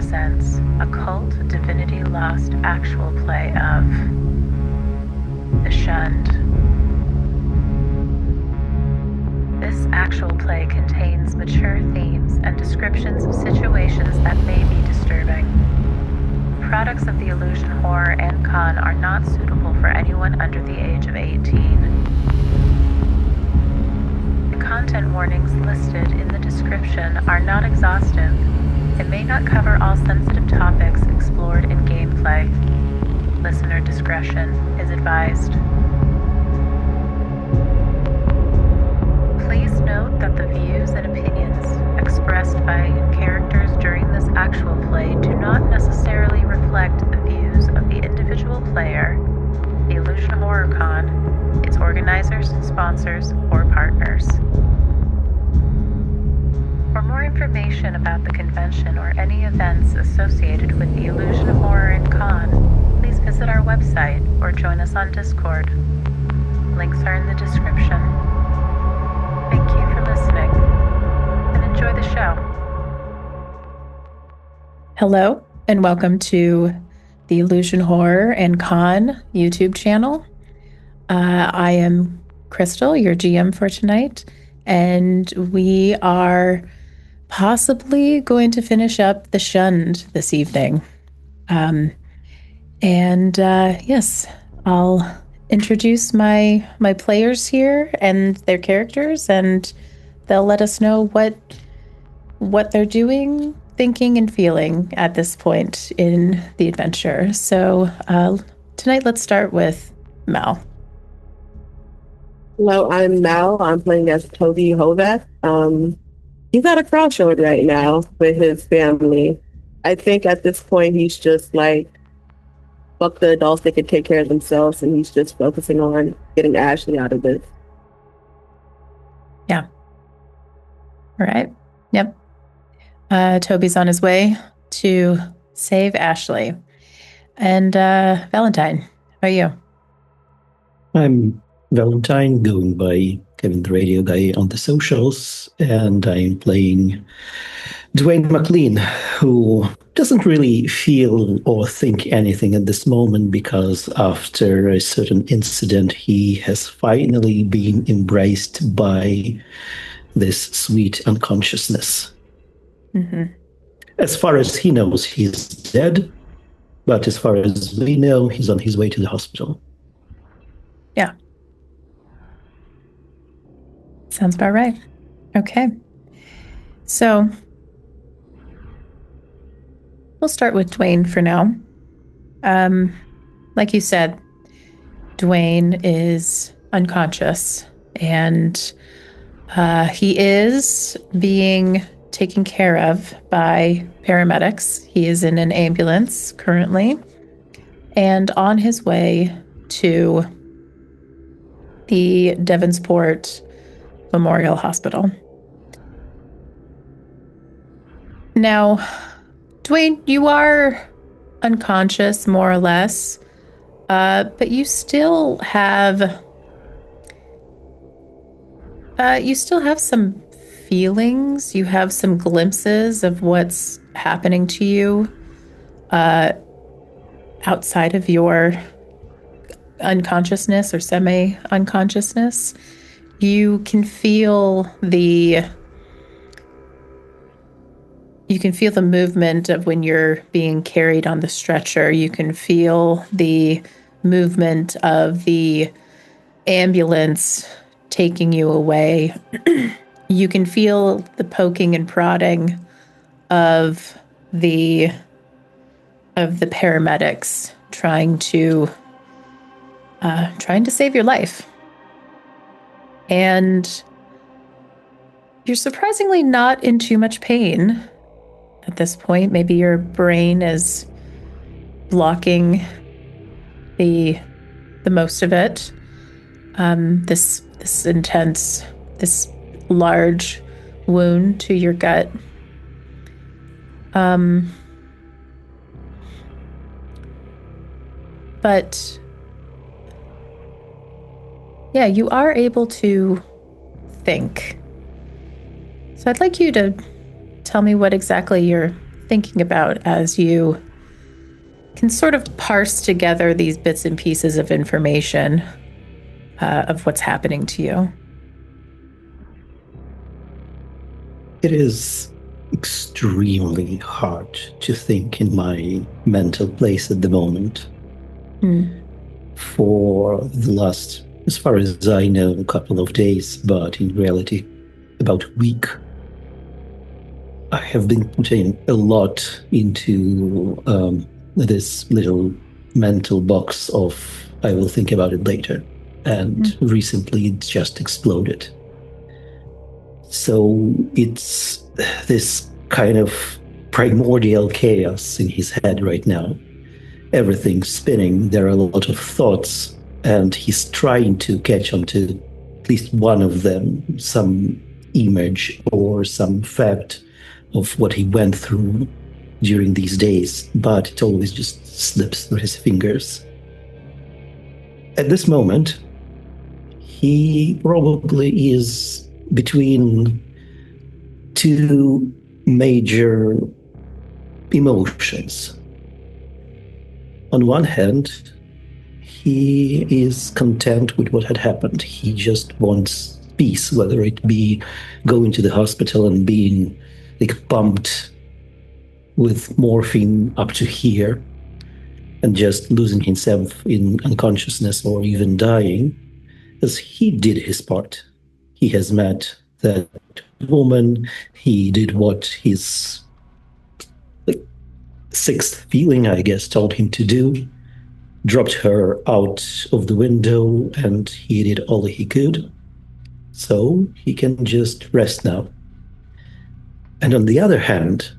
presents a Kult Divinity Lost actual play of The Shunned. This actual play contains mature themes and descriptions of situations that may be disturbing. Products of the illusion, horror, and con are not suitable for anyone under the age of 18. The content warnings listed in the description are not exhaustive and may not cover all sensitive topics explored in gameplay. Listener discretion is advised. Please note that the views and opinions expressed by characters during this actual play do not necessarily reflect the views of the individual player, the Illusion Horror Con, its organizers, sponsors, or partners. For more information about the convention or any events associated with the Illusion Horror and Con, please visit our website or join us on Discord. Links are in the description. Thank you for listening, and enjoy the show. Hello, and welcome to the Illusion Horror and Con YouTube channel. I am Crystal, your GM for tonight, and we are possibly going to finish up The Shunned this evening. Yes, I'll introduce my players here and their characters, and they'll let us know what they're doing, thinking, and feeling at this point in the adventure. So tonight, let's start with Mel. Hello, I'm Mel. I'm playing as Toby Hoveth. He's at a crossroad right now with his family. I think at this point he's just like, fuck the adults, they can take care of themselves, and he's just focusing on getting Ashley out of this. Yeah. All right. Yep. Toby's on his way to save Ashley. And Valentine, how are you? I'm Valentine, going by Kevin the Radio Guy on the socials, and I'm playing Dwayne McLean, who doesn't really feel or think anything at this moment because after a certain incident, he has finally been embraced by this sweet unconsciousness. Mm-hmm. As far as he knows, he's dead, but as far as we know, he's on his way to the hospital. Yeah. Sounds about right. Okay. So we'll start with Dwayne for now. Like you said, Dwayne is unconscious, and he is being taken care of by paramedics. He is in an ambulance currently and on his way to the Devonsport Memorial Hospital. Now, Dwayne, you are unconscious, more or less, but you still have some feelings. You have some glimpses of what's happening to you outside of your unconsciousness or semi-unconsciousness. You can feel the movement of when you're being carried on the stretcher. You can feel the movement of the ambulance taking you away. You can feel the poking and prodding of the paramedics trying to save your life. And you're surprisingly not in too much pain at this point. Maybe your brain is blocking the most of it. This intense, this large wound to your gut. But yeah, you are able to think. So I'd like you to tell me what exactly you're thinking about as you can sort of parse together these bits and pieces of information of what's happening to you? It is extremely hard to think in my mental place at the moment. For the last, as far as I know, a couple of days, but in reality, about a week, I have been putting a lot into this little mental box of I will think about it later. And recently it just exploded. So it's this kind of primordial chaos in his head right now. Everything's spinning. There are a lot of thoughts, and he's trying to catch on to at least one of them, some image or some fact of what he went through during these days, but it always just slips through his fingers. At this moment, he probably is between two major emotions. On one hand, he is content with what had happened. He just wants peace, whether it be going to the hospital and being like pumped with morphine up to here and just losing himself in unconsciousness or even dying, as he did his part. He has met that woman. He did what his sixth feeling, I guess, told him to do. Dropped her out of the window, and he did all he could. So he can just rest now. And on the other hand,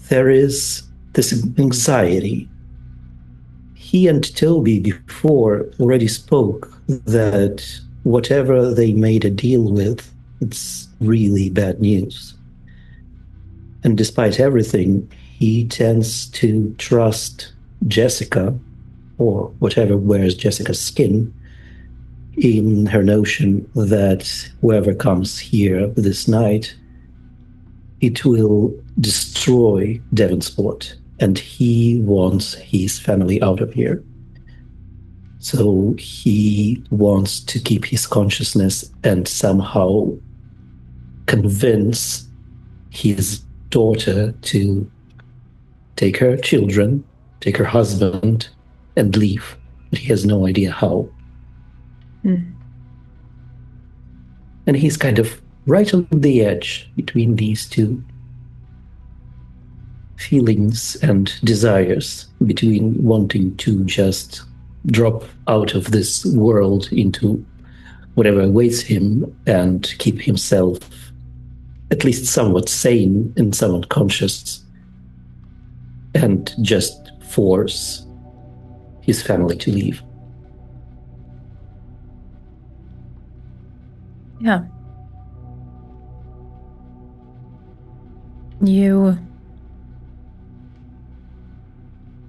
there is this anxiety. He and Toby before already spoke that whatever they made a deal with, it's really bad news. And despite everything, he tends to trust Jessica, or whatever wears Jessica's skin, in her notion that whoever comes here this night, it will destroy Devonsport, and he wants his family out of here. So he wants to keep his consciousness and somehow convince his daughter to take her children, take her husband, and leave. But he has no idea how. And he's kind of right on the edge between these two feelings and desires, between wanting to just drop out of this world into whatever awaits him and keep himself at least somewhat sane and somewhat conscious, and just force his family to leave. Yeah. You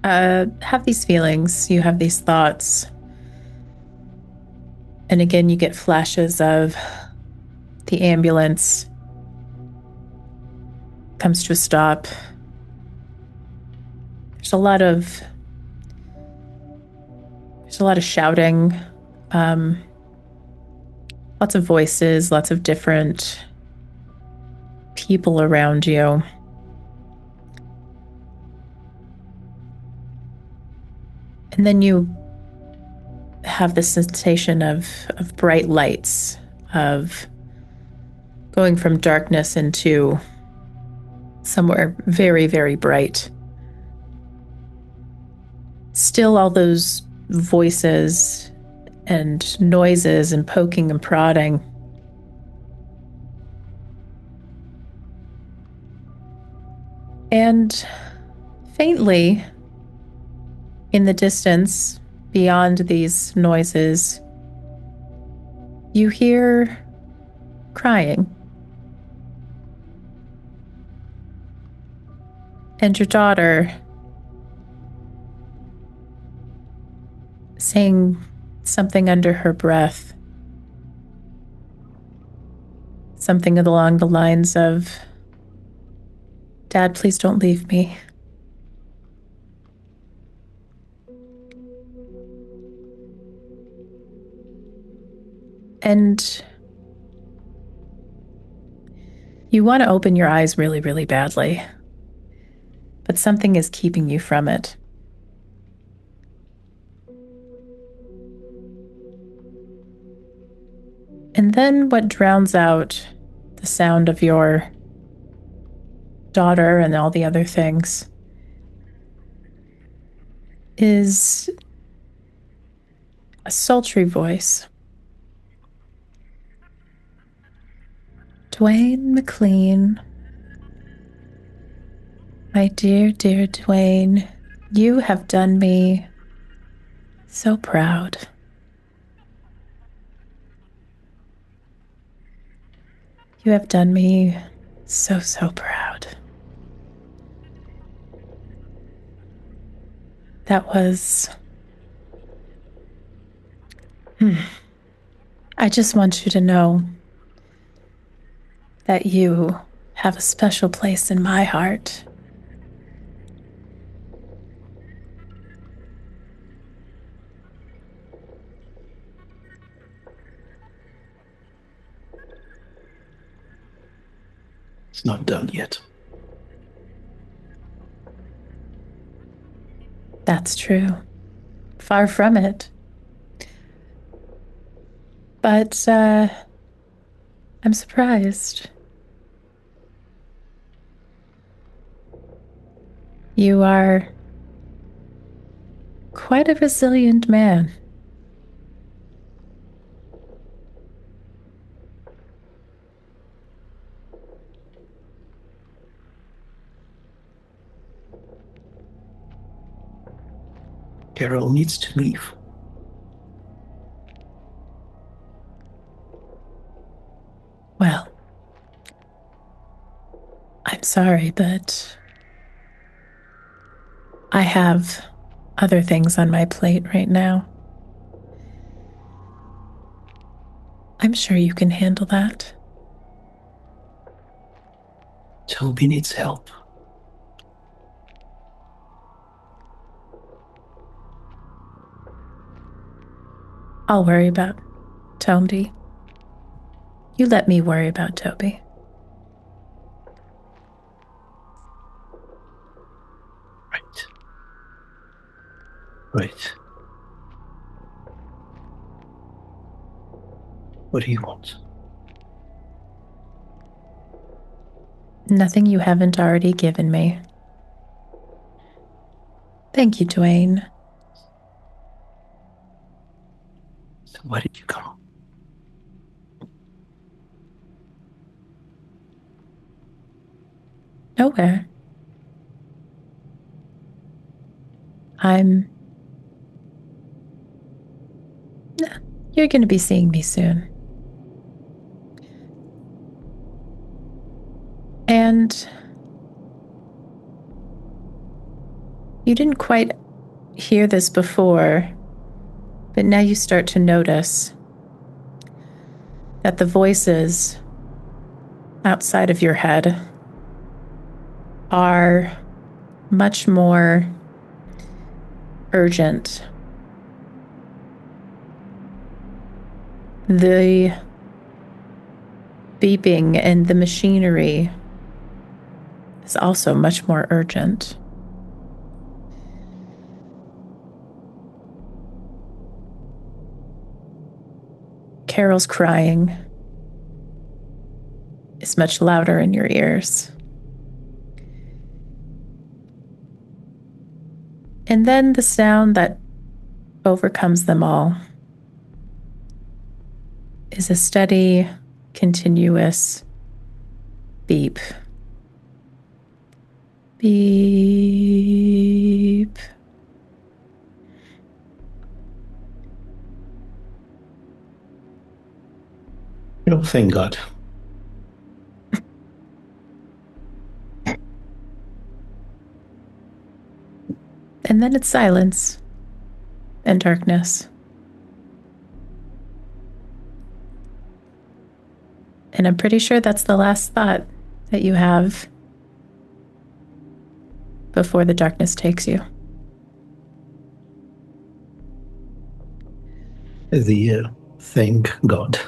have these feelings, you have these thoughts. And again, you get flashes of the ambulance comes to a stop. There's a lot of shouting, lots of voices, lots of different people around you. And then you have this sensation of bright lights, of going from darkness into somewhere very, very bright. Still all those voices and noises and poking and prodding. And faintly, in the distance, beyond these noises, you hear crying. And your daughter saying something under her breath. Something along the lines of, Dad, please don't leave me. And you want to open your eyes really, really badly, but something is keeping you from it. And then what drowns out the sound of your daughter and all the other things is a sultry voice. Dwayne McLean, my dear, dear Dwayne, you have done me so proud. You have done me so, so proud. That was... I just want you to know that you have a special place in my heart. It's not done yet. That's true. Far from it. But I'm surprised. You are quite a resilient man. Carol needs to leave. Well, I'm sorry, but I have other things on my plate right now. I'm sure you can handle that. Toby needs help. I'll worry about Toby. You let me worry about Toby. Right. Right. What do you want? Nothing you haven't already given me. Thank you, Dwayne. So why did you come? Nowhere. You're going to be seeing me soon. And you didn't quite hear this before, but now you start to notice that the voices outside of your head are much more urgent. The beeping and the machinery is also much more urgent. Carol's crying is much louder in your ears. And then the sound that overcomes them all is a steady, continuous beep. Beep. Oh, thank God. And then it's silence and darkness. And I'm pretty sure that's the last thought that you have before the darkness takes you. Thank God.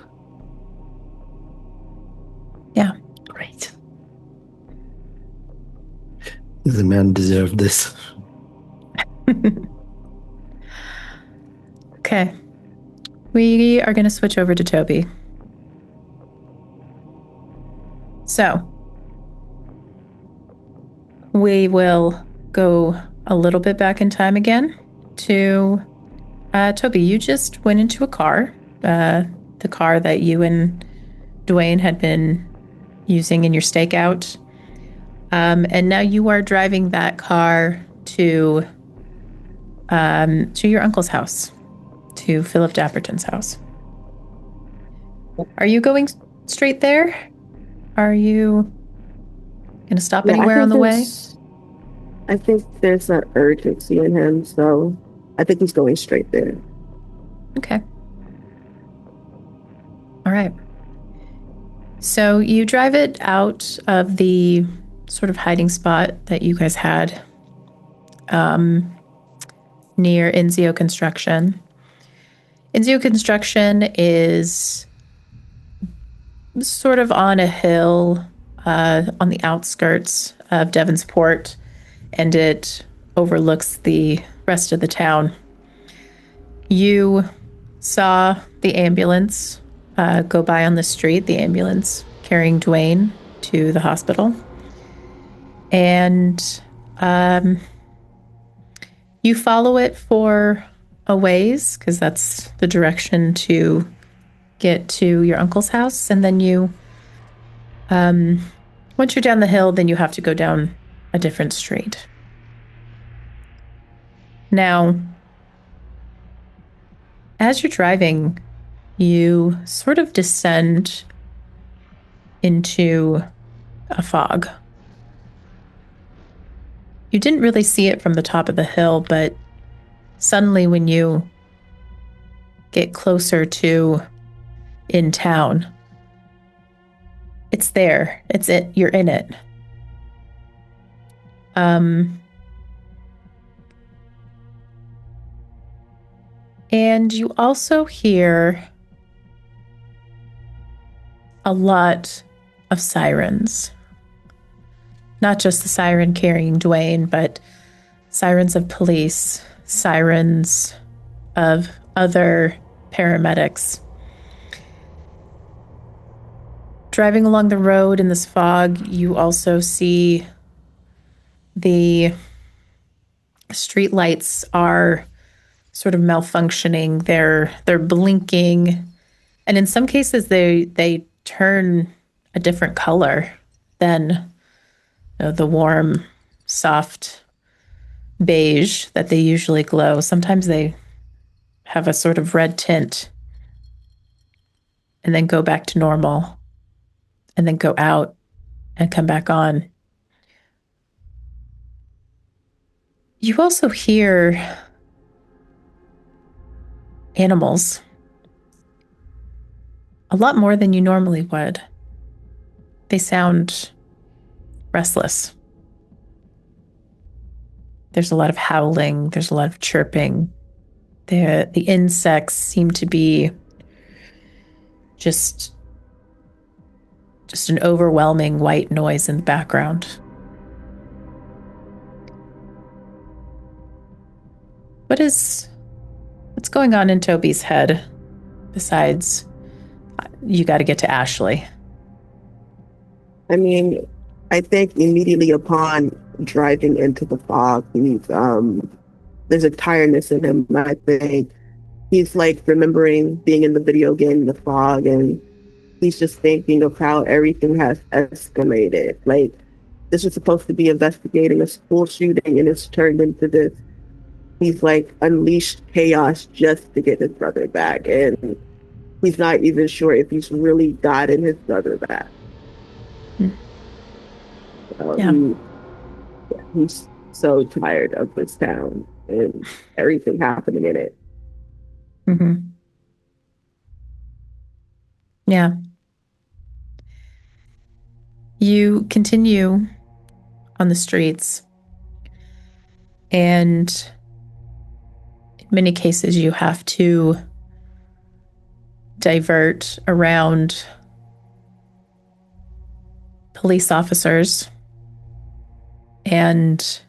Yeah. Great. The man deserved this. Okay. We are going to switch over to Toby. So, we will go a little bit back in time again to Toby. You just went into a car, the car that you and Dwayne had been using in your stakeout. And now you are driving that car to your uncle's house, to Philip Dapperton's house. Are you going straight there? Are you going to stop anywhere on the way? I think there's an urgency in him, so I think he's going straight there. Okay. All right. So you drive it out of the sort of hiding spot that you guys had near Inzio Construction. Inzio Construction is sort of on a hill on the outskirts of Devonsport, and it overlooks the rest of the town. You saw the ambulance go by on the street, the ambulance carrying Dwayne to the hospital. And you follow it for a ways, because that's the direction to get to your uncle's house. And then you, once you're down the hill, then you have to go down a different street. Now, as you're driving, you sort of descend into a fog. You didn't really see it from the top of the hill, but suddenly when you get closer to in town, it's there. It's it. You're in it. And you also hear a lot of sirens. Not just the siren carrying Dwayne, but sirens of police, sirens of other paramedics. Driving along the road in this fog, you also see the street lights are sort of malfunctioning. They're blinking, and in some cases they turn a different color than the warm, soft beige that they usually glow. Sometimes they have a sort of red tint and then go back to normal and then go out and come back on. You also hear animals a lot more than you normally would. They sound restless. There's a lot of howling. There's a lot of chirping. The insects seem to be just an overwhelming white noise in the background. What's going on in Toby's head besides you got to get to Ashley? I mean, I think immediately upon driving into the fog, there's a tiredness in him. I think he's like remembering being in the video game, the fog, and he's just thinking of how everything has escalated. Like, this was supposed to be investigating a school shooting, and it's turned into this. He's like unleashed chaos just to get his brother back, and he's not even sure if he's really gotten his brother back. He's so tired of this town and everything happening in it. Mm-hmm. Yeah. You continue on the streets, And in many cases, you have to divert around police officers and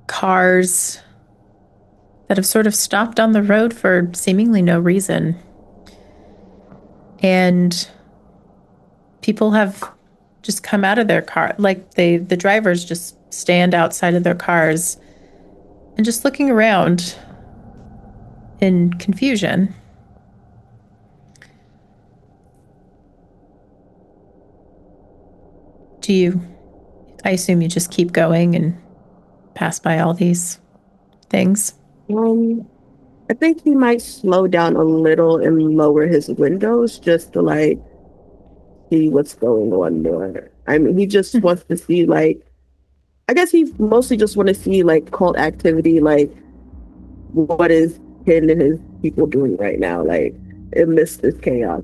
cars that have sort of stopped on the road for seemingly no reason. And people have just come out of their car, like the drivers just stand outside of their cars and just looking around in confusion. I assume you just keep going and pass by all these things? I think he might slow down a little and lower his windows just to like see what's going on more. I mean, he just wants to see like, I guess he mostly just want to see like cult activity, like what is him and his people doing right now, like amidst this chaos.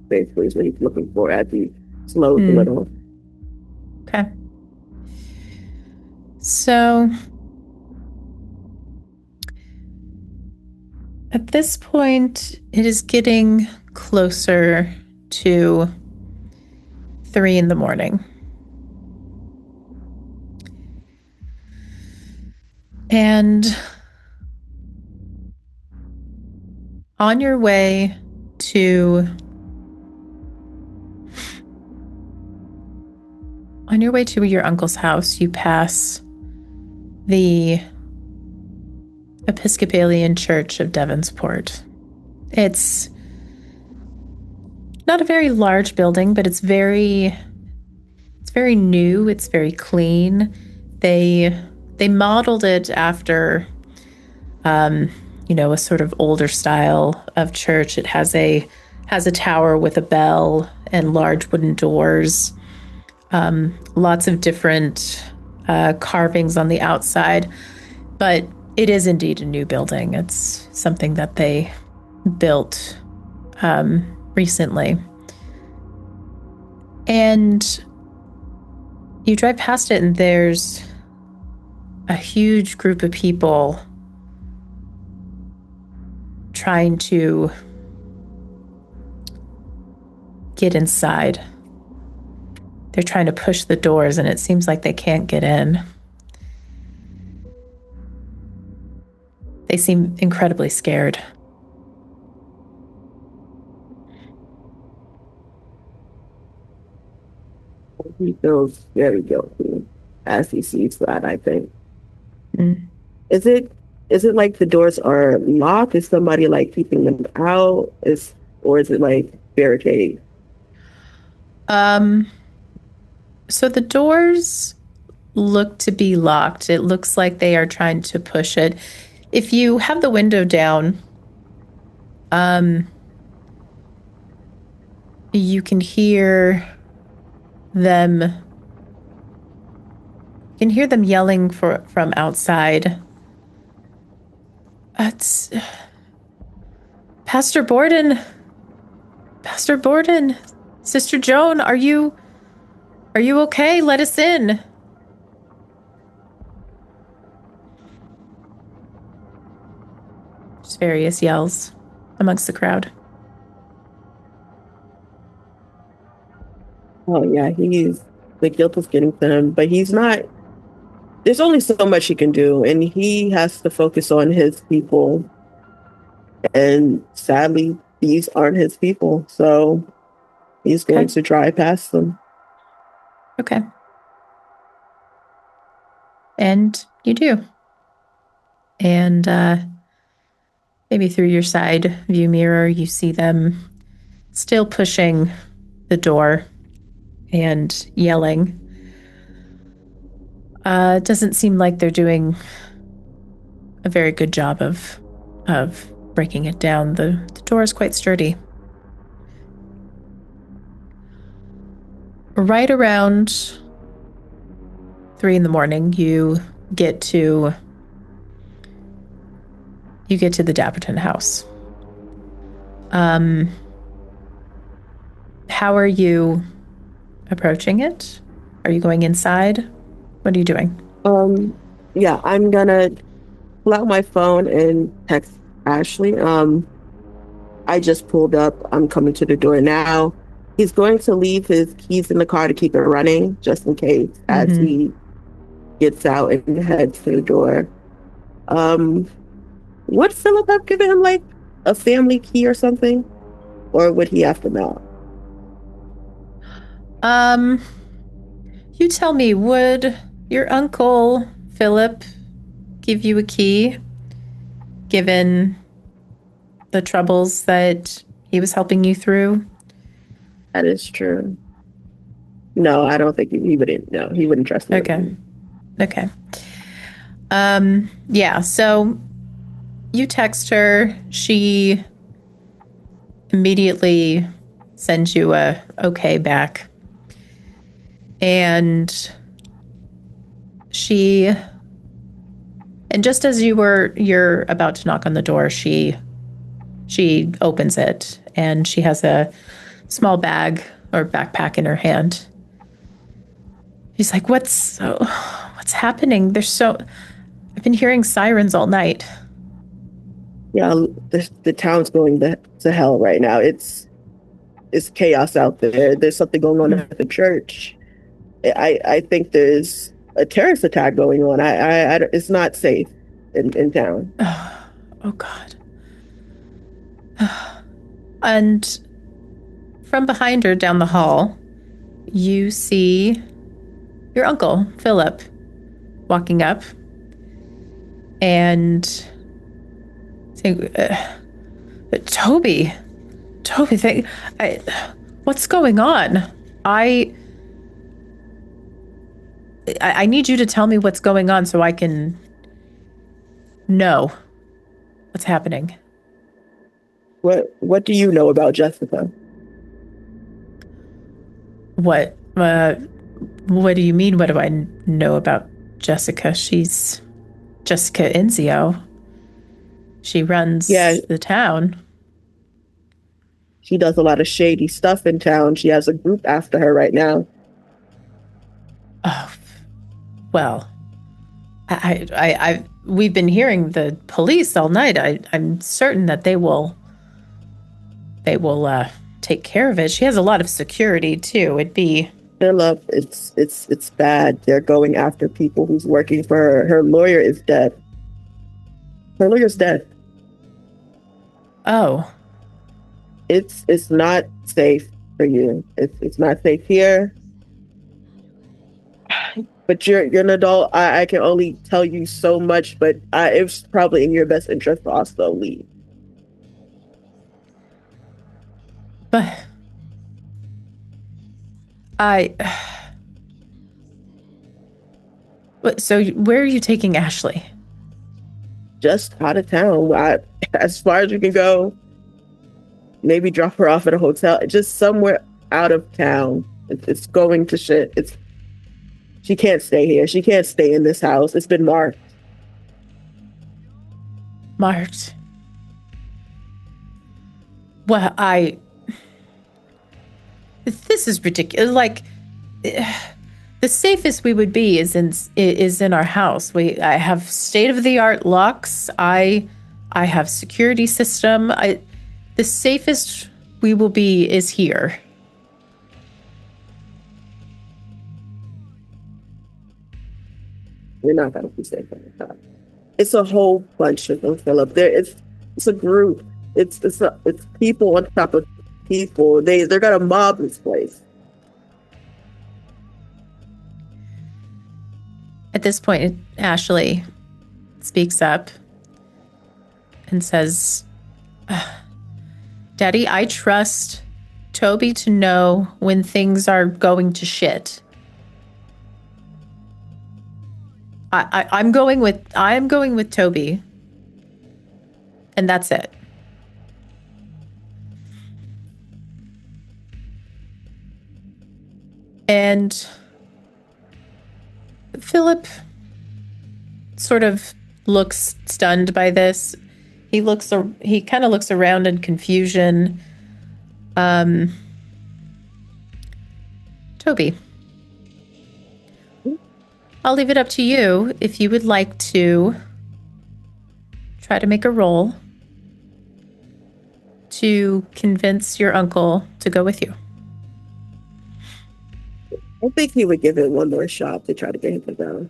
Basically, is what he's looking for as he slows a little. Okay. So at this point, it is getting closer to 3 a.m. And on your way to your uncle's house, you pass the Episcopalian Church of Devonsport. It's not a very large building, but it's very new. It's very clean. They modeled it after, a sort of older style of church. It has a tower with a bell and large wooden doors. Lots of different carvings on the outside, but it is indeed a new building. It's something that they built recently. And you drive past it and there's a huge group of people trying to get inside. They're trying to push the doors and it seems like they can't get in. They seem incredibly scared. He feels very guilty as he sees that, I think. Is it like the doors are locked? Is somebody like keeping them out? Or is it like barricade? So the doors look to be locked. It looks like they are trying to push it. If you have the window down, you can hear them. You can hear them yelling from outside. It's Pastor Borden. Pastor Borden, Sister Joan, are you okay? Let us in. Just various yells amongst the crowd. Oh yeah, the guilt is getting to him, but he's not. There's only so much he can do, and he has to focus on his people. And sadly, these aren't his people, so he's going to drive past them. Okay. And you do. And maybe through your side view mirror, you see them still pushing the door and yelling. It doesn't seem like they're doing a very good job of breaking it down. The door is quite sturdy. Right around 3 a.m, you get to the Dapperton house. How are you approaching it? Are you going inside? What are you doing? Yeah, I'm gonna pull out my phone and text Ashley. I just pulled up. I'm coming to the door now. He's going to leave his keys in the car to keep it running, just in case, as he gets out and heads to the door. Would Philip have given him like a family key or something? Or would he have to know? You tell me, would your uncle Philip give you a key, given the troubles that he was helping you through? That is true. No, I don't think he wouldn't. No, he wouldn't trust me. Okay. Yeah, so you text her. She immediately sends you a okay back. And just as you're about to knock on the door, she opens it, and she has a small bag or backpack in her hand. She's like, what's happening? I've been hearing sirens all night. Yeah, the town's going to hell right now. It's chaos out there. There's something going on at the church. I think there's a terrorist attack going on. It's not safe in town. Oh God. And from behind her down the hall, you see your uncle, Philip, walking up and saying, Toby, what's going on? I need you to tell me what's going on so I can know what's happening. What do you know about Jessica? What do you mean? What do I know about Jessica? She's Jessica Enzio. She runs the town. She does a lot of shady stuff in town. She has a group after her right now. Oh, well, we've been hearing the police all night. I'm certain that they will take care of it. She has a lot of security too. It'd be Philip, it's bad. They're going after people who's working for her. Her lawyer is dead. Her lawyer's dead. Oh. It's not safe for you. It's not safe here. But you're an adult. I can only tell you so much, but it's probably in your best interest to also leave. But so where are you taking Ashley? Just out of town. As far as you can go. Maybe drop her off at a hotel. Just somewhere out of town. It's going to shit. She can't stay here. She can't stay in this house. It's been marked. Marked. Well, this is ridiculous. Like, the safest we would be is in our house. I have state-of-the-art locks. I have security system. The safest we will be is here. You're not going to be safe in the house. It's a whole bunch of them, Philip. It's a group. It's people on top of people. They're gonna mob this place. At this point, Ashley speaks up and says, Daddy, I trust Toby to know when things are going to shit. I'm going with Toby. And that's it. And Philip sort of looks stunned by this. He kind of looks around in confusion. Toby, I'll leave it up to you if you would like to try to make a roll to convince your uncle to go with you. I think he would give it one more shot to try to get him to go.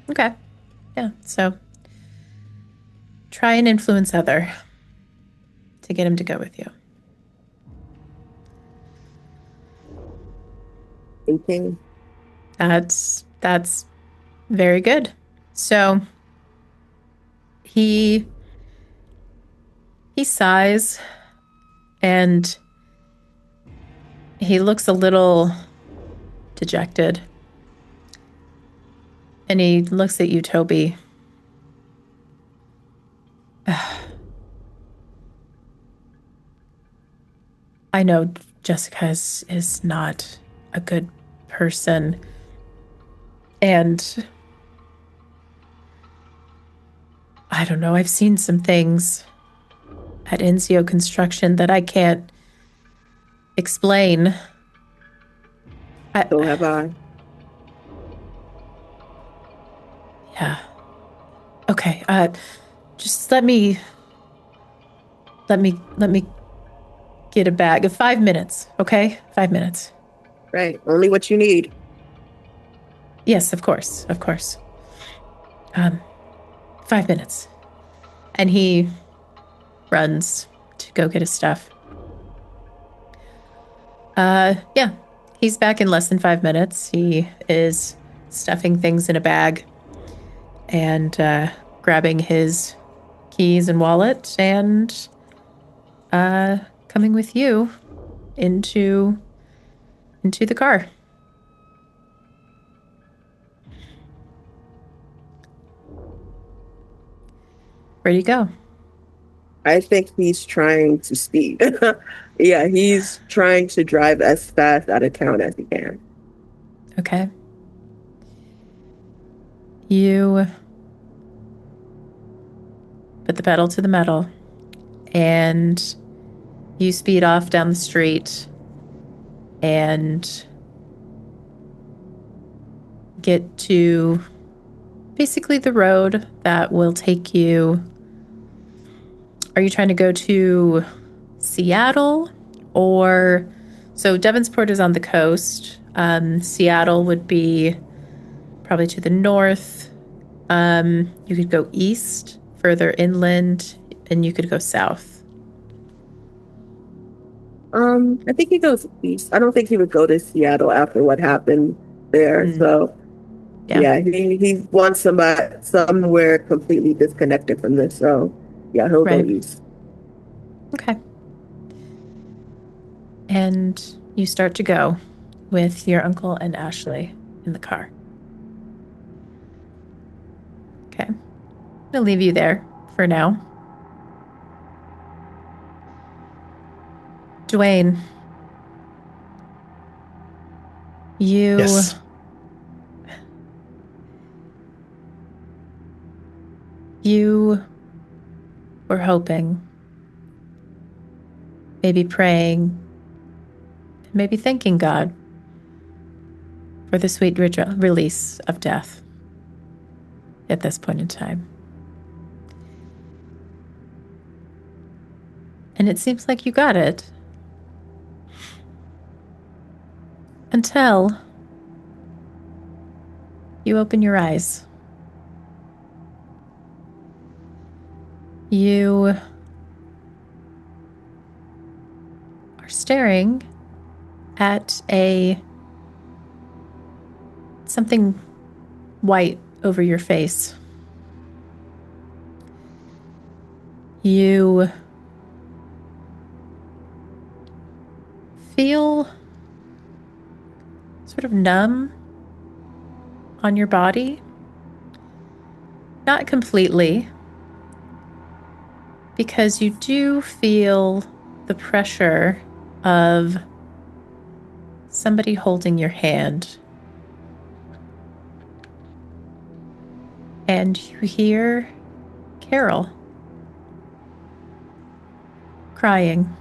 Okay. Yeah. So try and influence Heather to get him to go with you. Thinking. That's very good. So he sighs and he looks a little dejected. And he looks at you, Toby. I know Jessica is not a good person. And I don't know, I've seen some things at NCO Construction that I can't explain. So have I. Yeah. Okay, just let me get a bag of 5 minutes, okay? 5 minutes. Right. Only what you need. Yes, of course, of course. 5 minutes. And he runs to go get his stuff. Yeah. He's back in less than 5 minutes. He is stuffing things in a bag and grabbing his keys and wallet and coming with you into the car. Where do you go? I think he's trying to speed. Yeah, he's trying to drive as fast out of town as he can. Okay. You put the pedal to the metal and you speed off down the street and get to basically the road that will take you. Are you trying to go to Seattle or so Devonsport is on the coast. Seattle would be probably to the north. You could go east, further inland, and you could go south. I think he goes east. I don't think he would go to Seattle after what happened there. So yeah, he wants somewhere completely disconnected from this. So yeah, he'll go east. Okay. And you start to go with your uncle and Ashley in the car. Okay. I'll leave you there for now. Dwayne, Yes. You were hoping, maybe praying, maybe thanking God for the sweet release of death at this point in time. And it seems like you got it. Until you open your eyes. You are staring at something white over your face. You feel sort of numb on your body. Not completely, because you do feel the pressure of somebody holding your hand. And you hear Carol crying.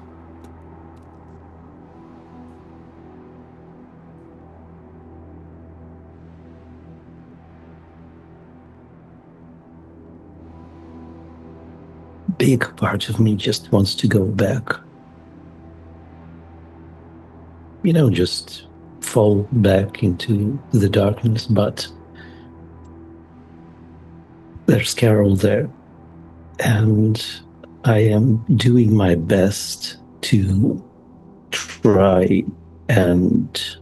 big part of me just wants to go back. Just fall back into the darkness, but there's Carol there, and I am doing my best to try and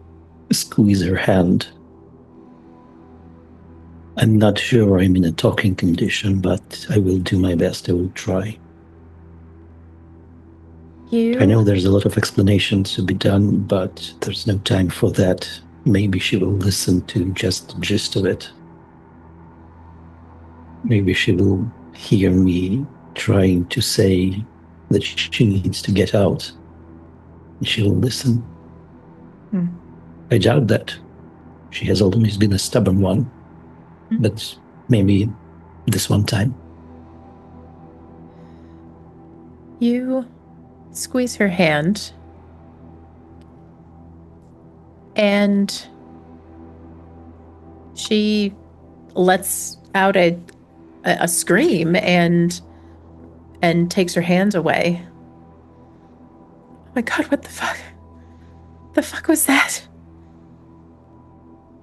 squeeze her hand. I'm not sure I'm in a talking condition, but I will do my best. I will try. I know there's a lot of explanations to be done, but there's no time for that. Maybe she will listen to just the gist of it. Maybe she will hear me trying to say that she needs to get out. And she will listen. I doubt that. She has always been a stubborn one. But maybe this one time. You squeeze her hand, and she lets out a scream and takes her hand away. Oh my God, what the fuck? The fuck was that?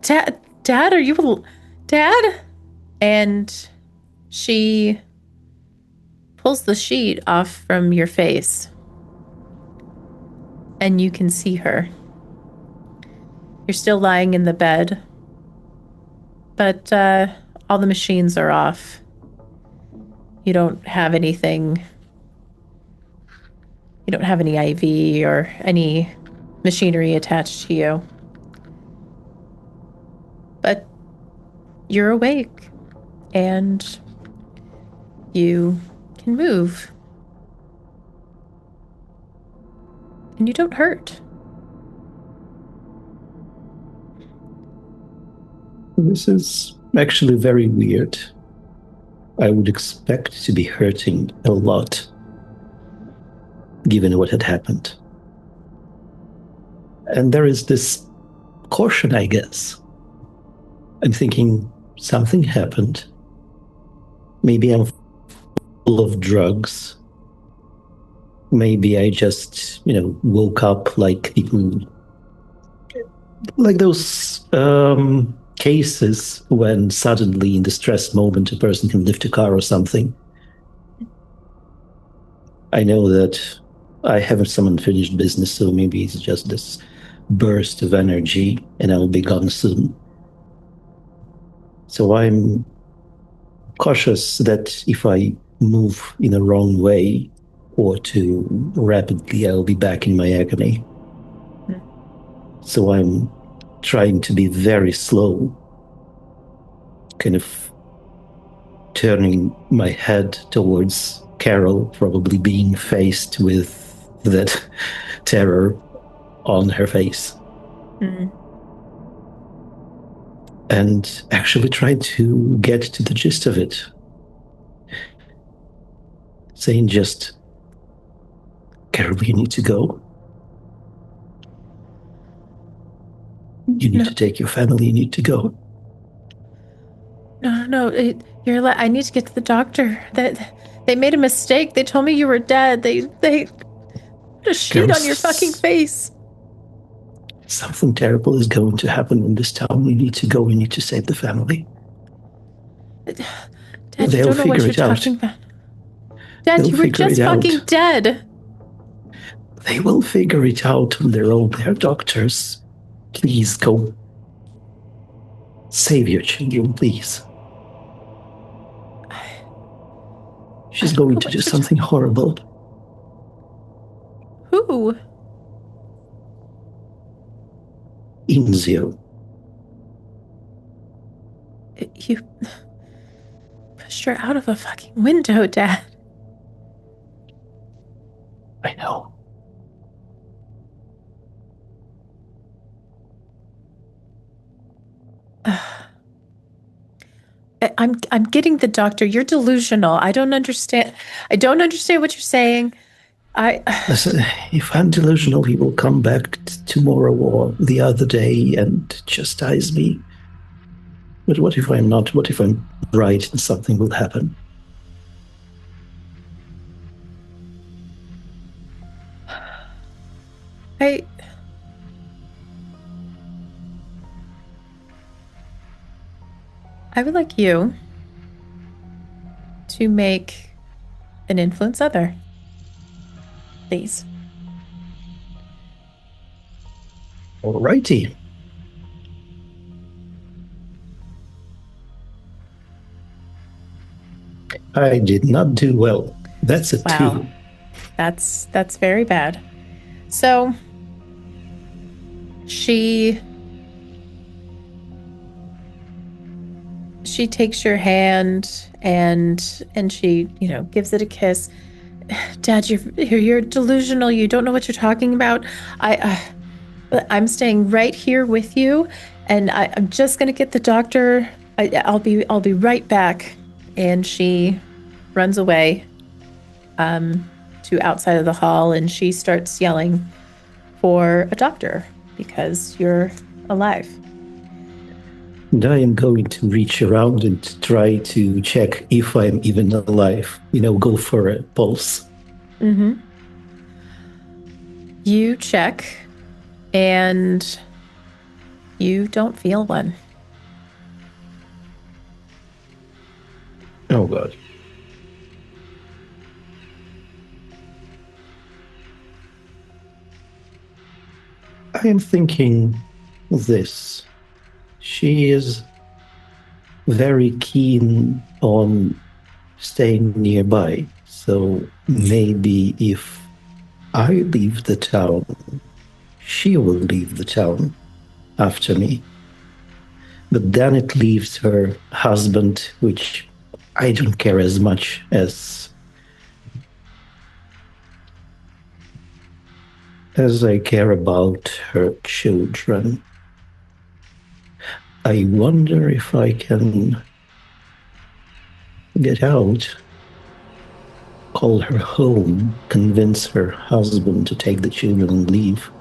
Dad, are you... Dad? And she pulls the sheet off from your face. And you can see her. You're still lying in the bed. But all the machines are off. You don't have anything. You don't have any IV or any machinery attached to you. But you're awake. And you can move. And you don't hurt. This is actually very weird. I would expect to be hurting a lot, given what had happened. And there is this caution, I guess. I'm thinking something happened. Maybe I'm full of drugs. Maybe I just, woke up like people, like those cases when suddenly in the stress moment a person can lift a car or something. I know that I haven't some unfinished business, so maybe it's just this burst of energy and I'll be gone soon. So I'm cautious that if I move in a wrong way or too rapidly, I'll be back in my agony. So I'm trying to be very slow, kind of turning my head towards Carol, probably being faced with that terror on her face. And actually try to get to the gist of it. Saying just, Carol, you need to go. You need to take your family, you need to go. No, I need to get to the doctor. They made a mistake. They told me you were dead. They put a sheet on your fucking face. Something terrible is going to happen in this town. We need to go. We need to save the family. Dad, they'll you don't know what you're talking about. Dad, you were just fucking dead. They will figure it out on their own. They're doctors. Please go. Save your children, please. She's going to do something horrible. Who? Inzio. You pushed her out of a fucking window, Dad. I know. I'm getting the doctor. You're delusional. I don't understand. I don't understand what you're saying. Listen, if I'm delusional, he will come back tomorrow or the other day and chastise me. But what if I'm not? What if I'm right and something will happen? I would like you to make an influence other, please. Alrighty. I did not do well. That's a Wow. 2. That's very bad. So she takes your hand and she, gives it a kiss. Dad, you're delusional. You don't know what you're talking about. I'm staying right here with you, and I'm just gonna get the doctor. I'll be right back. And she runs away to outside of the hall, and she starts yelling for a doctor because you're alive. And I am going to reach around and try to check if I'm even alive. Go for a pulse. Mm-hmm. You check, and you don't feel one. Oh, God. I am thinking this. She is very keen on staying nearby. So maybe if I leave the town, she will leave the town after me. But then it leaves her husband, which I don't care as much as I care about her children. I wonder if I can get out, call her home, convince her husband to take the children and leave,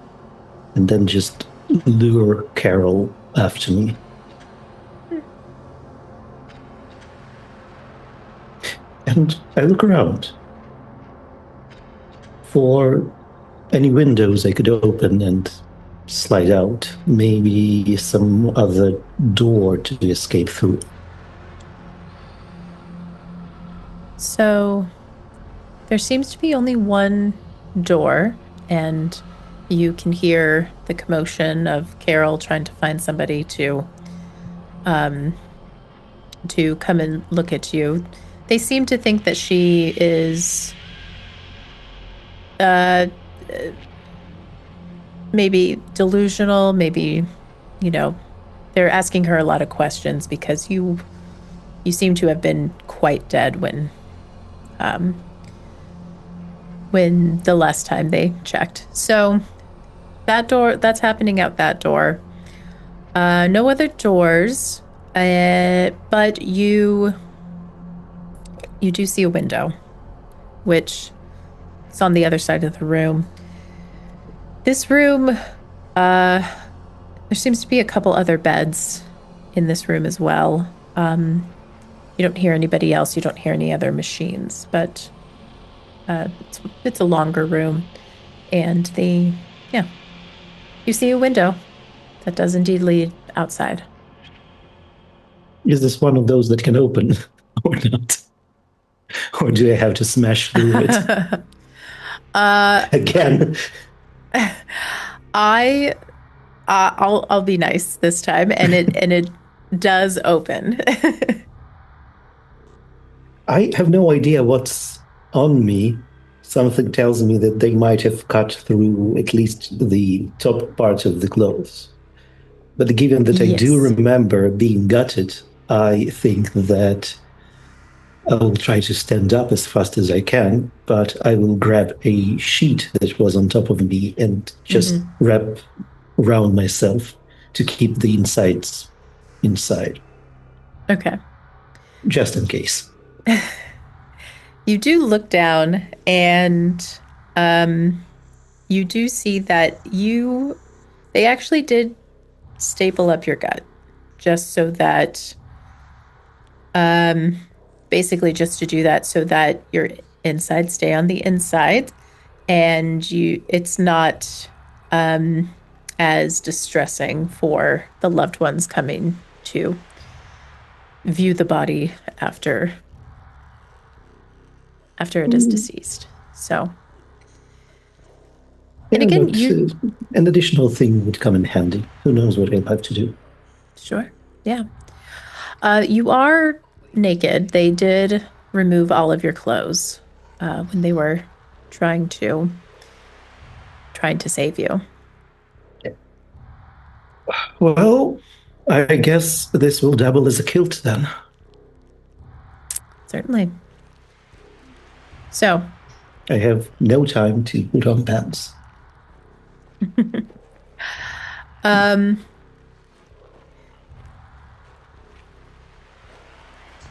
and then just lure Carol after me. And I look around for any windows I could open and slide out. Maybe some other door to escape through. So there seems to be only one door, and you can hear the commotion of Carol trying to find somebody to come and look at you. They seem to think that she is maybe delusional, maybe, they're asking her a lot of questions because you seem to have been quite dead when the last time they checked. So that door, that's happening out that door. No other doors, but you do see a window, which is on the other side of the room. This room, there seems to be a couple other beds in this room as well. You don't hear anybody else. You don't hear any other machines, but it's a longer room. And you see a window that does indeed lead outside. Is this one of those that can open or not? Or do I have to smash through it? Again. I'll be nice this time, and it does open. I have no idea what's on me. Something tells me that they might have cut through at least the top part of the clothes. But given that I do Yes. remember being gutted, I think that I will try to stand up as fast as I can, but I will grab a sheet that was on top of me and just wrap around myself to keep the insides inside. Okay. Just in case. You do look down, and you do see that they actually did staple up your gut just so that basically just to do that so that your insides stay on the inside, and it's not as distressing for the loved ones coming to view the body after it is deceased. So, and again, an additional thing would come in handy. Who knows what he'll have to do? Sure, yeah. You are naked. They did remove all of your clothes when they were trying to save you. Well, I guess this will double as a kilt then. Certainly. So, I have no time to put on pants.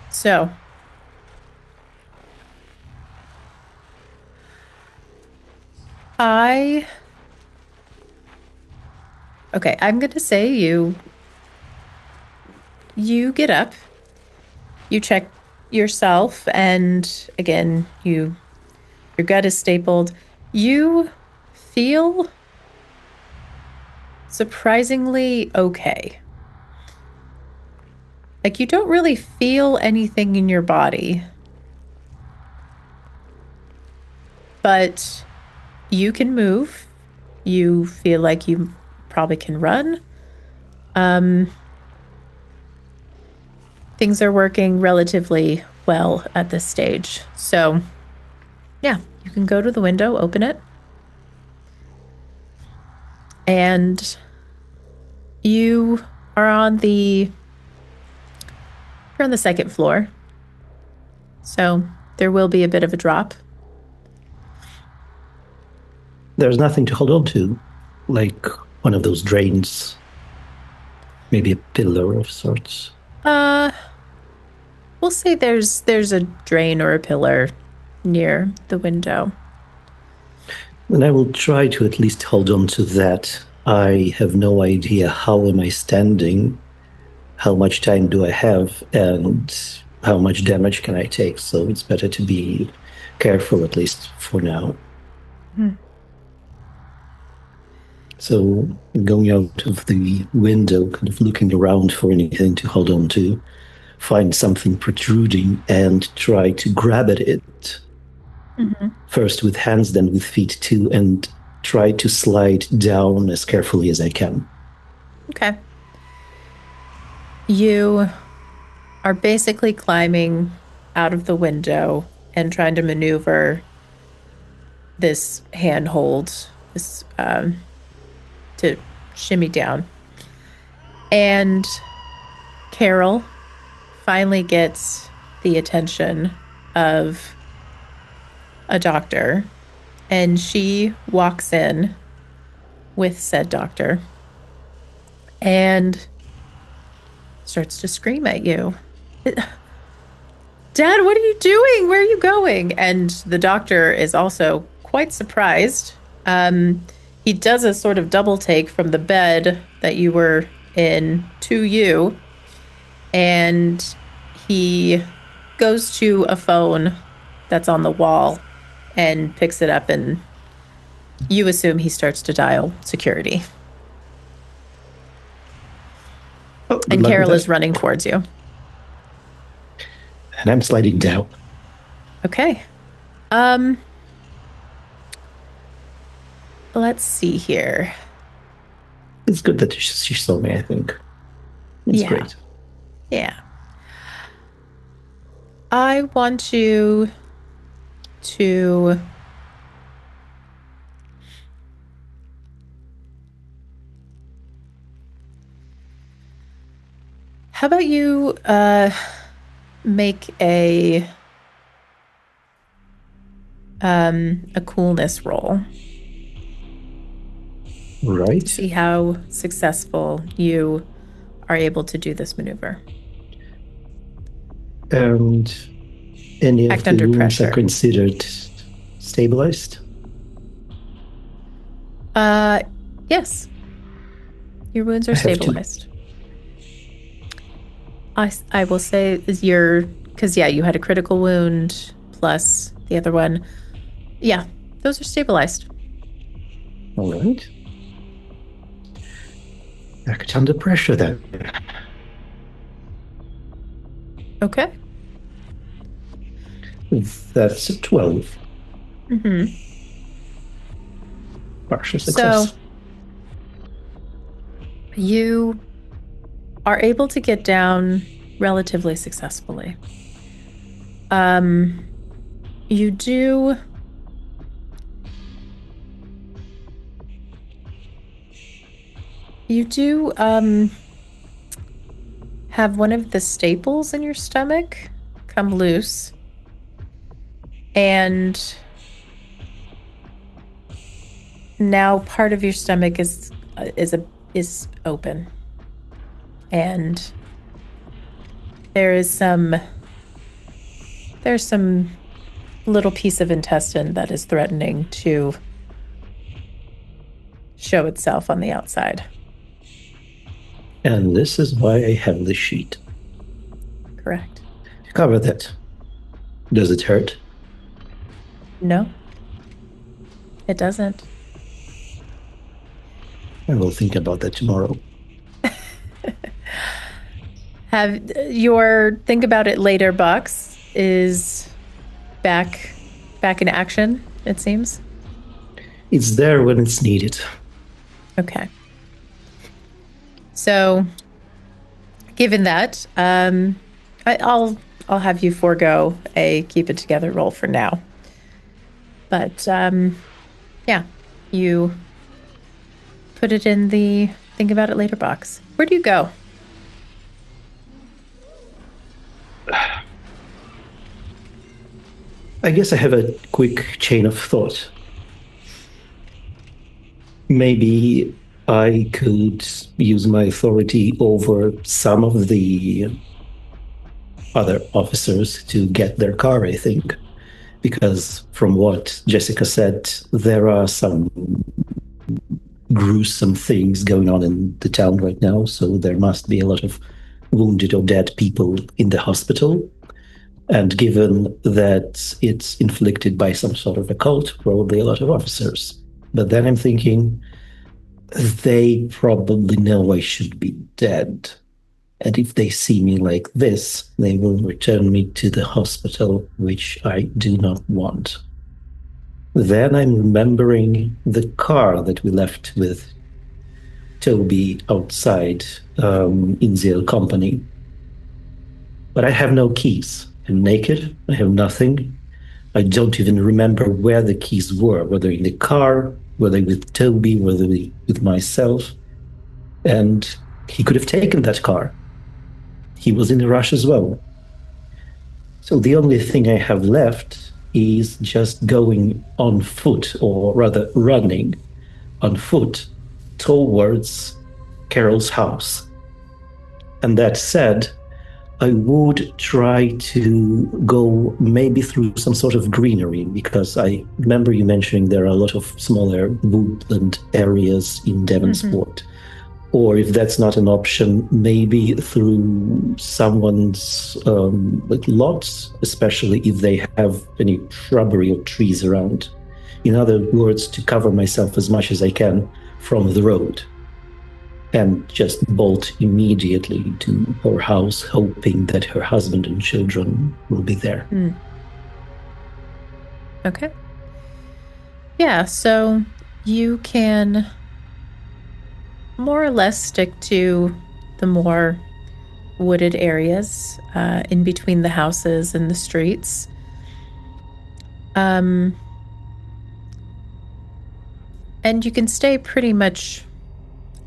So, okay, I'm going to say you get up, you check yourself, and again, your gut is stapled. You feel surprisingly okay. Like you don't really feel anything in your body, but you can move. You feel like you probably can run. Things are working relatively well at this stage. So, yeah, you can go to the window, open it, and you are on the second floor. So there will be a bit of a drop. There's nothing to hold on to, like one of those drains. Maybe a pillar of sorts. We'll say there's a drain or a pillar near the window. Then I will try to at least hold on to that. I have no idea how am I standing, how much time do I have, and how much damage can I take. So it's better to be careful, at least for now. So going out of the window, kind of looking around for anything to hold on to, find something protruding and try to grab at it. First with hands, then with feet too, and try to slide down as carefully as I can. Okay. You are basically climbing out of the window and trying to maneuver this handhold, this to shimmy down. And Carol finally gets the attention of a doctor, and she walks in with said doctor and starts to scream at you. Dad, what are you doing? Where are you going? And the doctor is also quite surprised. He does a sort of double take from the bed that you were in to you, and he goes to a phone that's on the wall and picks it up, and you assume he starts to dial security. Oh, and Carol is running towards you. And I'm sliding down. Okay. Let's see here. It's good that she saw me, I think. It's great. Yeah. I want you to how about you make a coolness roll. Right. See how successful you are able to do this maneuver. And any Act of the under rooms pressure. are considered stabilized? Yes. Your wounds are stabilized. I will say is because you had a critical wound plus the other one. Yeah, those are stabilized. All right. Act under pressure then. Okay. That's a 12. Mm-hmm. Partial So success. you are able to get down relatively successfully. You do have one of the staples in your stomach come loose, and now part of your stomach is open, and there's some little piece of intestine that is threatening to show itself on the outside. And this is why I have the sheet. Correct. Cover that. Does it hurt? No, it doesn't. I will think about that tomorrow. Have your think about it later box is back in action, it seems. It's there when it's needed. Okay. So, given that, I'll have you forego a keep it together roll for now. But yeah, you put it in the think about it later box. Where do you go? I guess I have a quick chain of thought. Maybe I could use my authority over some of the other officers to get their car, I think. Because from what Jessica said, there are some gruesome things going on in the town right now, so there must be a lot of wounded or dead people in the hospital. And given that it's inflicted by some sort of a cult, probably a lot of officers. But then I'm thinking, they probably know I should be dead. And if they see me like this, they will return me to the hospital, which I do not want. Then I'm remembering the car that we left with Toby outside in the company. But I have no keys. I'm naked. I have nothing. I don't even remember where the keys were, whether in the car, whether with Toby, whether with myself. And he could have taken that car. He was in a rush as well. So the only thing I have left is just going on foot, or rather running on foot towards Carol's house. And that said, I would try to go maybe through some sort of greenery, because I remember you mentioning there are a lot of smaller woodland areas in Devonsport. Mm-hmm. Or if that's not an option, maybe through someone's lots, especially if they have any shrubbery or trees around. In other words, to cover myself as much as I can from the road. And just bolt immediately to her house, hoping that her husband and children will be there. Mm. Okay. Yeah, so you can more or less stick to the more wooded areas in between the houses and the streets. And you can stay pretty much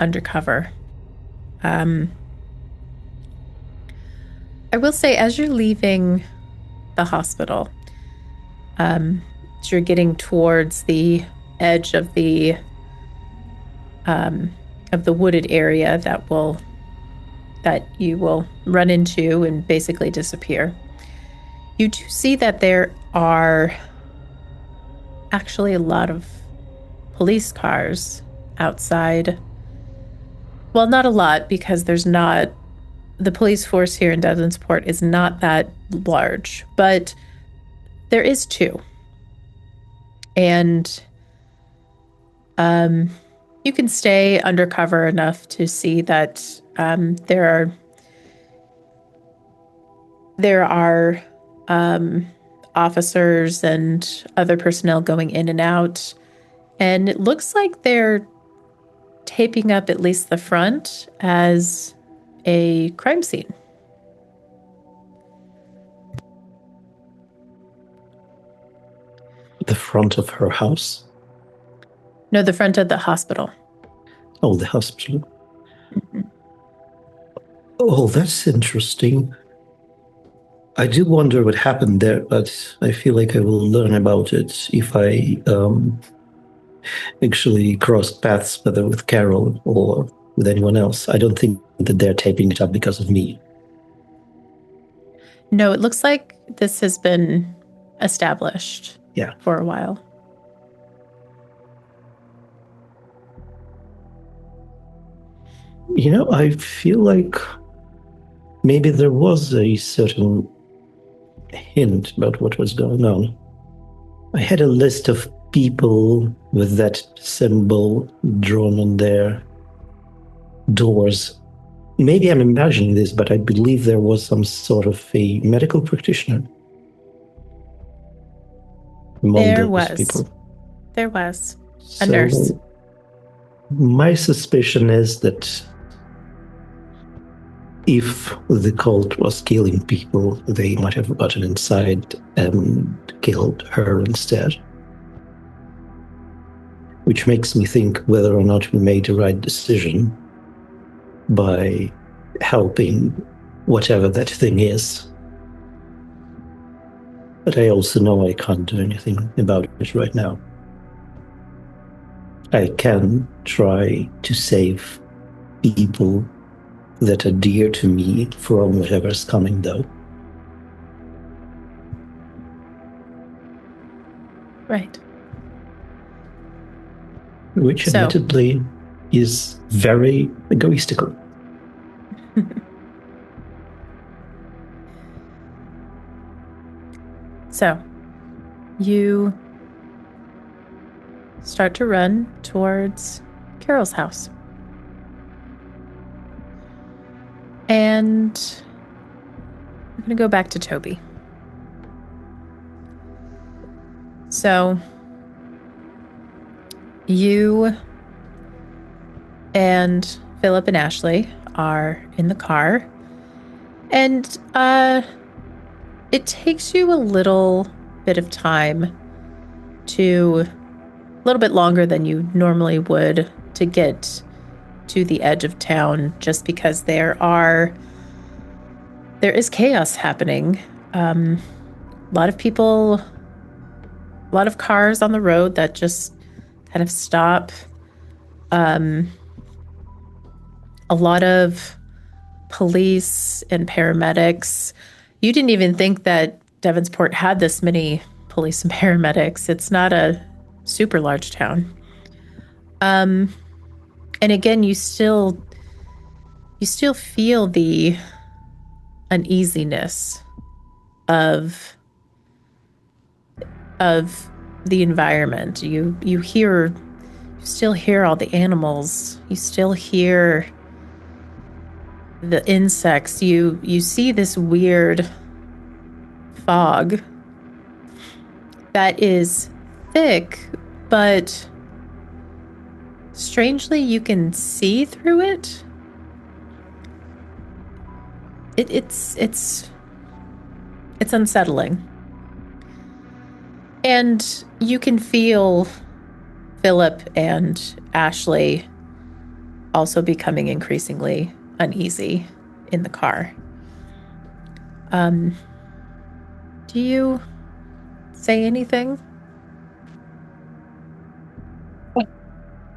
undercover. I will say, as you're leaving the hospital, as you're getting towards the edge of the wooded area that you will run into and basically disappear, you do see that there are actually a lot of police cars outside. Well, not a lot, because the police force here in Devonsport is not that large, but there is two. And You can stay undercover enough to see that there are officers and other personnel going in and out, and it looks like they're taping up at least the front as a crime scene. The front of her house? No, the front of the hospital. Oh, the hospital. Mm-hmm. Oh, that's interesting. I do wonder what happened there, but I feel like I will learn about it if I actually cross paths, whether with Carol or with anyone else. I don't think that they're taping it up because of me. No, it looks like this has been established for a while. You know, I feel like maybe there was a certain hint about what was going on. I had a list of people with that symbol drawn on their doors. Maybe I'm imagining this, but I believe there was some sort of a medical practitioner among those people. There was a nurse. My suspicion is that if the cult was killing people, they might have gotten inside and killed her instead. Which makes me think whether or not we made the right decision by helping whatever that thing is. But I also know I can't do anything about it right now. I can try to save people that are dear to me from whatever's coming, though. Right. Which admittedly is very egoistical. So, you start to run towards Carol's house. And we're going to go back to Toby. So, you and Philip and Ashley are in the car. And it takes you a little bit of time a little bit longer than you normally would to get to the edge of town, just because there is chaos happening. A lot of people, a lot of cars on the road that just kind of stop. A lot of police and paramedics. You didn't even think that Devonsport had this many police and paramedics. It's not a super large town. And again, you still feel the uneasiness of the environment. You still hear all the animals. You still hear the insects. You see this weird fog that is thick, but strangely you can see through it. It's unsettling. And you can feel Philip and Ashley also becoming increasingly uneasy in the car. Do you say anything?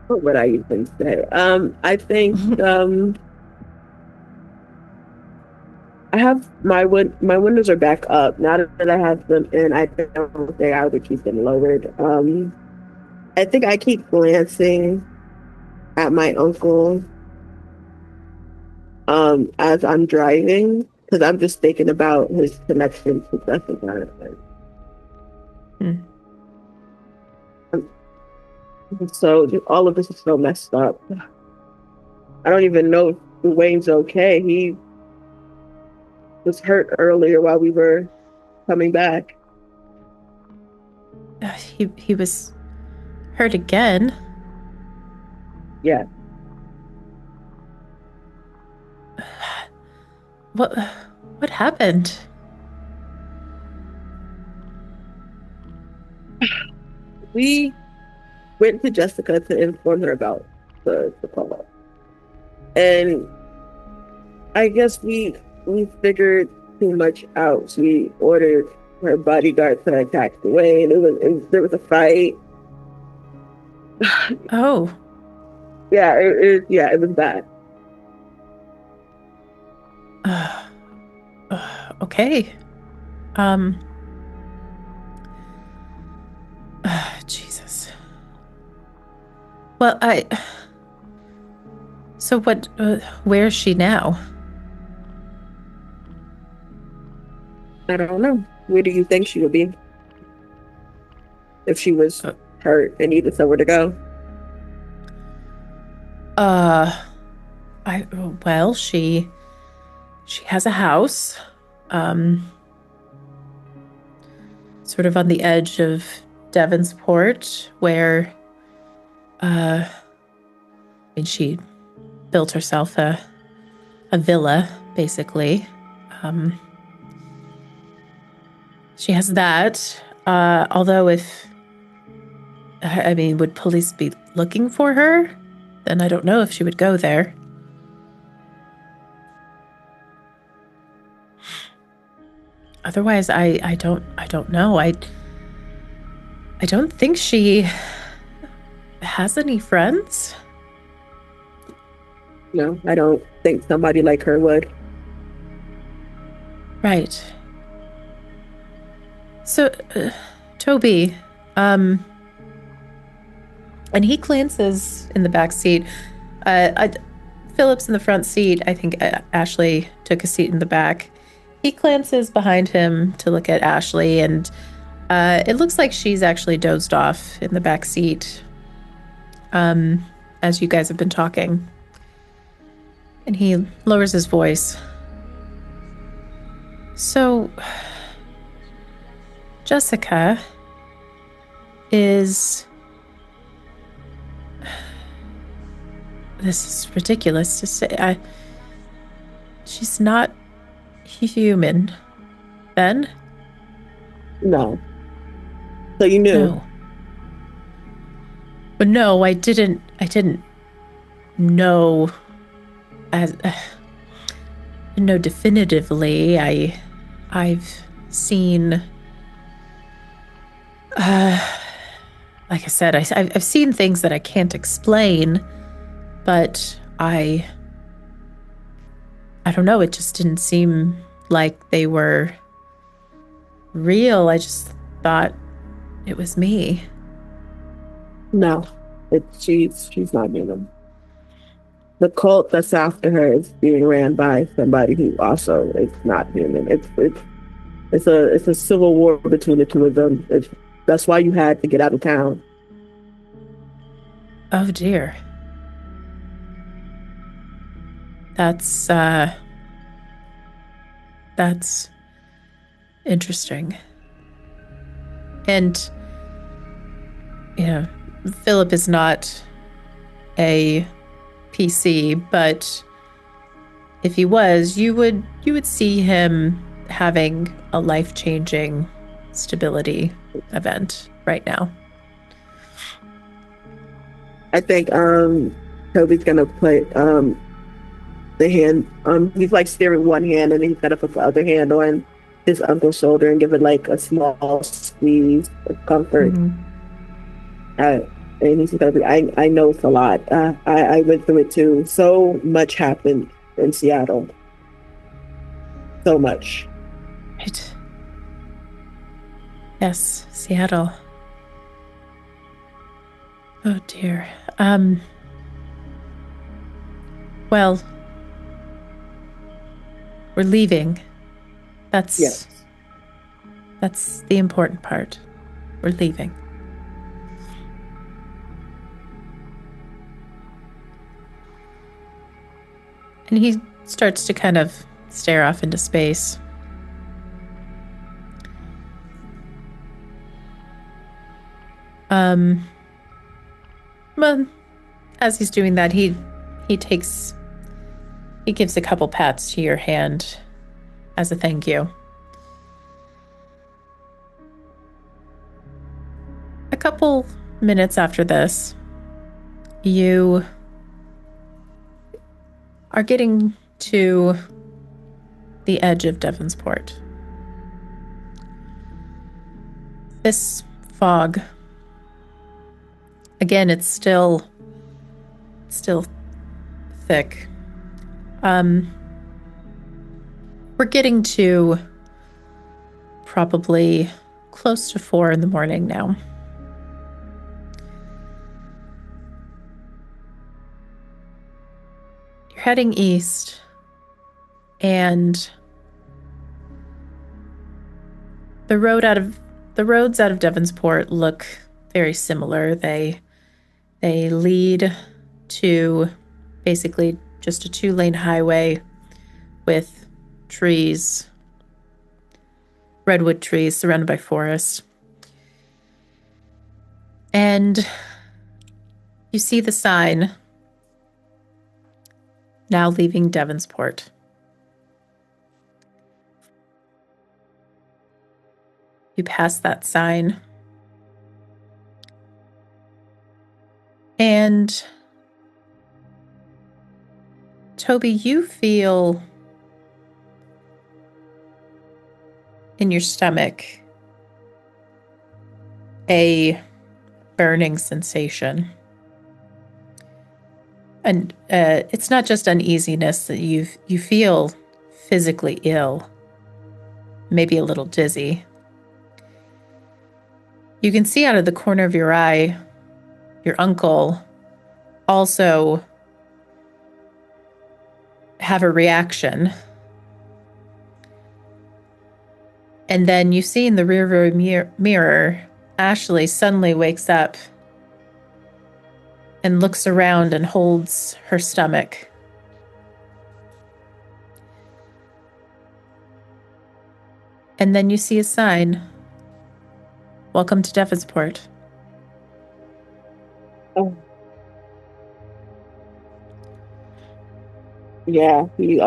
What would I even say? I think I have my windows are back up. Now that I have them in, I don't think I would keep them lowered. I think I keep glancing at my uncle as I'm driving, because I'm just thinking about his connection to Jessica. So all of this is so messed up. I don't even know if Wayne's okay. He was hurt earlier while we were coming back. He was hurt again. Yeah. What happened? We went to Jessica to inform her about the call. And I guess we figured too much out. So we ordered her bodyguard to attack the way, and there was a fight. Oh. Yeah, it was bad. Okay. Jesus. Well, so what, where is she now? I don't know. Where do you think she would be if she was hurt and needed somewhere to go? Well, she has a house, sort of on the edge of Devonsport, where, I mean, she built herself a villa, basically. She has that. Although would police be looking for her? Then I don't know if she would go there. Otherwise, I don't know. I don't think she has any friends. No, I don't think somebody like her would. Right. So, Toby, and he glances in the back seat. Philip's in the front seat. I think Ashley took a seat in the back. He glances behind him to look at Ashley, and it looks like she's actually dozed off in the back seat as you guys have been talking. And he lowers his voice. So, Jessica is... This is ridiculous to say. She's not human. Ben? No. So you knew? No. But no, I didn't know know definitively. I've seen, like I said, I've seen things that I can't explain, but I don't know. It just didn't seem like they were real. I just thought it was me. No, she's not human. The cult that's after her is being ran by somebody who also is not human. It's a civil war between the two of them. That's why you had to get out of town. Oh dear. That's interesting. And Philip is not a PC, but if he was, you would see him having a life-changing stability event right now. I think Toby's gonna put the hand he's like steering one hand and he's gonna put the other hand on his uncle's shoulder and give it like a small squeeze of comfort. Mm-hmm. And he's gonna be, I know it's a lot. I went through it too. So much happened in Seattle. So much. Right. Yes, Seattle. Oh dear. Well, we're leaving. Yes. That's the important part. We're leaving. And he starts to kind of stare off into space. Well, as he's doing that, he gives a couple pats to your hand as a thank you. A couple minutes after this, you are getting to the edge of Devonsport. This fog, again, it's still thick. We're getting to probably close to 4 in the morning now. You're heading east, and the roads out of Devonsport look very similar. They lead to basically just a 2-lane highway with trees, redwood trees surrounded by forest. And you see the sign, now leaving Devonsport. You pass that sign. And Toby, you feel in your stomach a burning sensation. And it's not just uneasiness, that you feel physically ill, maybe a little dizzy. You can see out of the corner of your eye, your uncle also have a reaction. And then you see in the rearview mirror, Ashley suddenly wakes up and looks around and holds her stomach. And then you see a sign, "Welcome to Devonsport." Oh. Yeah, he's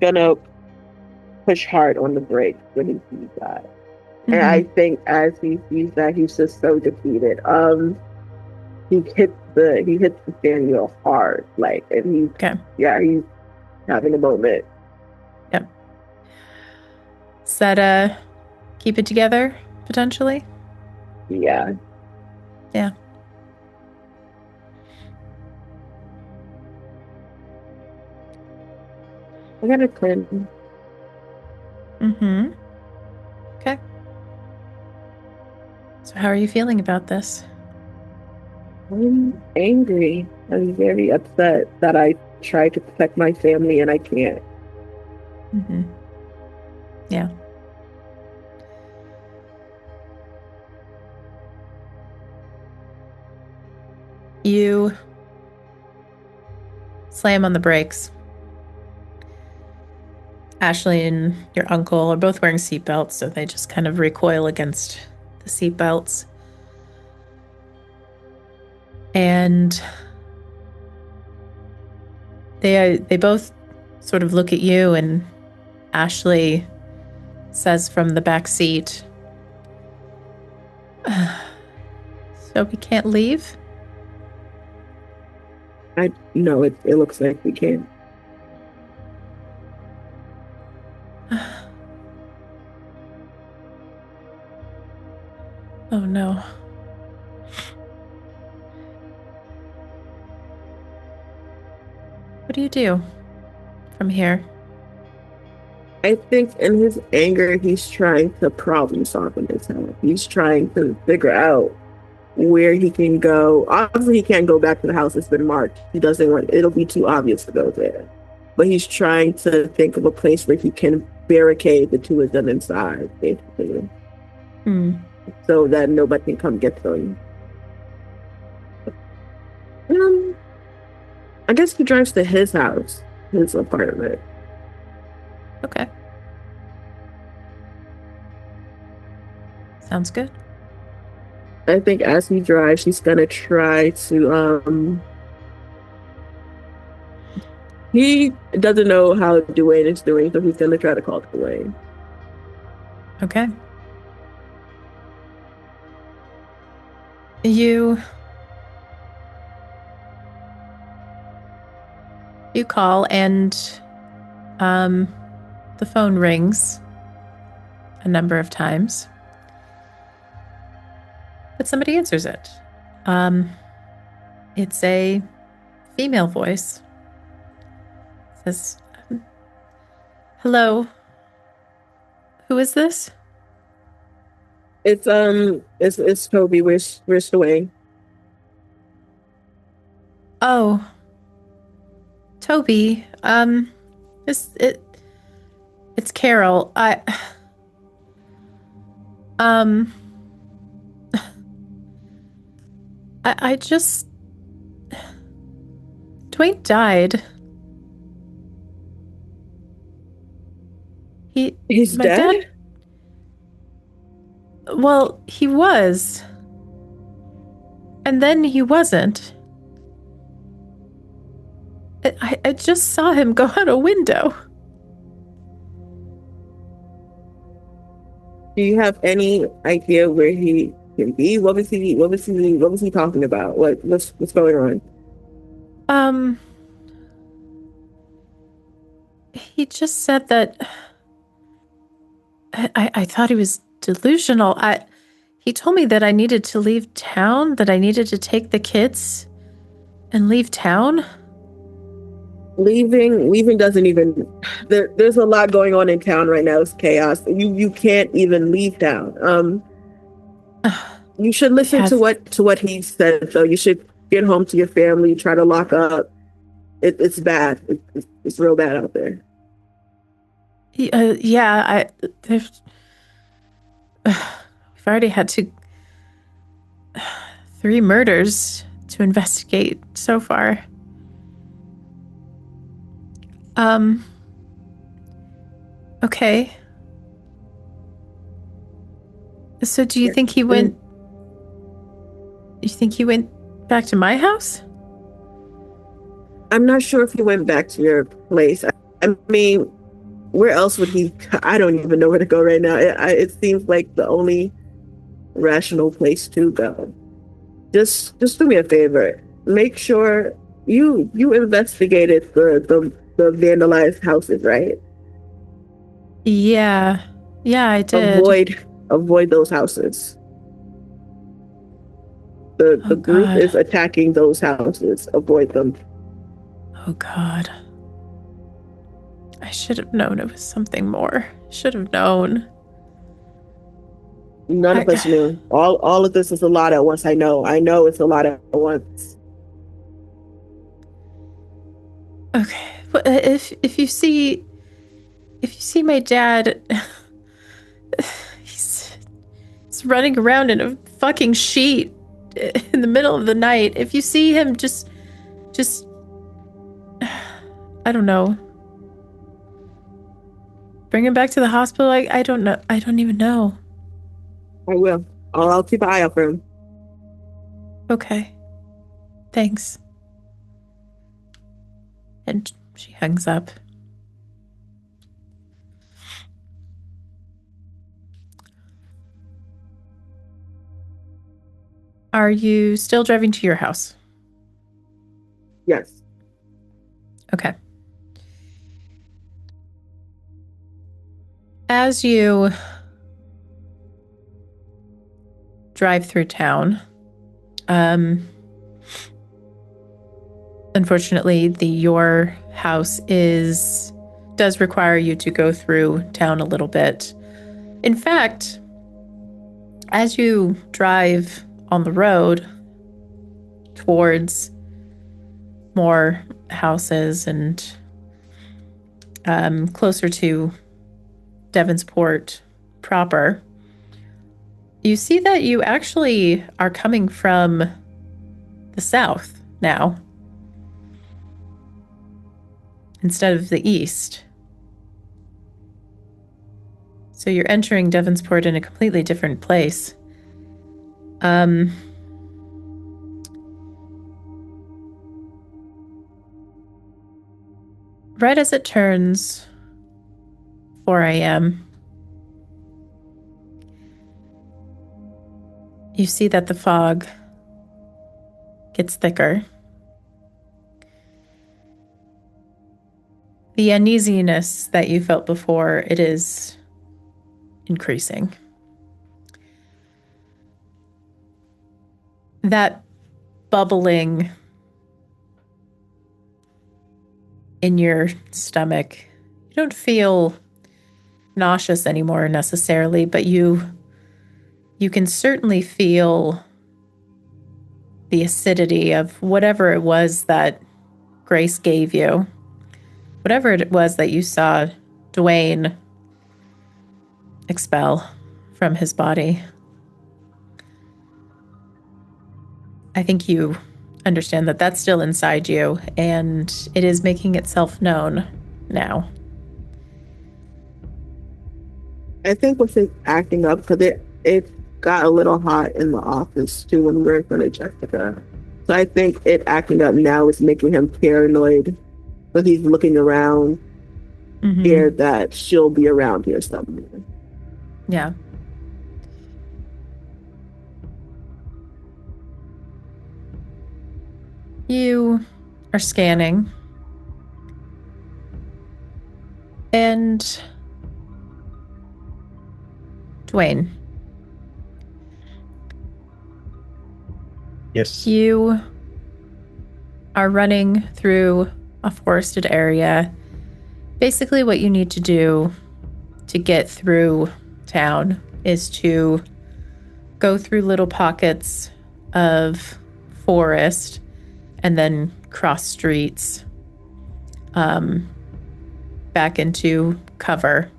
gonna push hard on the brakes when he sees that. Mm-hmm. And I think as he sees that, he's just so defeated. He hits the steering wheel hard, like, and he's he's having a moment. Yep. Does that keep it together potentially? Yeah. Yeah. I got a twin. Mm-hmm. Okay. So how are you feeling about this? I'm angry. I'm very upset that I tried to protect my family and I can't. Mm-hmm. Yeah. You slam on the brakes. Ashley and your uncle are both wearing seatbelts, so they just kind of recoil against the seatbelts. And they both sort of look at you, and Ashley says from the back seat, "So we can't leave?" No, it looks like we can. Oh no. What do you do from here? I think in his anger, he's trying to problem solve in his head. He's trying to figure out where he can go. Obviously, he can't go back to the house. It's been marked. He doesn't want, it'll be too obvious to go there. But he's trying to think of a place where he can barricade the two of them inside, basically. So that nobody can come get them. I guess he drives to his house, his apartment. Okay. Sounds good. I think as he drives, he's gonna try to he doesn't know how Dwayne is doing, so he's gonna try to call Dwayne. Okay. You call and the phone rings a number of times, but somebody answers it. It's a female voice. It says, "Hello. Who is this?" It's Toby. Where's Dwayne? Oh, Toby. It's Carol. Um, I just Dwayne died. He's My dead? Well, he was. And then he wasn't. I just saw him go out a window. Do you have any idea where he can be? What was he talking about? What's going on? He just said that I thought he was delusional. He told me that I needed to leave town, that I needed to take the kids and leave town. Leaving doesn't even there's a lot going on in town right now. It's chaos. You can't even leave town. You should listen to what he said, though. You should get home to your family, try to lock up. It's bad. It's real bad out there. Yeah, we've already had 3 murders to investigate so far. Okay. So do you think he went... You think he went back to my house? I'm not sure if he went back to your place. I mean, where else would he... I don't even know where to go right now. It seems like the only rational place to go. Just do me a favor. Make sure you investigated the vandalized houses, right? Yeah, I did. Avoid those houses. The group God. is attacking those houses. Avoid them. Oh, God. I should have known it was something more. Should have known. None of us knew. All of this is a lot at once. I know it's a lot at once. Okay. But if you see my dad, he's running around in a fucking sheet in the middle of the night. If you see him, just I don't know. Bring him back to the hospital. I don't know. I don't even know. I will. I'll keep an eye out for him. Okay. Thanks. And she hangs up. Are you still driving to your house? Yes. Okay. As you drive through town, unfortunately, your house does require you to go through town a little bit. In fact, as you drive on the road towards more houses and closer to Devonsport proper, you see that you actually are coming from the south now. instead of the east. So you're entering Devonsport in a completely different place. Right as it turns 4 a.m., you see that the fog gets thicker. The uneasiness that you felt before, it is increasing. That bubbling in your stomach, you don't feel nauseous anymore necessarily, but you can certainly feel the acidity of whatever it was that Grace gave you. Whatever it was that you saw Dwayne expel from his body. I think you understand that that's still inside you, and it is making itself known now. I think with it acting up, because it got a little hot in the office too when we were in front of Jessica. So I think it acting up now is making him paranoid, but he's looking around, scared that she'll be around here somewhere. Yeah. You are scanning, and Dwayne. Yes. You are running through a forested area. Basically, what you need to do to get through town is to go through little pockets of forest and then cross streets back into cover.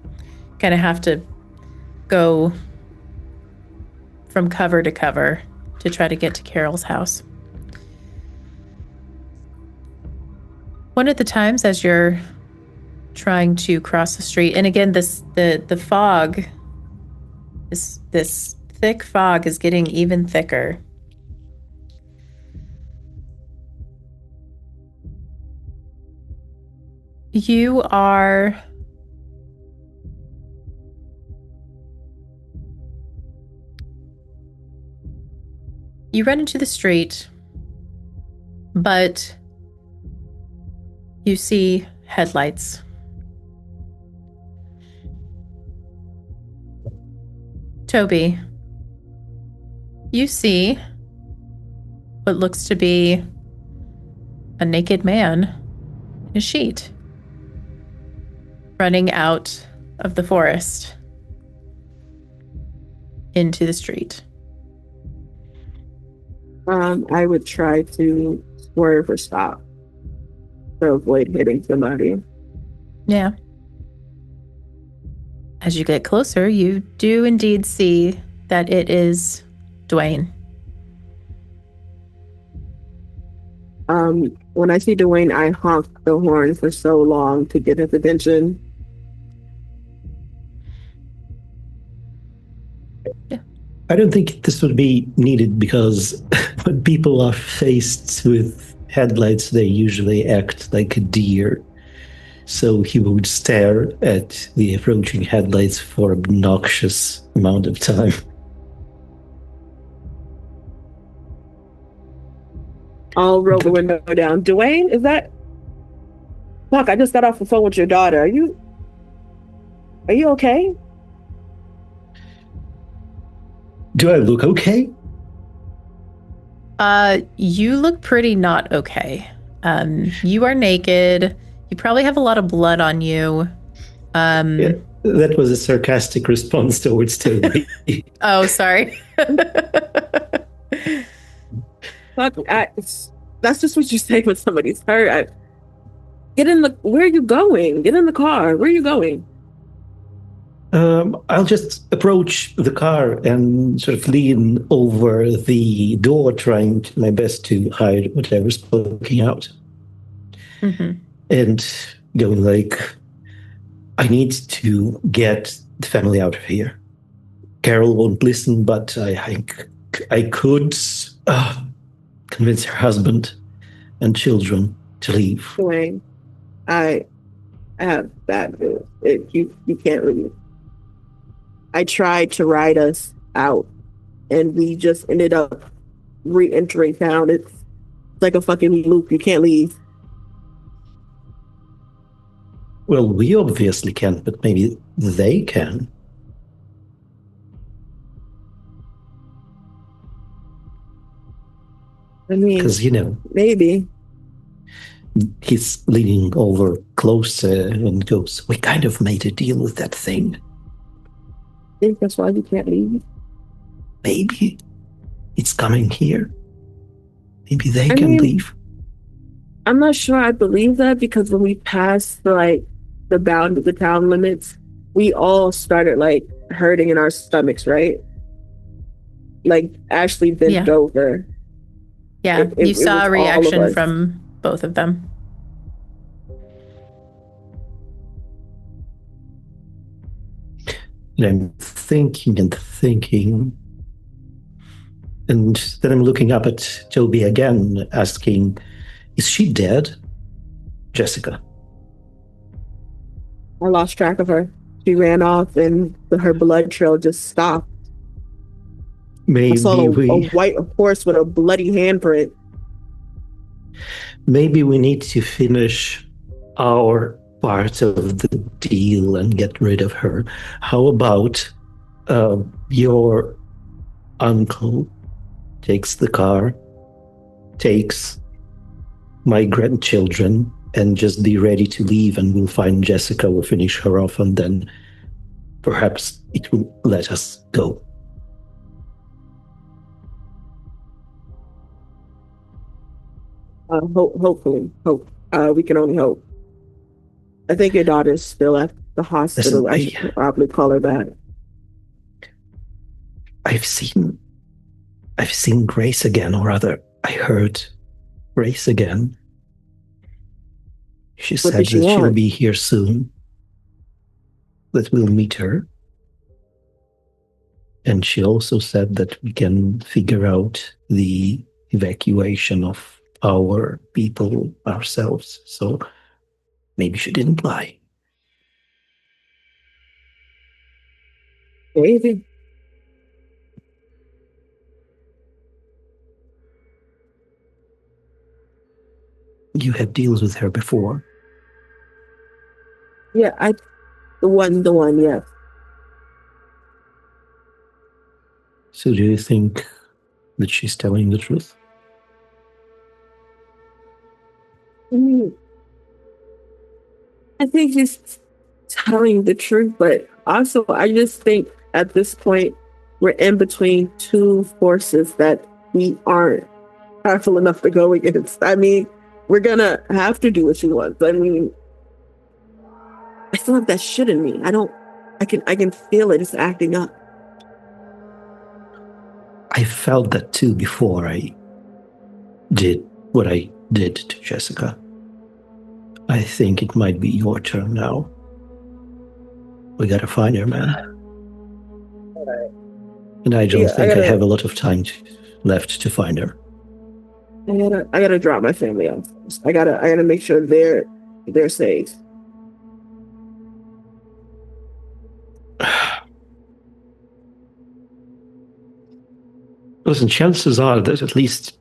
Kind of have to go from cover to cover to try to get to Carol's house. One of the times as you're trying to cross the street, and again, the fog, this thick fog is getting even thicker. You run into the street, but you see headlights. Toby, you see what looks to be a naked man in a sheet running out of the forest into the street. I would try to swerve or stop to avoid hitting somebody. Yeah. As you get closer, you do indeed see that it is Dwayne. When I see Dwayne, I honk the horn for so long to get his attention. Yeah. I don't think this would be needed because when people are faced with headlights, they usually act like a deer. So he would stare at the approaching headlights for an obnoxious amount of time. I'll roll the window down. Dwayne, is that... Fuck, I just got off the phone with your daughter. Are you okay? Do I look okay? You look pretty not okay. You are naked. You probably have a lot of blood on you. Yeah, that was a sarcastic response towards Toby. Oh, sorry. Fuck, that's just what you say when somebody's hurt. Where are you going? Get in the car. Where are you going? I'll just approach the car and sort of lean over the door, trying my best to hide whatever's poking out. Mm-hmm. And going like, I need to get the family out of here. Carol won't listen, but I could convince her husband and children to leave. Dwayne, I have bad news. You can't leave. I tried to ride us out, and we just ended up re-entering town. It's like a fucking loop. You can't leave. Well, we obviously can't, but maybe they can. I mean, Because, maybe. he's leaning over closer and goes, we kind of made a deal with that thing. I think that's why you can't leave. Maybe it's coming here. Maybe they can leave. I'm not sure I believe that, because when we passed the bound of the town limits, we all started hurting in our stomachs, right? Ashley bent over. Yeah, you saw a reaction from from both of them. And I'm thinking, and then I'm looking up at Toby again, asking, is she dead? Jessica. I lost track of her. She ran off, and her blood trail just stopped. Maybe I saw a white horse with a bloody handprint. Maybe we need to finish our part of the deal and get rid of her. How about your uncle takes the car, takes my grandchildren, and just be ready to leave, and we'll find Jessica, we'll finish her off, and then perhaps it will let us go. Hopefully. We can only hope. I think your daughter's still at the hospital. Listen, I should probably call her back. I've seen Grace again, or rather, I heard Grace again. She said that she'll be here soon, that we'll meet her. And she also said that we can figure out the evacuation of our people ourselves. So maybe she didn't lie. Maybe. You had deals with her before. Yeah, the one, yeah. So do you think that she's telling the truth? I think she's telling the truth, but also I just think at this point we're in between two forces that we aren't powerful enough to go against. I mean, we're gonna have to do what she wants. I mean, I still have that shit in me. I can feel it. It's acting up. I felt that too before I did what I did to Jessica. I think it might be your turn now. We gotta find her, man. All right. And I don't think I have a lot of time left to find her. I gotta drop my family off. I gotta make sure they're safe. Listen, chances are that at least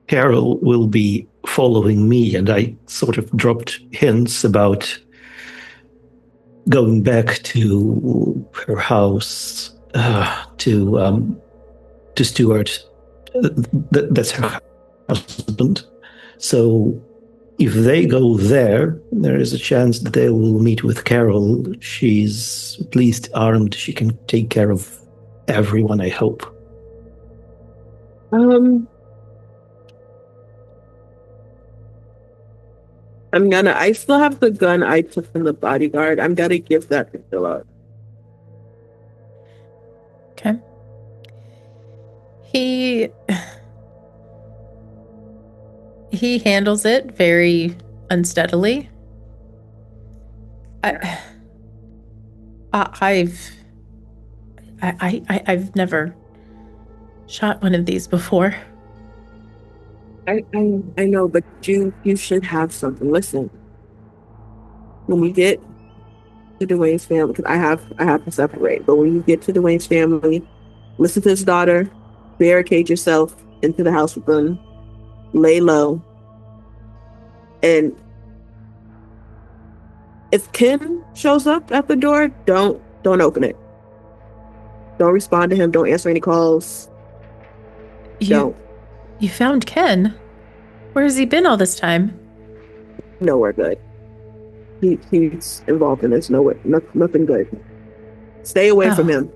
Carol will be following me, and I sort of dropped hints about going back to her house, to Stuart. That's her husband. So if they go there, there is a chance that they will meet with Carol. She's at least armed. She can take care of everyone, I hope. I still have the gun I took from the bodyguard. I'm gonna give that to Philip. Okay. He handles it very unsteadily. I, I've I've never shot one of these before. I know, but you should have something. Listen, when we get to Dwayne's family, because I have to separate. But when you get to Dwayne's family, listen to his daughter, barricade yourself into the house with them, lay low, and if Ken shows up at the door, don't open it. Don't respond to him. Don't answer any calls. Don't. You found Ken? Where has he been all this time? Nowhere good. He's involved in this. Nowhere. Nothing good. Stay away from him.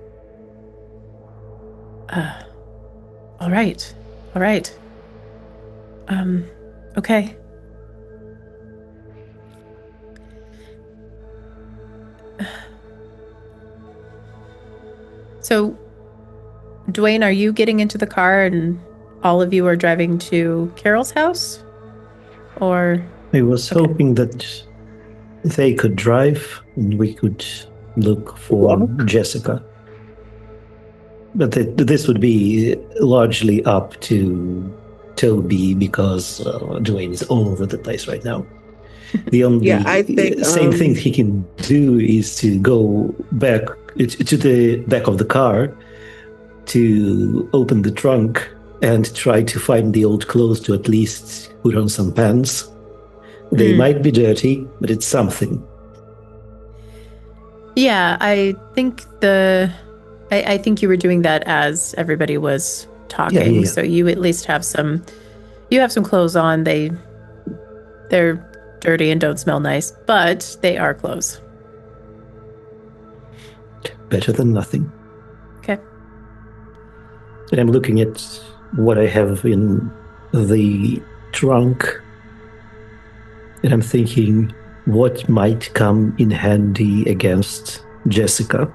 All right. All right. Okay. So, Dwayne, are you getting into the car and all of you are driving to Carol's house? Or I was hoping that they could drive and we could look for Jessica. But this would be largely up to Toby because Dwayne is all over the place right now. The only I think, same thing he can do is to go back to the back of the car to open the trunk and try to find the old clothes to at least put on some pants. They might be dirty, but it's something. Yeah, I think I think you were doing that as everybody was talking. Yeah. So you at least have some clothes on. They're dirty and don't smell nice, but they are clothes. Better than nothing. Okay. And I'm looking at what I have in the trunk, and I'm thinking what might come in handy against Jessica.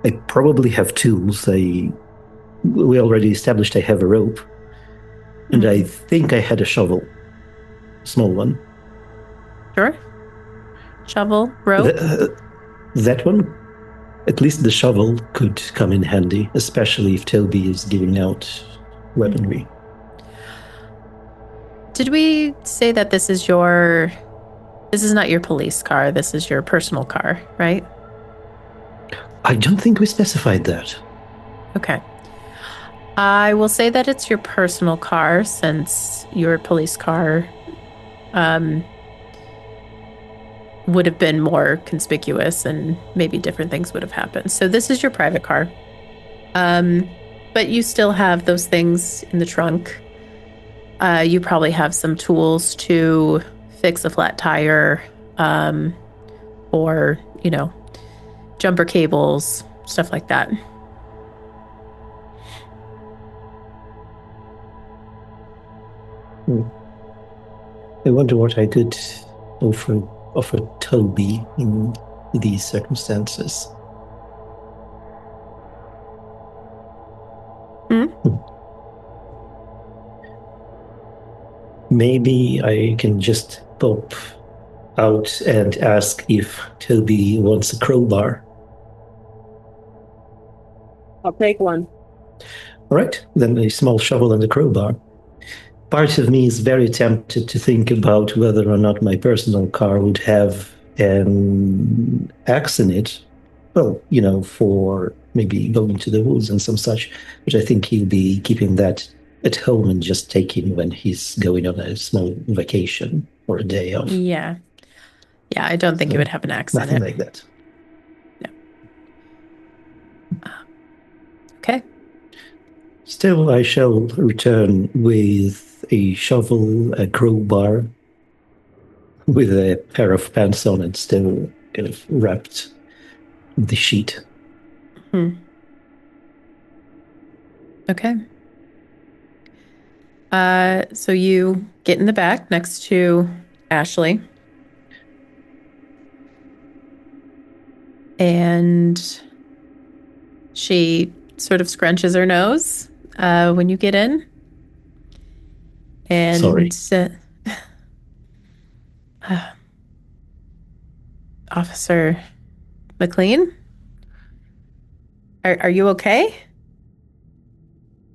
I probably have tools. We already established I have a rope, and I think I had a shovel, small one. Sure. Shovel, rope. That one? At least the shovel could come in handy, especially if Toby is giving out weaponry. Did we say that this is not your police car, this is your personal car, right? I don't think we specified that. Okay. I will say that it's your personal car since your police car would have been more conspicuous and maybe different things would have happened. So this is your private car. But you still have those things in the trunk. You probably have some tools to fix a flat tire, or, jumper cables, stuff like that. I wonder what I could offer Toby in these circumstances. Maybe I can just pop out and ask if Toby wants a crowbar. I'll take one. All right, then a small shovel and a crowbar. Part of me is very tempted to think about whether or not my personal car would have an axe in it. Well, for maybe going to the woods and some such, which I think he'll be keeping that at home and just taking when he's going on a small vacation or a day off. Yeah. Yeah, I don't think it would have an axe in it. Nothing like that. No. Okay. Still, I shall return with a shovel, a crowbar, with a pair of pants on and still kind of wrapped in the sheet. Okay. So you get in the back next to Ashley. And she sort of scrunches her nose when you get in. And sorry. Officer McLean? Are you okay?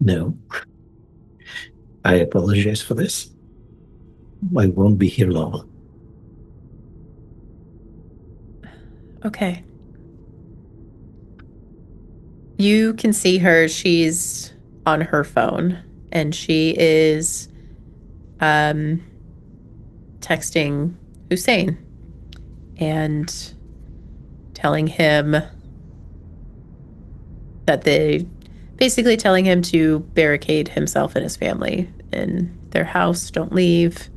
No. I apologize for this. I won't be here long. Okay. You can see her. She's on her phone, and she is texting Hussein and telling him that basically telling him to barricade himself and his family in their house, don't leave.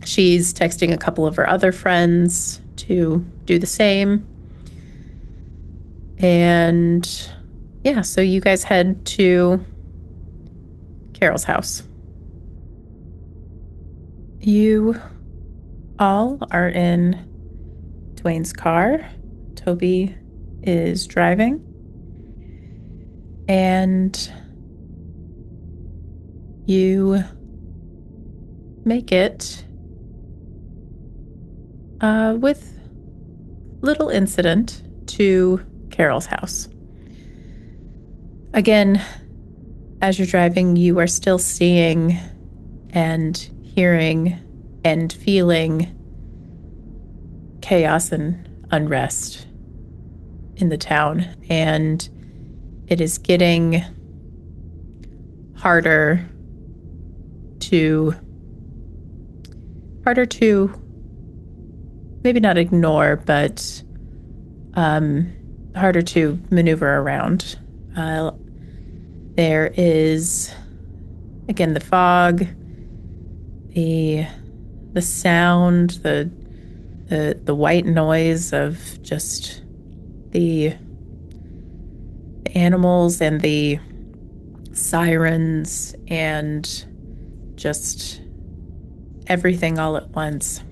She's texting a couple of her other friends to do the same. And yeah, so you guys head to Carol's house. You all are in Dwayne's car. Toby is driving. And you make it with little incident to Carol's house. Again, as you're driving, you are still seeing and hearing and feeling chaos and unrest in the town. And it is getting harder to maybe not ignore, but harder to maneuver around. There is, again, the fog, the sound, the white noise of just the animals and the sirens and just everything all at once.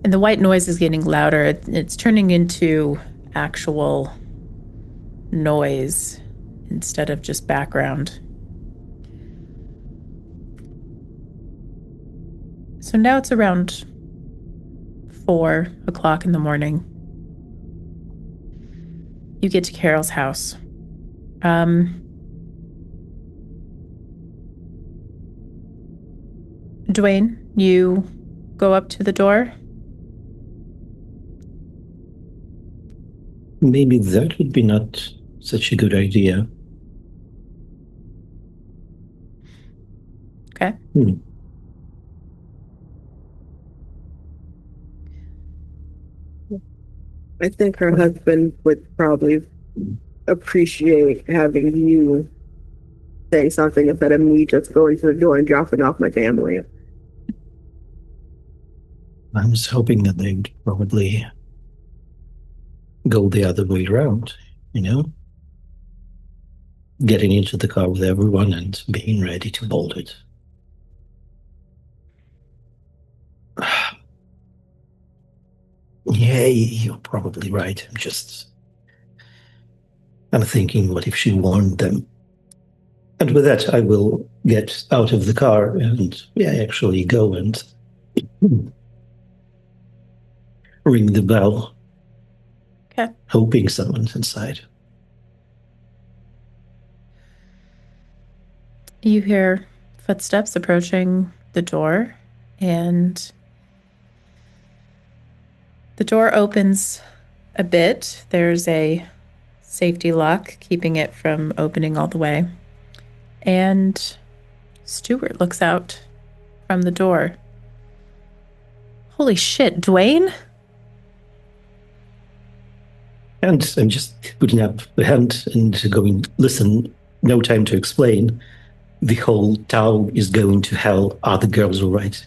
And the white noise is getting louder. It's turning into actual noise instead of just background. So now it's around 4 o'clock in the morning. You get to Carol's house. Dwayne, you go up to the door. Maybe that would be not such a good idea. Okay. I think her husband would probably appreciate having you say something instead of me just going to the door and dropping off my family. I was hoping that they'd probably go the other way around, getting into the car with everyone and being ready to bolt it. Yeah, you're probably right. I'm thinking, what if she warned them? And with that, I will get out of the car and actually go and ring the bell. Okay. Hoping someone's inside. You hear footsteps approaching the door, and the door opens a bit. There's a safety lock keeping it from opening all the way. And Stuart looks out from the door. Holy shit, Dwayne? And I'm just putting up a hand and going, listen, no time to explain. The whole town is going to hell. Are the girls all right?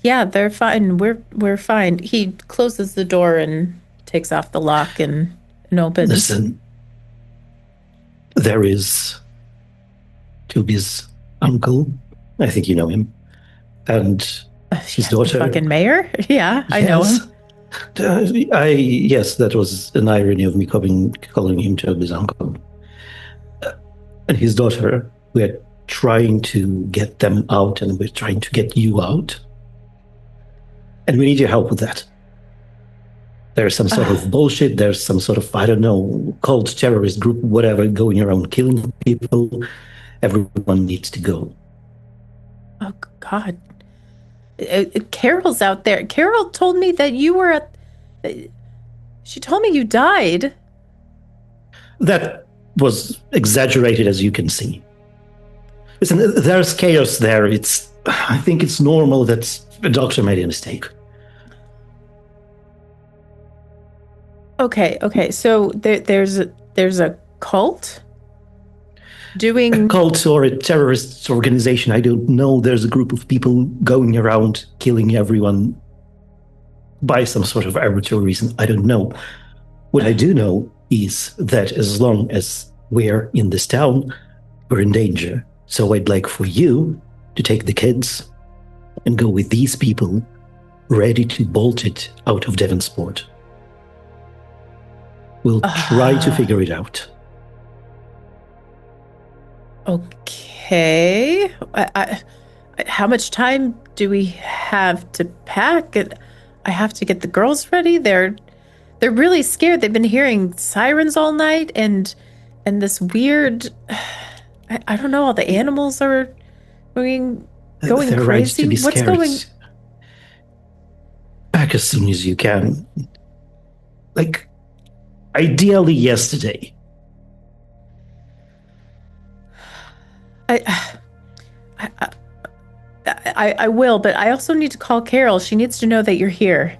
Yeah, they're fine. We're fine. He closes the door and takes off the lock and opens. Listen, there is Toby's uncle. I think you know him. And his daughter. The fucking mayor? Yeah, I know him. Yes, that was an irony of me calling him Toby's uncle. And his daughter, who had trying to get them out, and we're trying to get you out. And we need your help with that. There's some sort of bullshit. There's some sort of, I don't know, cult terrorist group, whatever, going around killing people. Everyone needs to go. Oh, God. Carol's out there. Carol told me that you were at... She told me you died. That was exaggerated, as you can see. Listen, there's chaos there. I think it's normal that a doctor made a mistake. Okay. So there's a cult doing... A cult or a terrorist organization, I don't know. There's a group of people going around killing everyone by some sort of arbitrary reason. I don't know. What I do know is that as long as we're in this town, we're in danger. So I'd like for you to take the kids and go with these people, ready to bolt it out of Devonsport. We'll try to figure it out. Okay. How much time do we have to pack? I have to get the girls ready. They're really scared. They've been hearing sirens all night, and this weird... I don't know. All the animals are going They're crazy. right to be What's scared. going? Back as soon as you can. Like, ideally yesterday. I will, but I also need to call Carol. She needs to know that you're here.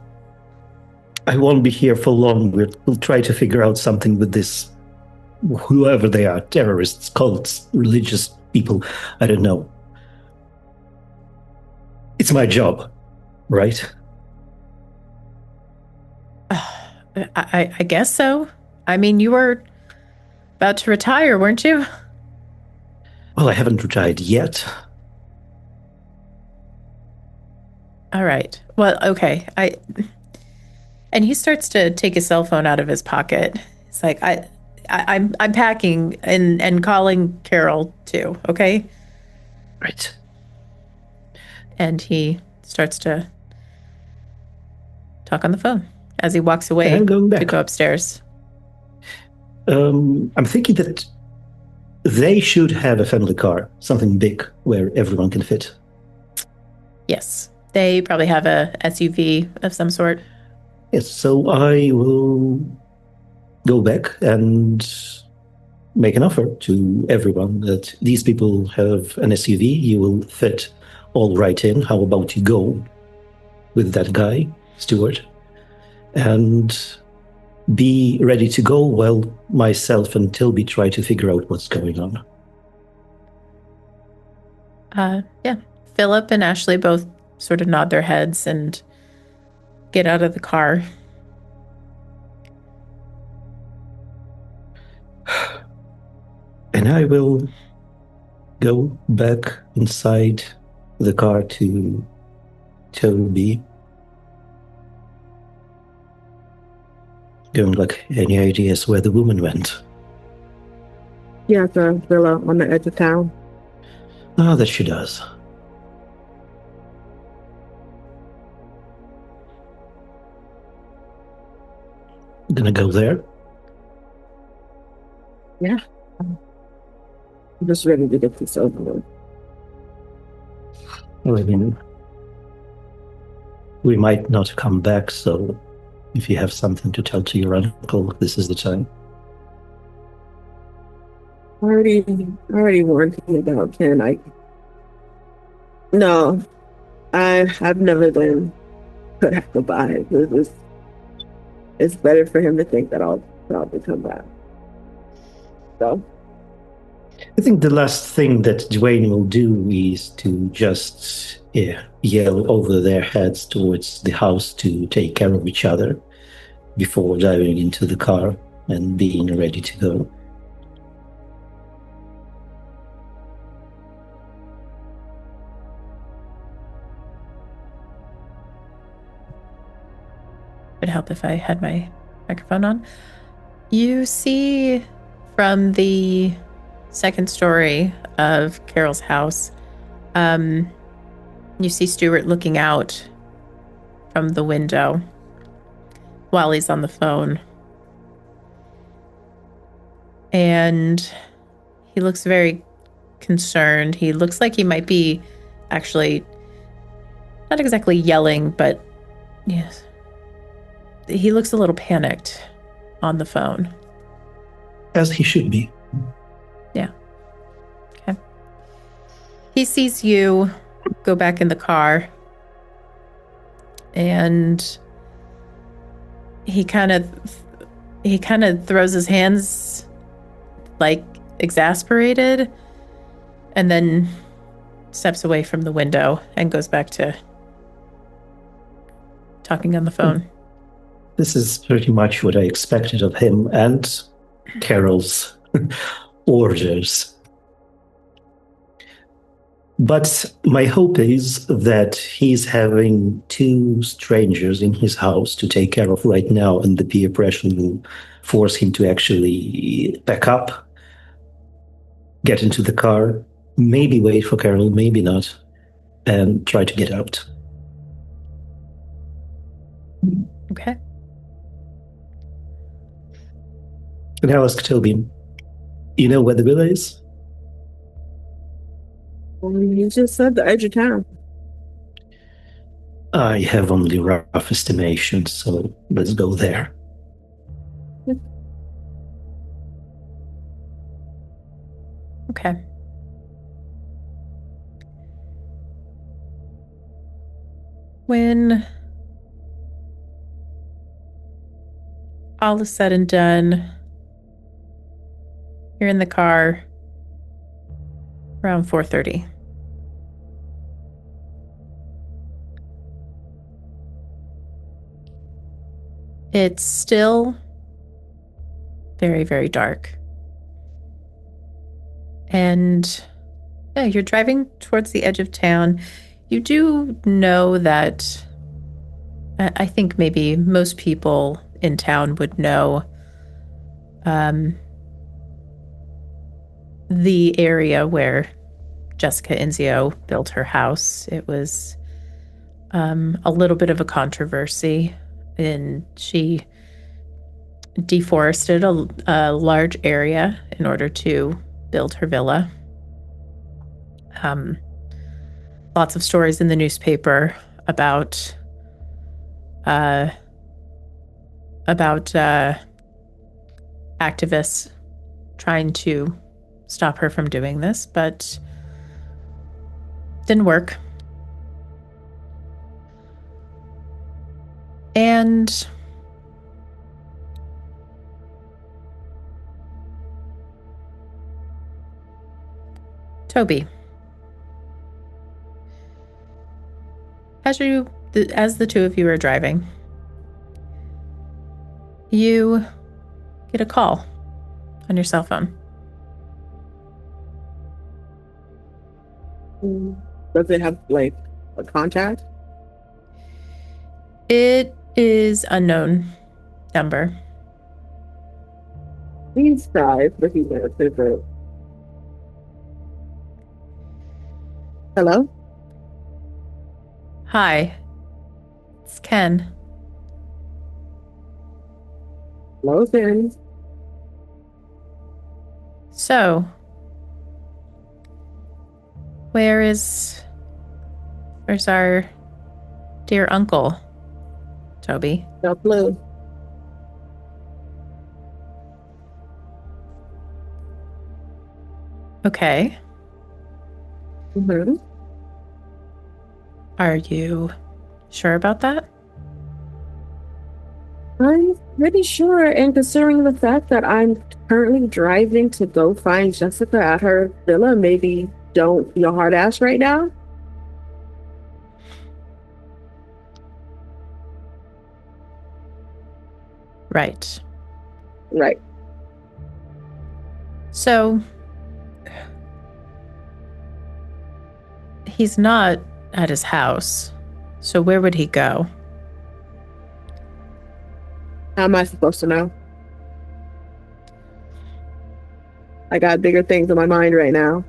I won't be here for long. We'll try to figure out something with this, whoever they are, terrorists, cults, religious people, I don't know. It's my job, right? I guess so. I mean, you were about to retire, weren't you? Well, I haven't retired yet. All right. Well, okay. And he starts to take his cell phone out of his pocket. It's like I'm packing and calling Carol too. Okay. Right. And he starts to talk on the phone as he walks away I'm going back to go upstairs. I'm thinking that they should have a family car, something big where everyone can fit. Yes. They probably have a SUV of some sort. Yes, so I will go back and make an offer to everyone that these people have an SUV. You will fit all right in. How about you go with that guy, Stuart, and be ready to go while myself and Tilby try to figure out what's going on. Yeah. Philip and Ashley both sort of nod their heads and get out of the car. And I will go back inside the car to Toby. Going like, any ideas where the woman went? Yeah, the villa on the edge of town. Ah, that she does. Gonna go there. Yeah. I'm just ready to get this over with. Well, I mean, we might not come back, so if you have something to tell to your uncle, this is the time. I already warned him about Ken. I've never been put out goodbye. It's better for him to think that I'll probably come back. So I think the last thing that Dwayne will do is to just yell over their heads towards the house to take care of each other before diving into the car and being ready to go. It'd help if I had my microphone on. You see from the second story of Carol's house. You see Stuart looking out from the window while he's on the phone. And he looks very concerned. He looks like he might be actually not exactly yelling, but yes, he looks a little panicked on the phone. As he should be. Yeah. Okay. He sees you go back in the car, and he kind of throws his hands like exasperated, and then steps away from the window and goes back to talking on the phone. This is pretty much what I expected of him and Carol's orders. But my hope is that he's having two strangers in his house to take care of right now, and the peer pressure will force him to actually back up, get into the car, maybe wait for Carol, maybe not, and try to get out. Okay. And I'll ask Toby, you know where the villa is? You just said the edge of town. I have only rough estimations, so let's go there. Okay. When all is said and done, you're in the car around 4:30. It's still very, very dark. And yeah, you're driving towards the edge of town. You do know that I think maybe most people in town would know the area where Jessica Enzio built her house. It was a little bit of a controversy, and she deforested a large area in order to build her villa. Lots of stories in the newspaper about activists trying to stop her from doing this, but didn't work. And Toby, as the two of you are driving, you get a call on your cell phone. Does it have like a contact? It is unknown number. Please try, but he's gonna it. Hello? Hi, it's Ken. Hello, Ken. So, where's our dear uncle, Toby? No clue. Okay. Mm-hmm. Are you sure about that? I'm pretty sure, and considering the fact that I'm currently driving to go find Jessica at her villa, maybe don't be a hard ass right now. Right. Right. So, he's not at his house. So where would he go? How am I supposed to know? I got bigger things in my mind right now.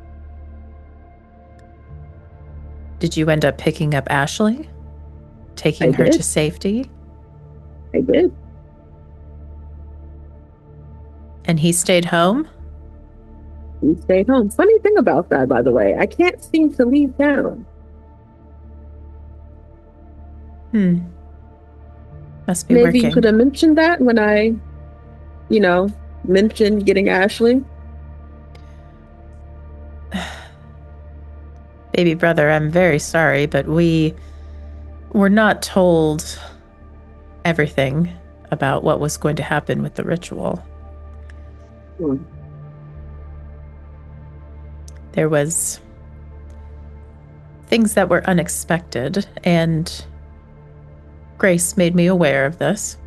Did you end up picking up Ashley? Taking I her did. to safety? I did. And he stayed home? He stayed home. Funny thing about that, by the way, I can't seem to leave town. Must be Maybe you working. could have mentioned that when I, mentioned getting Ashley. Baby brother, I'm very sorry, but we were not told everything about what was going to happen with the ritual. There was things that were unexpected, and Grace made me aware of this.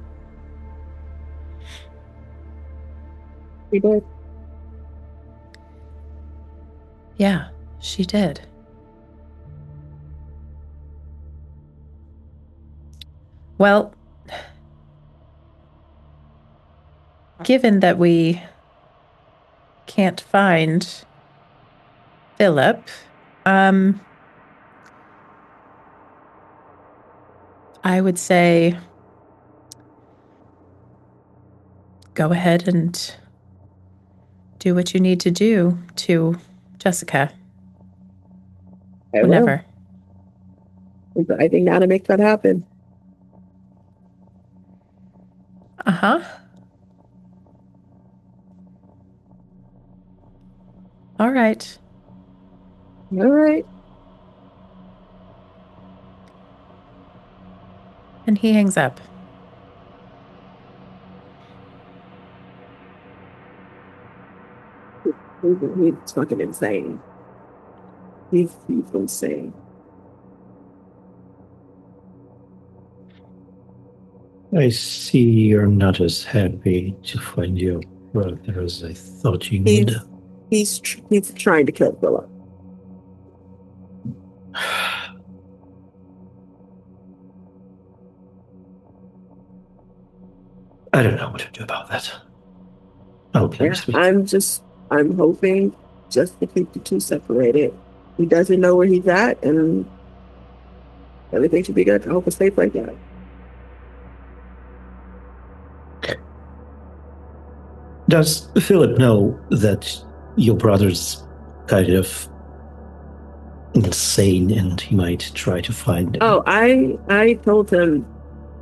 She did. Yeah, she did. Well, given that we can't find Philip, I would say go ahead and do what you need to do to Jessica. I Whenever. will. I think now to make that happen. Uh-huh. All right. All right. And he hangs up. He's fucking insane. He's insane. I see you're not as happy to find your brother as I thought you would. He's trying to kill Philip. I don't know what to do about that. I'll be honest with you. I'm hoping just to keep the two separated. He doesn't know where he's at, and everything should be good. I hope it's safe like that. Does Philip know that your brother's kind of insane and he might try to find him? Oh, I told him,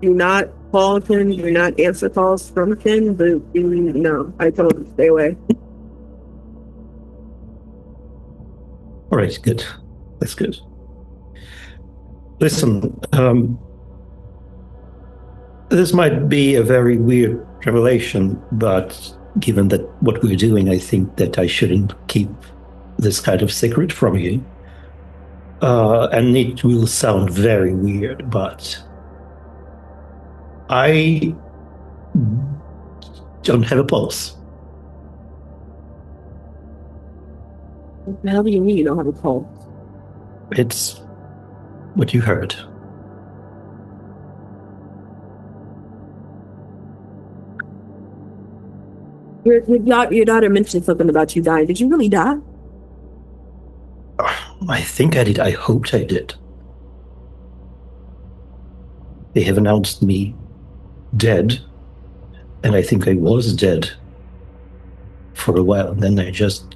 do not call him, do not answer calls from him, but no, I told him stay away. All right, good. That's good. Listen, this might be a very weird revelation, but given that what we're doing, I think that I shouldn't keep this kind of secret from you. And it will sound very weird, but I don't have a pulse. What the hell do you mean you don't have a pulse? It's what you heard. Your daughter mentioned something about you dying. Did you really die? I think I did. I hoped I did. They have announced me dead, and I think I was dead for a while, and then I just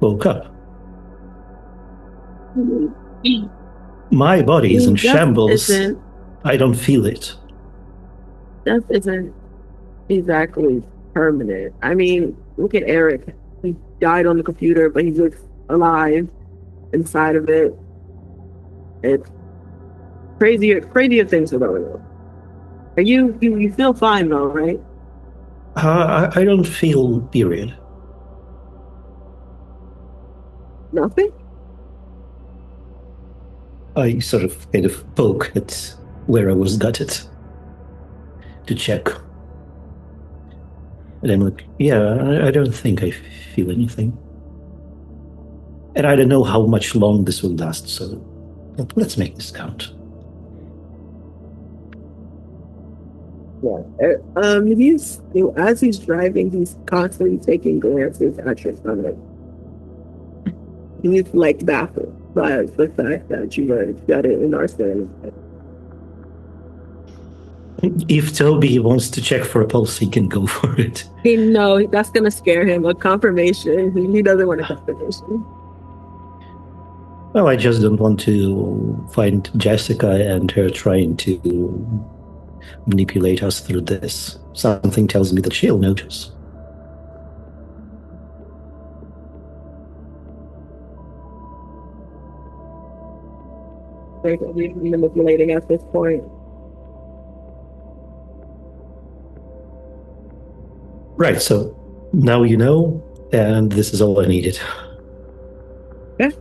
woke up. My body is in shambles. I don't feel it. Death isn't exactly permanent. I mean, look at Eric. He died on the computer, but he looks alive inside of it. It's crazier things are going on. Are you feel fine though, right? I don't feel period. Nothing? I sort of kind of poke at where I was gutted to check. And I'm like, yeah, I don't think I feel anything. And I don't know how much long this will last, so let's make this count. Yeah. As he's driving, he's constantly taking glances at your stomach. He's like baffled. But the fact that you were got it in our stand. If Toby wants to check for a pulse, he can go for it. No, that's gonna scare him. A confirmation. He doesn't want a confirmation. Well, I just don't want to find Jessica and her trying to manipulate us through this. Something tells me that she'll notice. They're gonna be manipulating at this point. Right, so now you know, and this is all I needed. Yeah.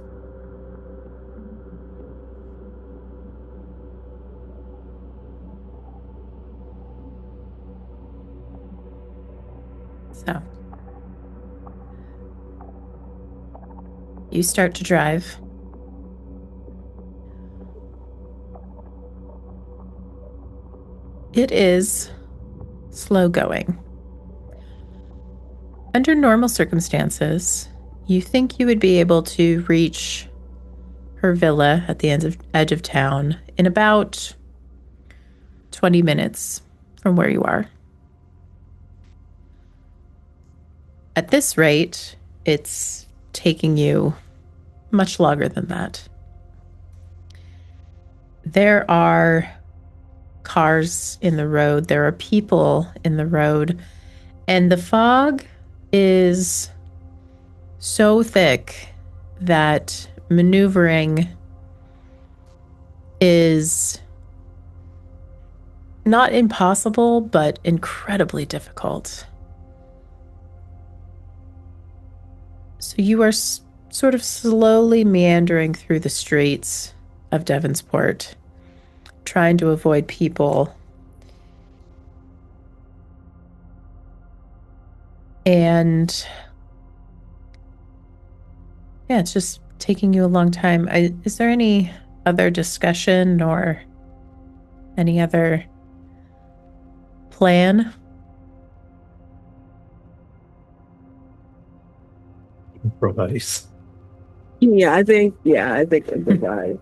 So you start to drive. It is slow going. Under normal circumstances, you think you would be able to reach her villa at the edge of town in about 20 minutes from where you are. At this rate, it's taking you much longer than that. There are cars in the road, there are people in the road, and the fog is so thick that maneuvering is not impossible, but incredibly difficult. So you are sort of slowly meandering through the streets of Devonsport, trying to avoid people. And yeah, it's just taking you a long time. Is there any other discussion or any other plan? Improvise. I think improvise.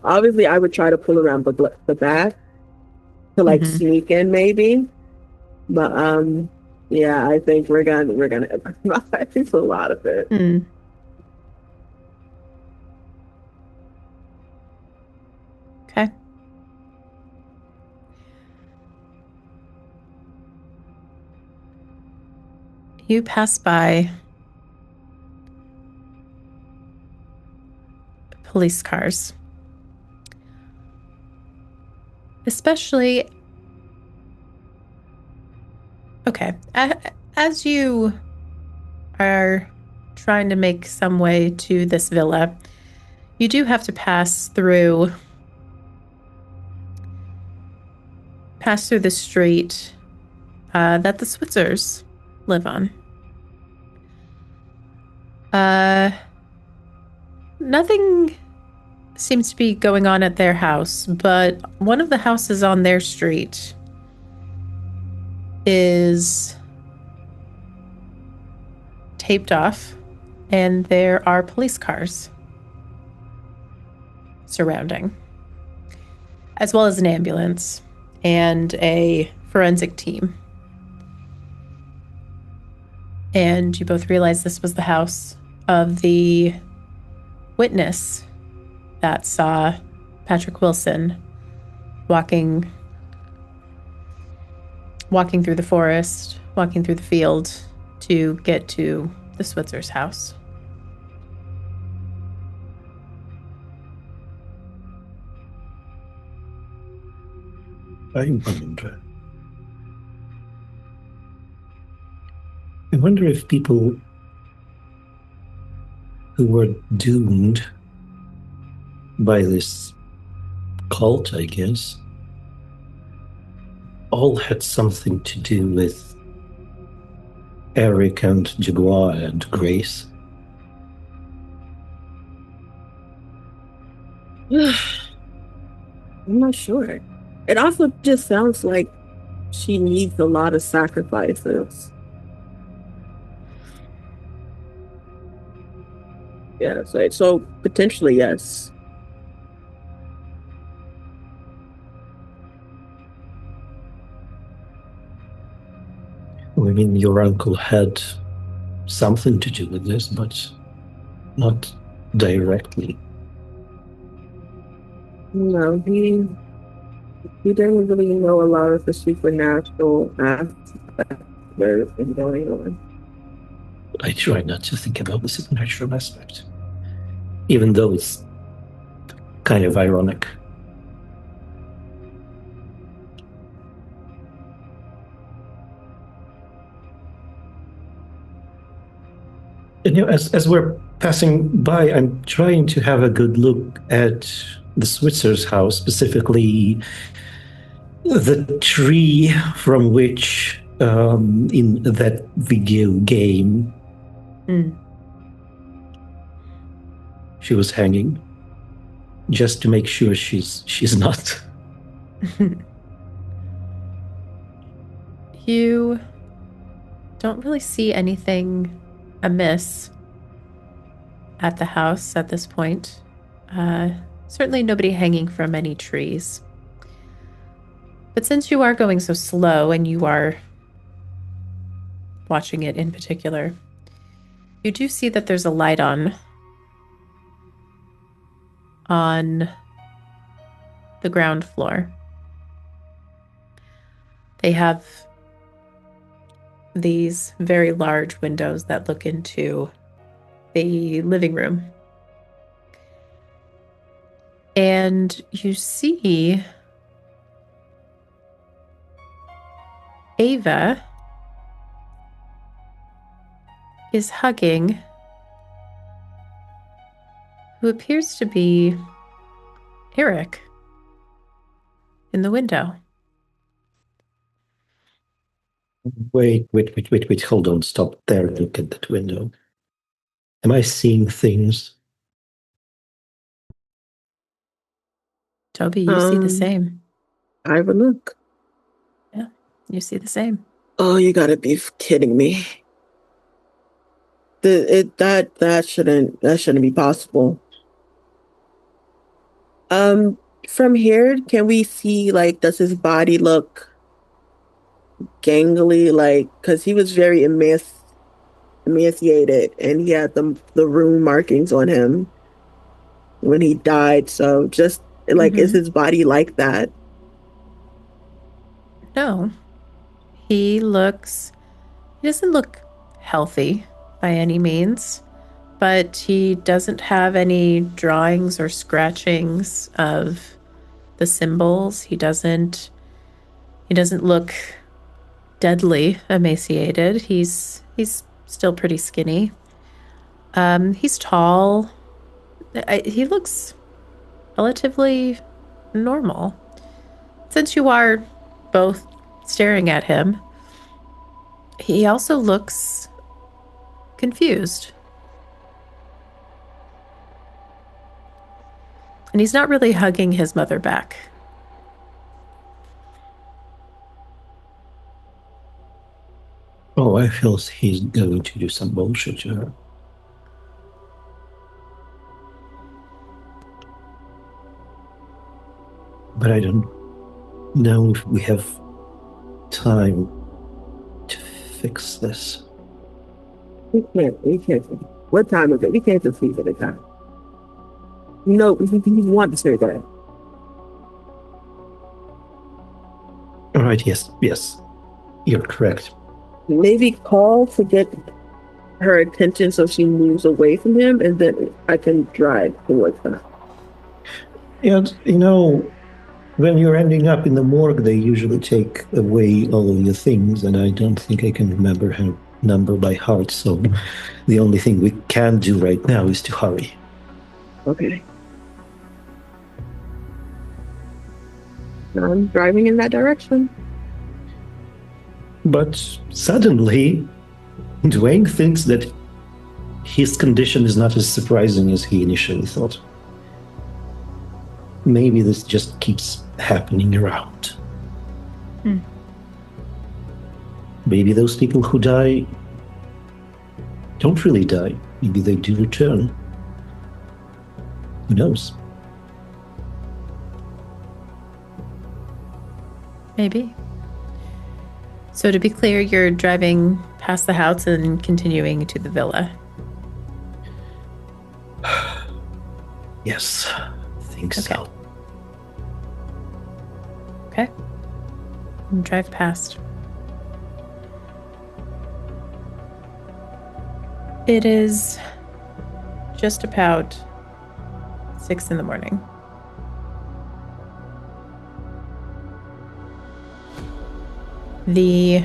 Obviously I would try to pull around the back to like sneak in maybe. But yeah, I think we're gonna improvise a lot of it. Okay. You pass by police cars. Especially, okay, as you are trying to make some way to this villa, you do have to pass through the street that the Switzers live on. Nothing seems to be going on at their house, but one of the houses on their street is taped off, and there are police cars surrounding, as well as an ambulance and a forensic team. And you both realize this was the house of the witness that saw Patrick Wilson walking through the forest, walking through the field to get to the Switzer's house. I wonder if people who were doomed by this cult, I guess, all had something to do with Eric and Jaguar and Grace. I'm not sure. It also just sounds like she needs a lot of sacrifices. Yeah, so potentially yes. I mean, your uncle had something to do with this, but not directly. No, he didn't really know a lot of the supernatural aspects of everything going on. I try not to think about the supernatural aspect, even though it's kind of ironic. And as we're passing by, I'm trying to have a good look at the Switzer's house, specifically the tree from which, in that video game, she was hanging, just to make sure she's not. You don't really see anything amiss at the house at this point. Certainly nobody hanging from any trees. But since you are going so slow and you are watching it in particular, you do see that there's a light on the ground floor. They have these very large windows that look into the living room. And you see Ava is hugging who appears to be Eric in the window. Wait, hold on, stop there, look at that window. Am I seeing things? Toby, you see the same. I have a look. Yeah, you see the same. Oh, you gotta be kidding me. That shouldn't be possible. From here, can we see, like, does his body look gangly? Like, because he was very emaciated, and he had the rune markings on him when he died. So, just like, is his body like that? No, he doesn't look healthy by any means, but he doesn't have any drawings or scratchings of the symbols. He doesn't look deadly emaciated. He's still pretty skinny. He's tall. He looks relatively normal. Since you are both staring at him, he also looks confused. And he's not really hugging his mother back. Oh, I feel he's going to do some bullshit to her. But I don't know if we have time to fix this. We can't. What time is it? We can't just leave it at time. You know, we want to say that. All right, yes, you're correct. Maybe call to get her attention so she moves away from him, and then I can drive towards her. And, you know, when you're ending up in the morgue, they usually take away all of your things, and I don't think I can remember her number by heart, so the only thing we can do right now is to hurry. Okay. I'm driving in that direction. But suddenly, Dwayne thinks that his condition is not as surprising as he initially thought. Maybe this just keeps happening around. Maybe those people who die don't really die. Maybe they do return. Who knows? Maybe. So to be clear, you're driving past the house and continuing to the villa. Yes, I think so. Okay. And drive past. It is just about 6 in the morning. The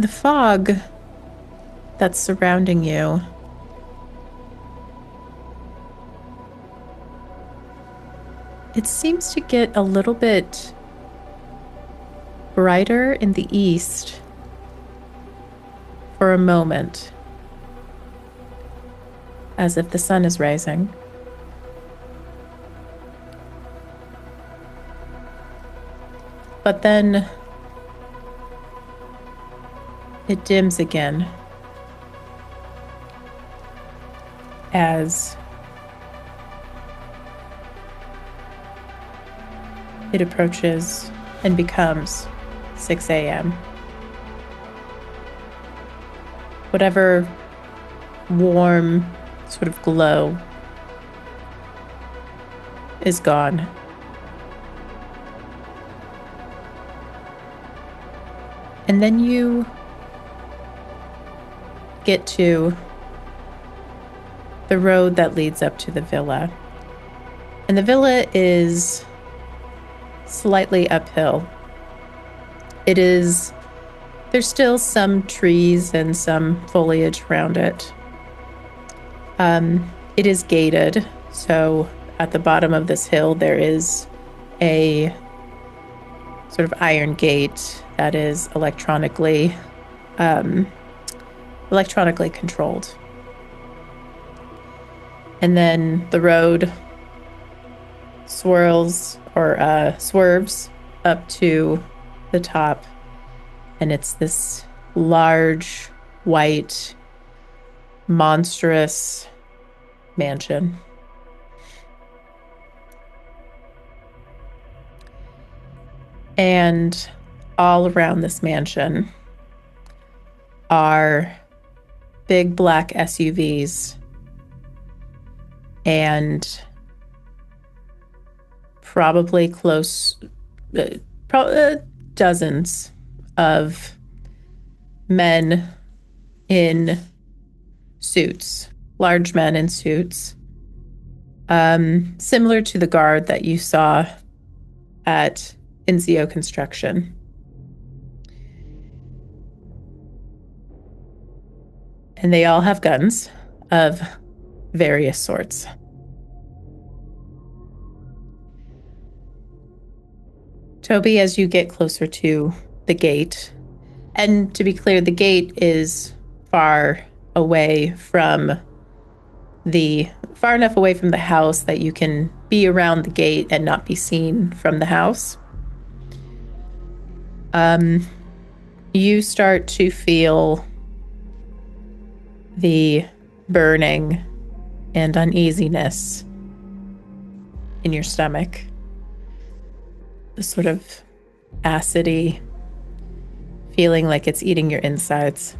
fog that's surrounding you it seems to get a little bit brighter in the east for a moment, as if the sun is rising. But then it dims again as it approaches and becomes 6 a.m. Whatever warm sort of glow is gone. And then you get to the road that leads up to the villa. And the villa is slightly uphill. There's still some trees and some foliage around it. It is gated, so at the bottom of this hill there is a sort of iron gate that is electronically controlled. And then the road swerves up to the top, and it's this large, white, monstrous mansion. And all around this mansion are big black SUVs and probably dozens of men in suits, large men in suits, similar to the guard that you saw at NCO Construction. And they all have guns of various sorts. Toby, as you get closer to the gate, and to be clear, the gate is far enough away from the house that you can be around the gate and not be seen from the house. You start to feel the burning and uneasiness in your stomach. The sort of acidy feeling like it's eating your insides.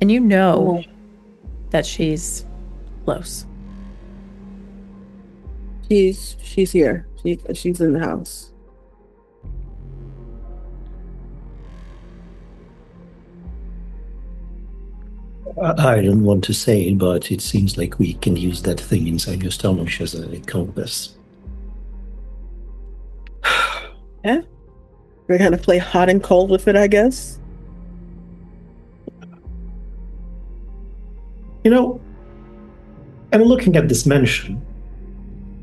And you know that she's close. She's here. She's in the house. I don't want to say, but it seems like we can use that thing inside your stomach as a compass. Yeah. We're gonna play hot and cold with it, I guess. You know, I'm looking at this mansion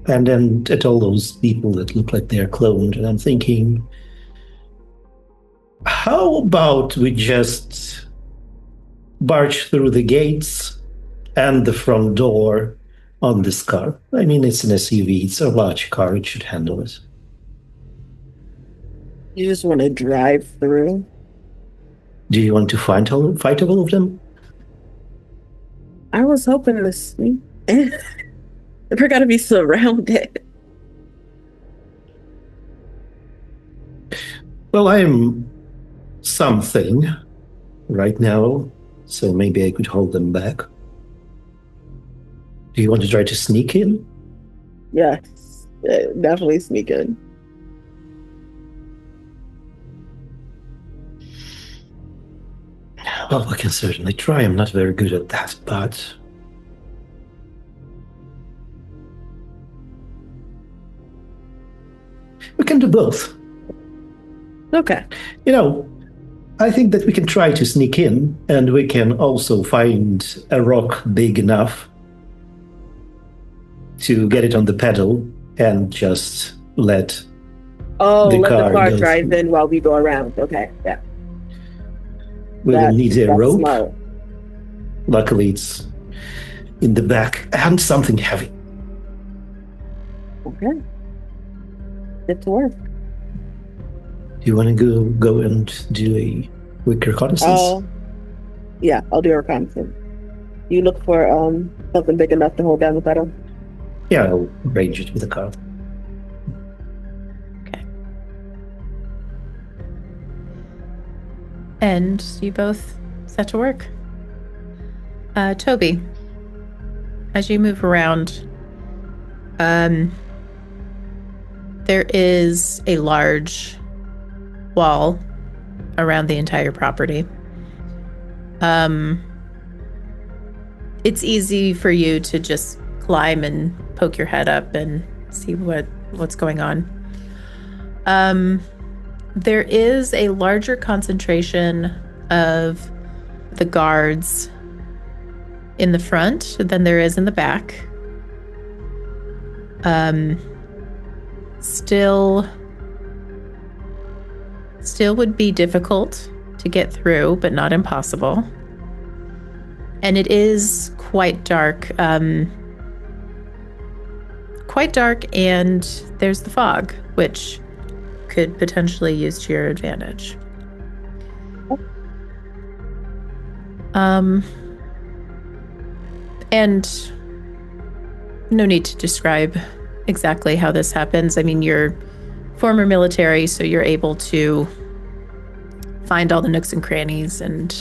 and then at all those people that look like they're cloned, and I'm thinking, how about we just barge through the gates and the front door on this car? I mean, it's an SUV, it's a large car, it should handle it. You just want to drive through? Do you want to fight all of them? I was hoping to sneak in. We're gonna be surrounded. Well, I'm something right now, so maybe I could hold them back. Do you want to try to sneak in? Yes, definitely sneak in. Well, I can certainly try. I'm not very good at that, but we can do both. Okay. I think that we can try to sneak in, and we can also find a rock big enough to get it on the pedal and just let let the car go drive through. in while we go around. Okay, yeah. We will need a rope. Smart. Luckily, it's in the back and something heavy. Okay. Get to work. Do you want to go and do a quick reconnaissance? Yeah, I'll do a reconnaissance. You look for something big enough to hold down the pedal. Yeah, I'll range it with the car. Okay. And you both set to work. Toby, as you move around, there is a large wall around the entire property. It's easy for you to just climb and poke your head up and see what's going on. There is a larger concentration of the guards in the front than there is in the back. Still would be difficult to get through, but not impossible. And it is quite dark. Quite dark, and there's the fog, which could potentially use to your advantage. And no need to describe exactly how this happens. I mean, you're former military, so you're able to find all the nooks and crannies and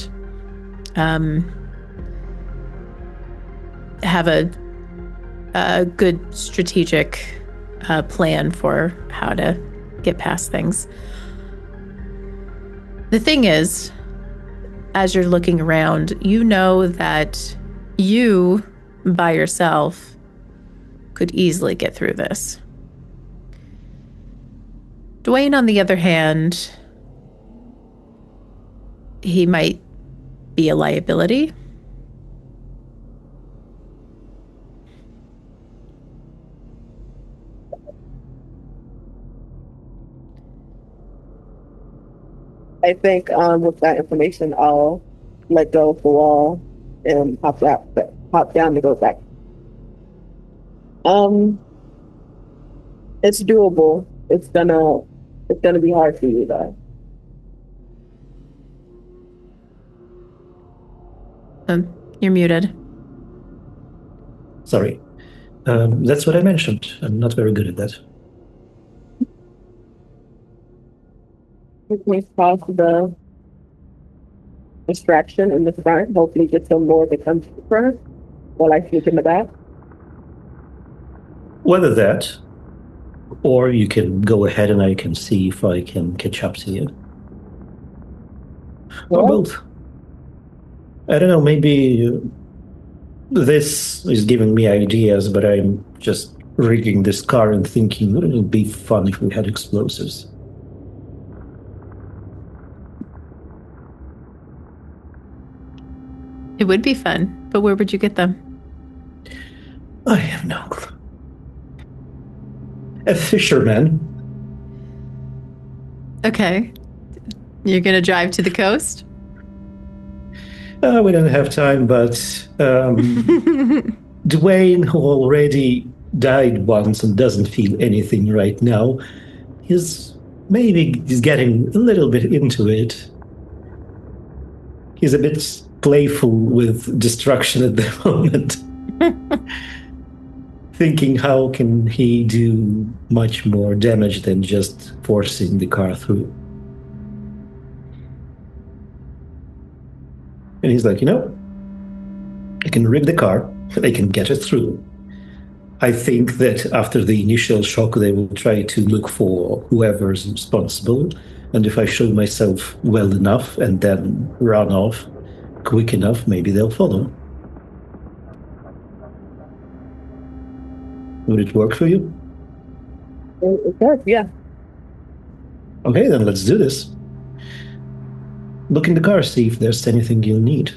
have a good strategic plan for how to get past things. The thing is, as you're looking around, you know that you, by yourself, could easily get through this. Dwayne, on the other hand, he might be a liability. I think with that information, I'll let go of the wall and hop down to go back. It's doable. It's gonna be hard for you though. You're muted. Sorry. That's what I mentioned. I'm not very good at that. We can cross the distraction in the front. Hopefully get some more that comes to the front while I sneak in the back. Whether that, or you can go ahead and I can see if I can catch up to you. Or both. I don't know, maybe this is giving me ideas, but I'm just rigging this car and thinking, wouldn't it be fun if we had explosives? It would be fun, but where would you get them? I have no clue. A fisherman. Okay. You're going to drive to the coast? We don't have time, but Dwayne, who already died once and doesn't feel anything right now, he's getting a little bit into it. He's a bit playful with destruction at the moment. Thinking how can he do much more damage than just forcing the car through. And he's like, I can rig the car, I can get it through. I think that after the initial shock, they will try to look for whoever's responsible. And if I show myself well enough and then run off quick enough, maybe they'll follow. Would it work for you? It does, yeah. Okay, then let's do this. Look in the car, see if there's anything you'll need.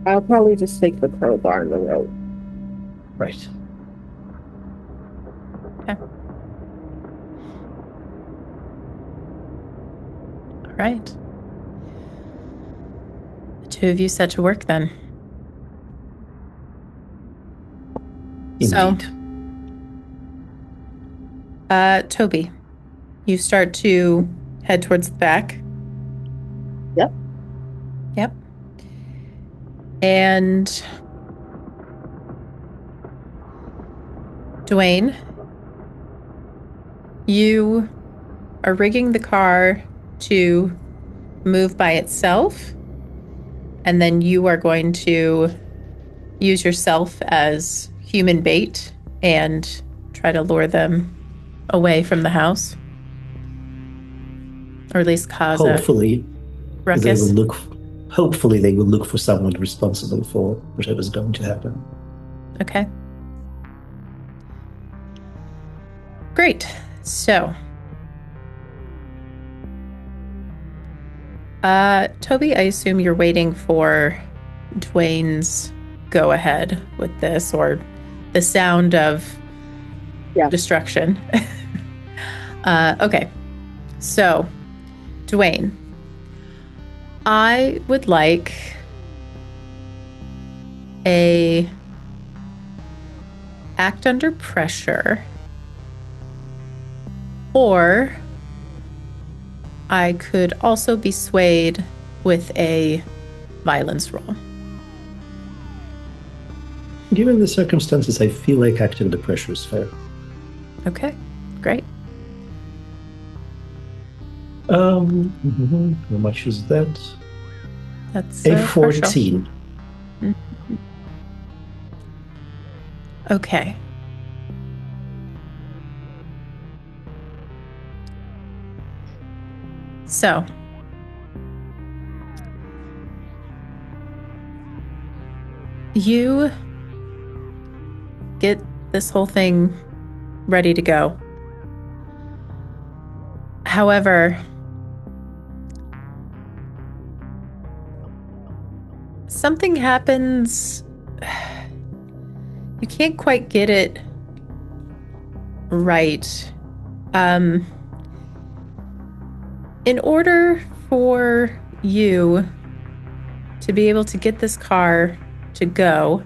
I'll probably just take the crowbar in the road. Right. Okay. All right. The two of you set to work then. Indeed. So, Toby, you start to head towards the back. Yep. Yep. And Dwayne, you are rigging the car to move by itself, and then you are going to use yourself as human bait and try to lure them away from the house, or at least cause Hopefully, a ruckus. Hopefully they will look for someone responsible for whatever's going to happen. Okay. Great. So, Toby, I assume you're waiting for Dwayne's go ahead with this, or the sound of destruction. Okay. So, Dwayne, I would like a act under pressure, or I could also be swayed with a violence roll. Given the circumstances, I feel like acting under pressure is fair. Okay, great. How much is that? That's a 14. Mm-hmm. Okay. So, you get this whole thing ready to go. However, something happens. You can't quite get it right. In order for you to be able to get this car to go,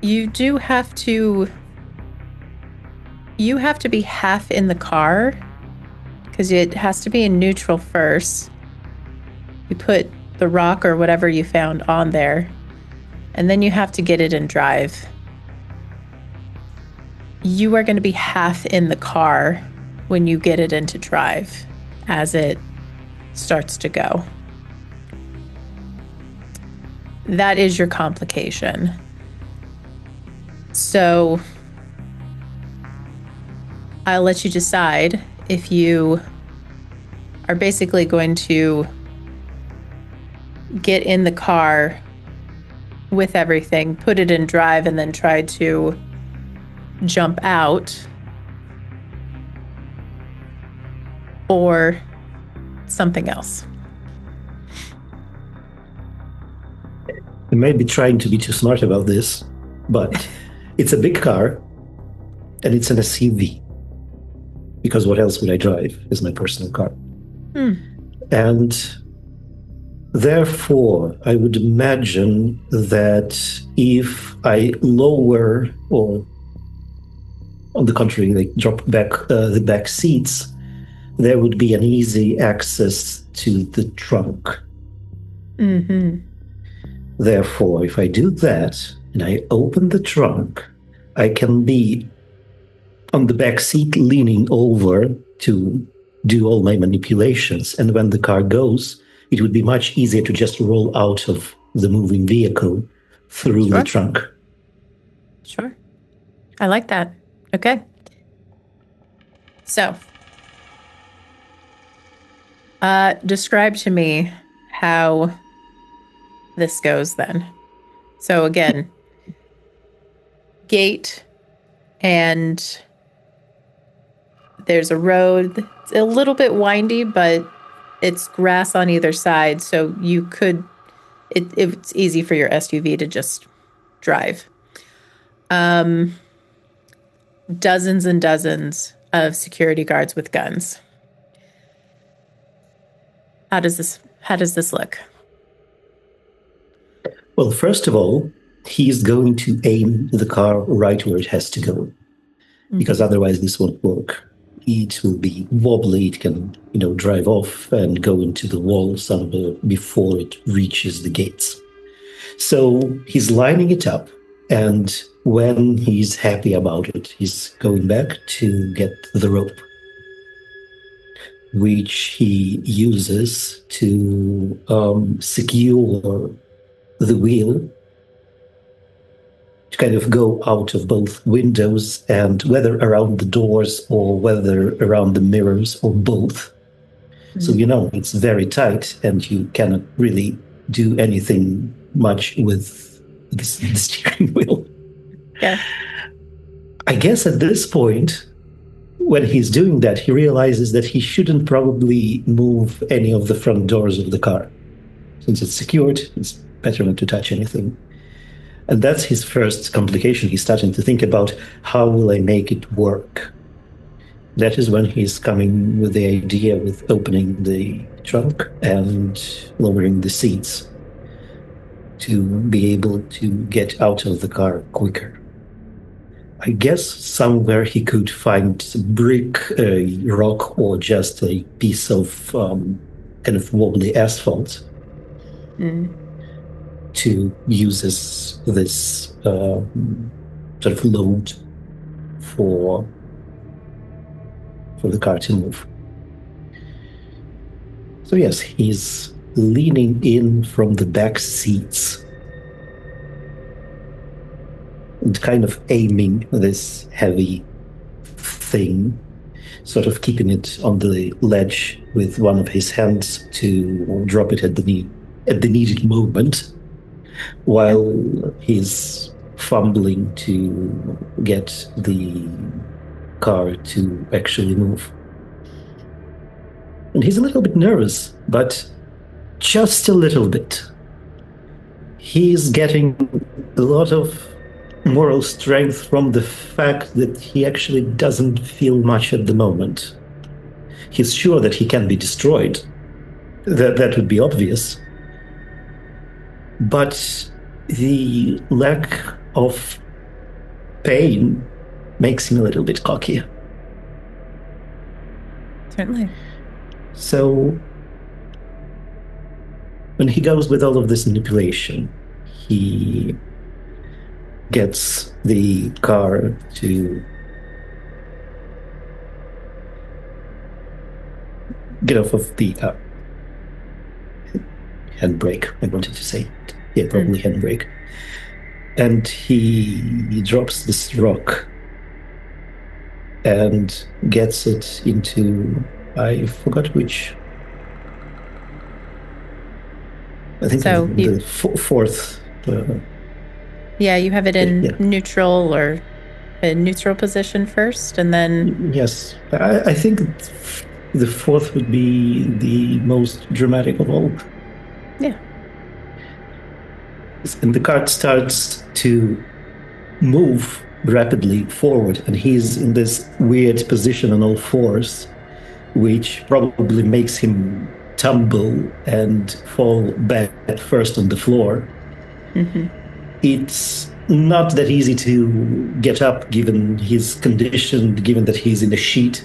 you have to be half in the car, because it has to be in neutral first. You put the rock or whatever you found on there, and then you have to get it in drive. You are going to be half in the car when you get it into drive as it starts to go. That is your complication. So I'll let you decide if you are basically going to get in the car with everything, put it in drive, and then try to jump out, or something else. I may be trying to be too smart about this, but it's a big car, and it's an SUV. Because what else would I drive is my personal car. And therefore, I would imagine that if I lower, or on the contrary, like drop back the back seats, there would be an easy access to the trunk. Mm-hmm. Therefore, if I do that and I open the trunk, I can be on the back seat leaning over to do all my manipulations. And when the car goes, it would be much easier to just roll out of the moving vehicle through the trunk. Sure. I like that. Okay. So, describe to me how this goes then. So again, gate, and there's a road. It's a little bit windy, but it's grass on either side, so you could, it's easy for your SUV to just drive. Dozens and dozens of security guards with guns. How does this look? Well, first of all, he's going to aim the car right where it has to go, because otherwise this won't work. It will be wobbly. It can, drive off and go into the wall somewhere before it reaches the gates. So he's lining it up, and when he's happy about it, he's going back to get the rope, which he uses to secure the wheel to kind of go out of both windows, and whether around the doors or whether around the mirrors or both. So, it's very tight and you cannot really do anything much with the steering wheel. Yeah. I guess at this point, when he's doing that, he realizes that he shouldn't probably move any of the front doors of the car. Since it's secured, it's better not to touch anything. And that's his first complication. He's starting to think about, how will I make it work? That is when he's coming with the idea with opening the trunk and lowering the seats to be able to get out of the car quicker. I guess somewhere he could find a brick, a rock, or just a piece of kind of wobbly asphalt to use as this sort of load for the car to move. So yes, he's leaning in from the back seats and kind of aiming this heavy thing, sort of keeping it on the ledge with one of his hands to drop it at the needed moment, while he's fumbling to get the car to actually move. And he's a little bit nervous, but just a little bit. He's getting a lot of moral strength from the fact that he actually doesn't feel much at the moment. He's sure that he can be destroyed. That would be obvious. But the lack of pain makes him a little bit cocky. Certainly. So when he goes with all of this manipulation, he gets the car to get off of the handbrake, I wanted to say. Yeah, probably handbrake. And he drops this rock and gets it into, I forgot which. I think so the fourth. Yeah, you have it in neutral or a neutral position first, and then... Yes, I think the fourth would be the most dramatic of all. Yeah. And the cart starts to move rapidly forward, and he's in this weird position on all fours, which probably makes him tumble and fall back at first on the floor. It's not that easy to get up given his condition, given that he's in a sheet,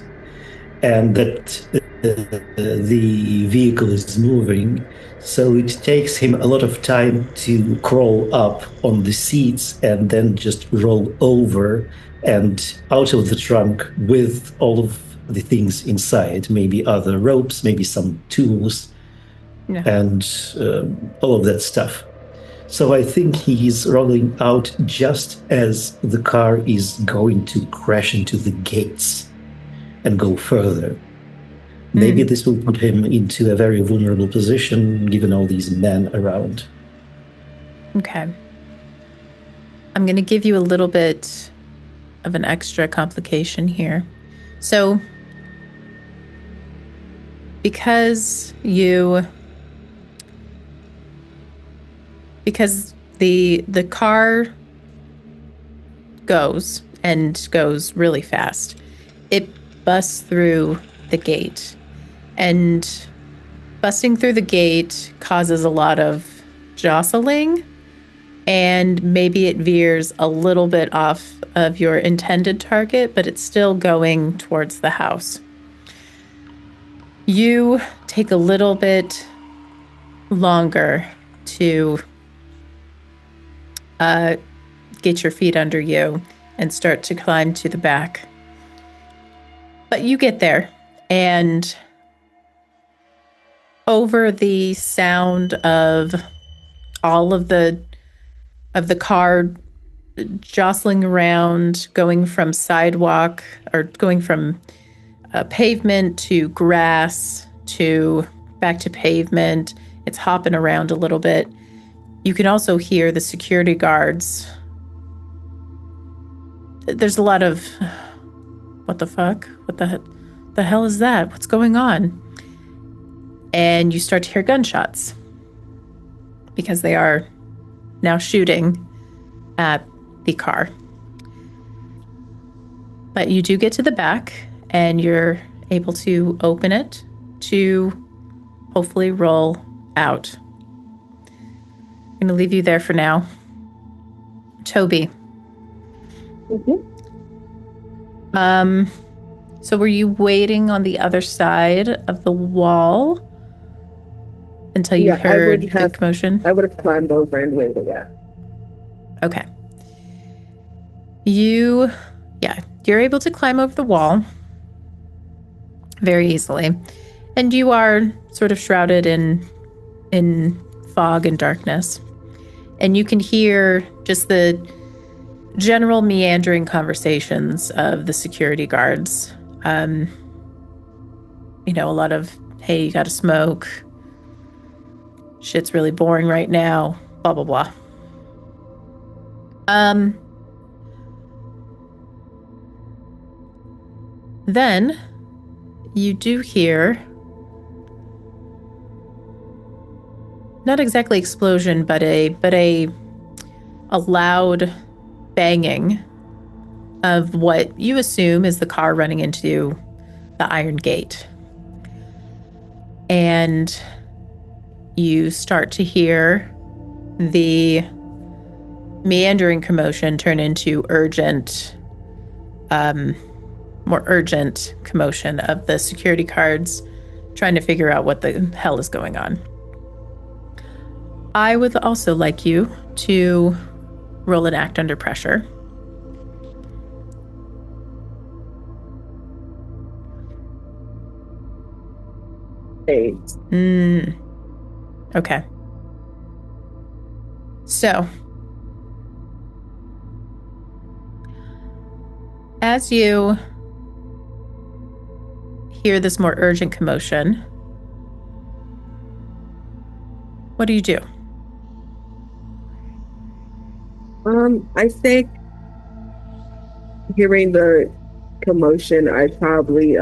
and that the vehicle is moving. So it takes him a lot of time to crawl up on the seats and then just roll over and out of the trunk with all of the things inside, maybe other ropes, maybe some tools, Yeah. and all of that stuff. So I think he's rolling out just as the car is going to crash into the gates and go further. Maybe this will put him into a very vulnerable position given all these men around. Okay. I'm going to give you a little bit of an extra complication here. So, because the car goes really fast, it busts through the gate. And busting through the gate causes a lot of jostling, and maybe it veers a little bit off of your intended target, but it's still going towards the house. You take a little bit longer to get your feet under you and start to climb to the back. But you get there, and over the sound of all of the car jostling around, going from sidewalk or going from pavement to grass to back to pavement, it's hopping around a little bit. You can also hear the security guards. There's a lot of, what the fuck? What the hell is that? What's going on? And you start to hear gunshots because they are now shooting at the car. But you do get to the back and you're able to open it to hopefully roll out. I'm going to leave you there for now. Toby. So were you waiting on the other side of the wall until you heard the commotion? I would have climbed over and waited, yeah. Okay. You're able to climb over the wall very easily. And you are sort of shrouded in fog and darkness. And you can hear just the general meandering conversations of the security guards. A lot of, hey, you gotta smoke. Shit's really boring right now. Blah, blah, blah. Then you do hear not exactly explosion, but a loud banging of what you assume is the car running into the iron gate. And you start to hear the meandering commotion turn into more urgent commotion of the security guards trying to figure out what the hell is going on. I would also like you to roll an act under pressure. Eight. Okay. So, as you hear this more urgent commotion, what do you do? I think hearing the commotion, I probably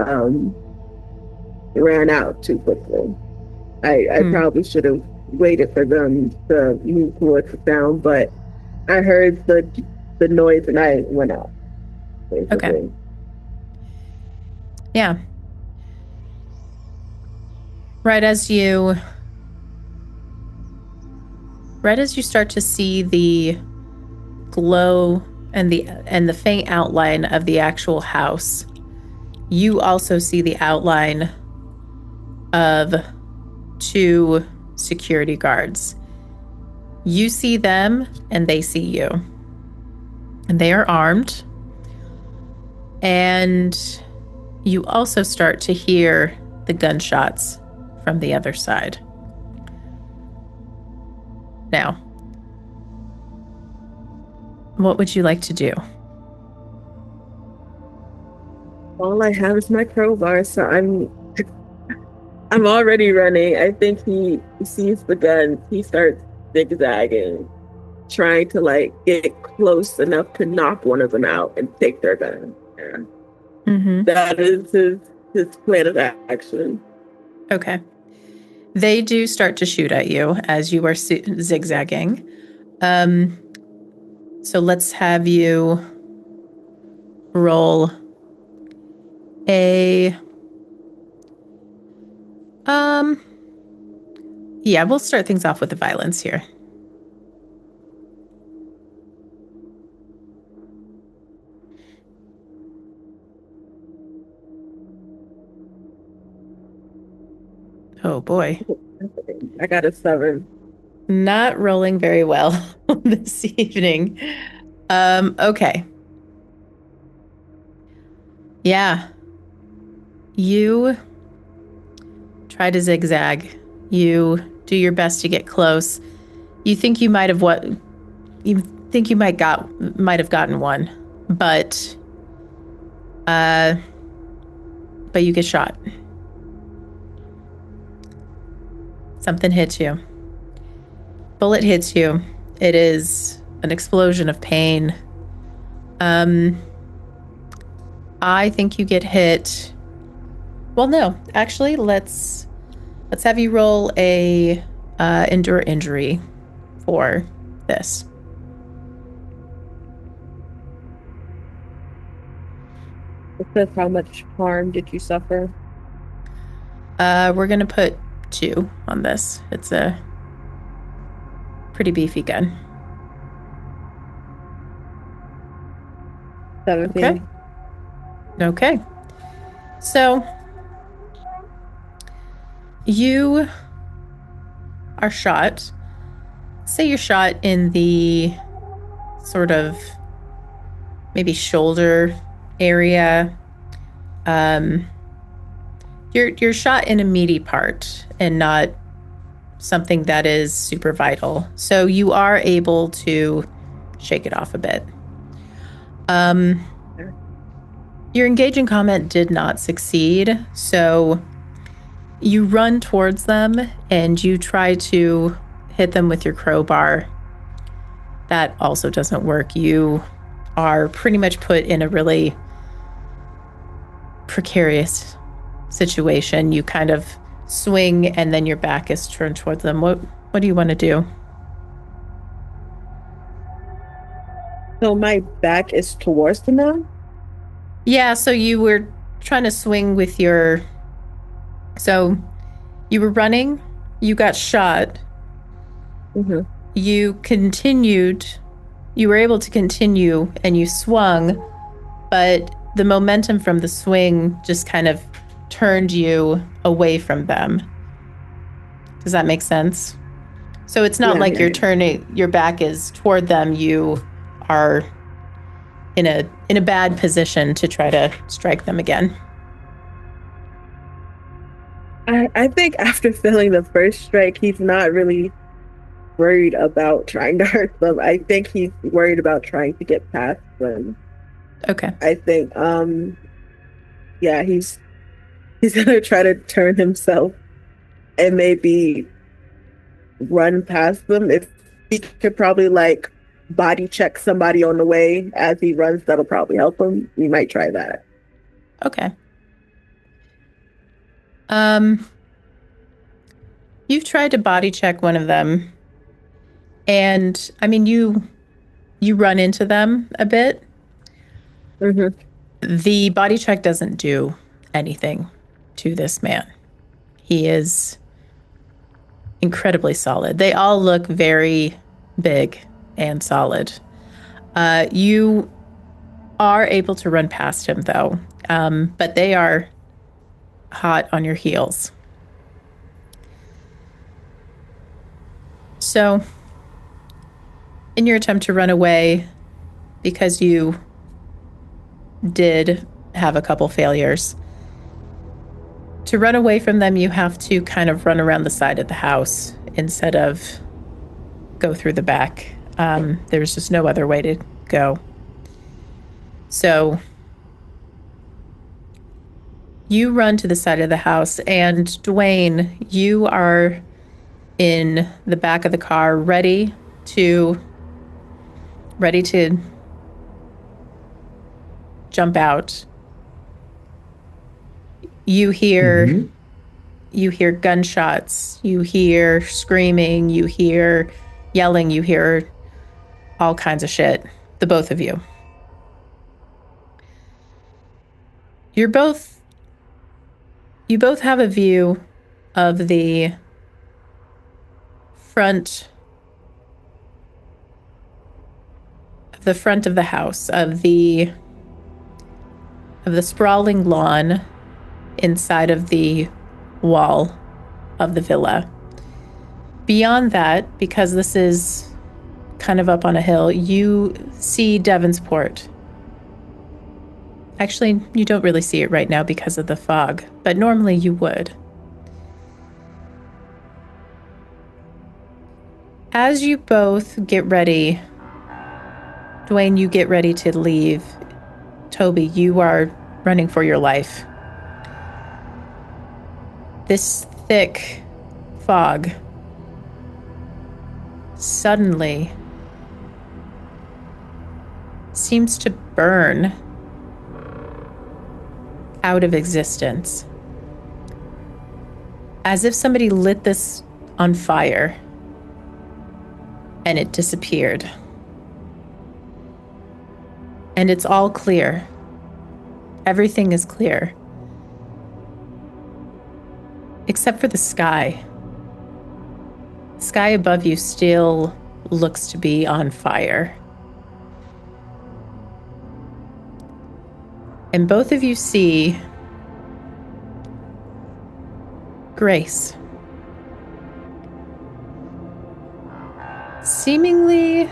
ran out too quickly. I probably should have waited for them to move towards the sound, but I heard the noise and I went out. Basically. Okay. Yeah. Right as you start to see the glow and the faint outline of the actual house, you also see the outline of 2 security guards. You see them and they see you. And they are armed. And you also start to hear the gunshots from the other side. Now, what would you like to do? All I have is my crowbar, so I'm already running. I think he sees the gun. He starts zigzagging, trying to like get close enough to knock one of them out and take their gun. Yeah. Mm-hmm. That is his plan of action. Okay. They do start to shoot at you as you are zigzagging. So let's have you roll a... Yeah, we'll start things off with the violence here. Oh boy. I got a 7. Not rolling very well this evening. Okay. Yeah. You try to zigzag. You do your best to get close. You think you might have have gotten one, but you get shot. Something hits you. Bullet hits you. It is an explosion of pain. I think you get hit. Well, no, actually, let's have you roll a endure injury for this. It says how much harm did you suffer? We're gonna put 2 on this. It's a pretty beefy gun. 17. Okay. So you are shot. Say you're shot in the sort of maybe shoulder area. You're shot in a meaty part and not something that is super vital. So you are able to shake it off a bit. Your engaging comment did not succeed, so you run towards them and you try to hit them with your crowbar. That also doesn't work. You are pretty much put in a really precarious situation. You kind of swing and then your back is turned towards them. What do you want to do? So my back is towards them now? Yeah, so you were trying to swing with your... So you were running, you got shot, you continued, you were able to continue and you swung, but the momentum from the swing just kind of turned you away from them. Does that make sense? So it's not like you're turning, your back is toward them, you are in a bad position to try to strike them again. I think after feeling the first strike, he's not really worried about trying to hurt them. I think he's worried about trying to get past them. Okay. I think, he's gonna try to turn himself and maybe run past them. If he could probably like body check somebody on the way as he runs, that'll probably help him. We might try that. Okay. You've tried to body check one of them, and I mean, you run into them a bit. The body check doesn't do anything to this man. He is incredibly solid. They all look very big and solid. You are able to run past him, though, but they are hot on your heels. So, in your attempt to run away, because you did have a couple failures, to run away from them, you have to kind of run around the side of the house instead of go through the back. There's just no other way to go. So you run to the side of the house, and Dwayne, you are in the back of the car, ready to jump out. You hear gunshots, you hear screaming, you hear yelling, you hear all kinds of shit. The both of you. You both have a view of the front of the house, of the sprawling lawn inside of the wall of the villa. Beyond that, because this is kind of up on a hill, you see Devonsport. Actually, you don't really see it right now because of the fog, but normally you would. As you both get ready, Dwayne, you get ready to leave. Toby, you are running for your life. This thick fog suddenly seems to burn out of existence, as if somebody lit this on fire and it disappeared. And it's all clear. Everything is clear. Except for the sky. The sky above you still looks to be on fire. And both of you see Grace. Seemingly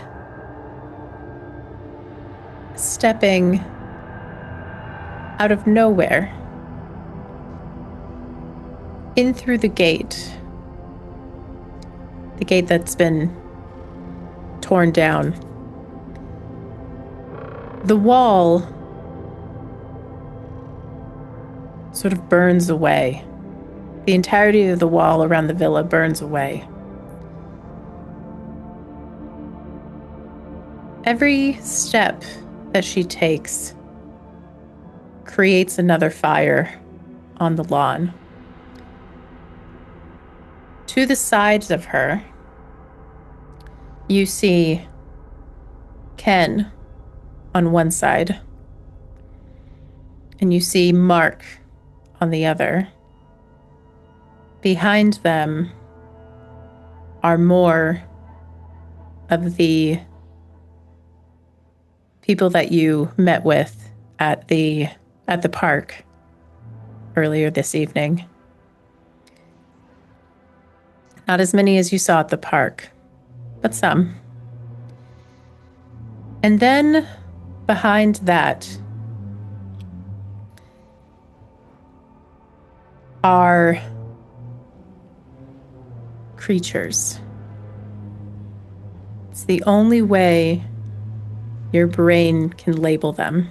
stepping out of nowhere in through the gate that's been torn down. The wall sort of burns away. The entirety of the wall around the villa burns away. Every step that she takes creates another fire on the lawn. To the sides of her, you see Ken on one side, and you see Mark on the other. Behind them are more of the people that you met with at the park earlier this evening. Not as many as you saw at the park, but some. And then behind that are creatures. It's the only way your brain can label them.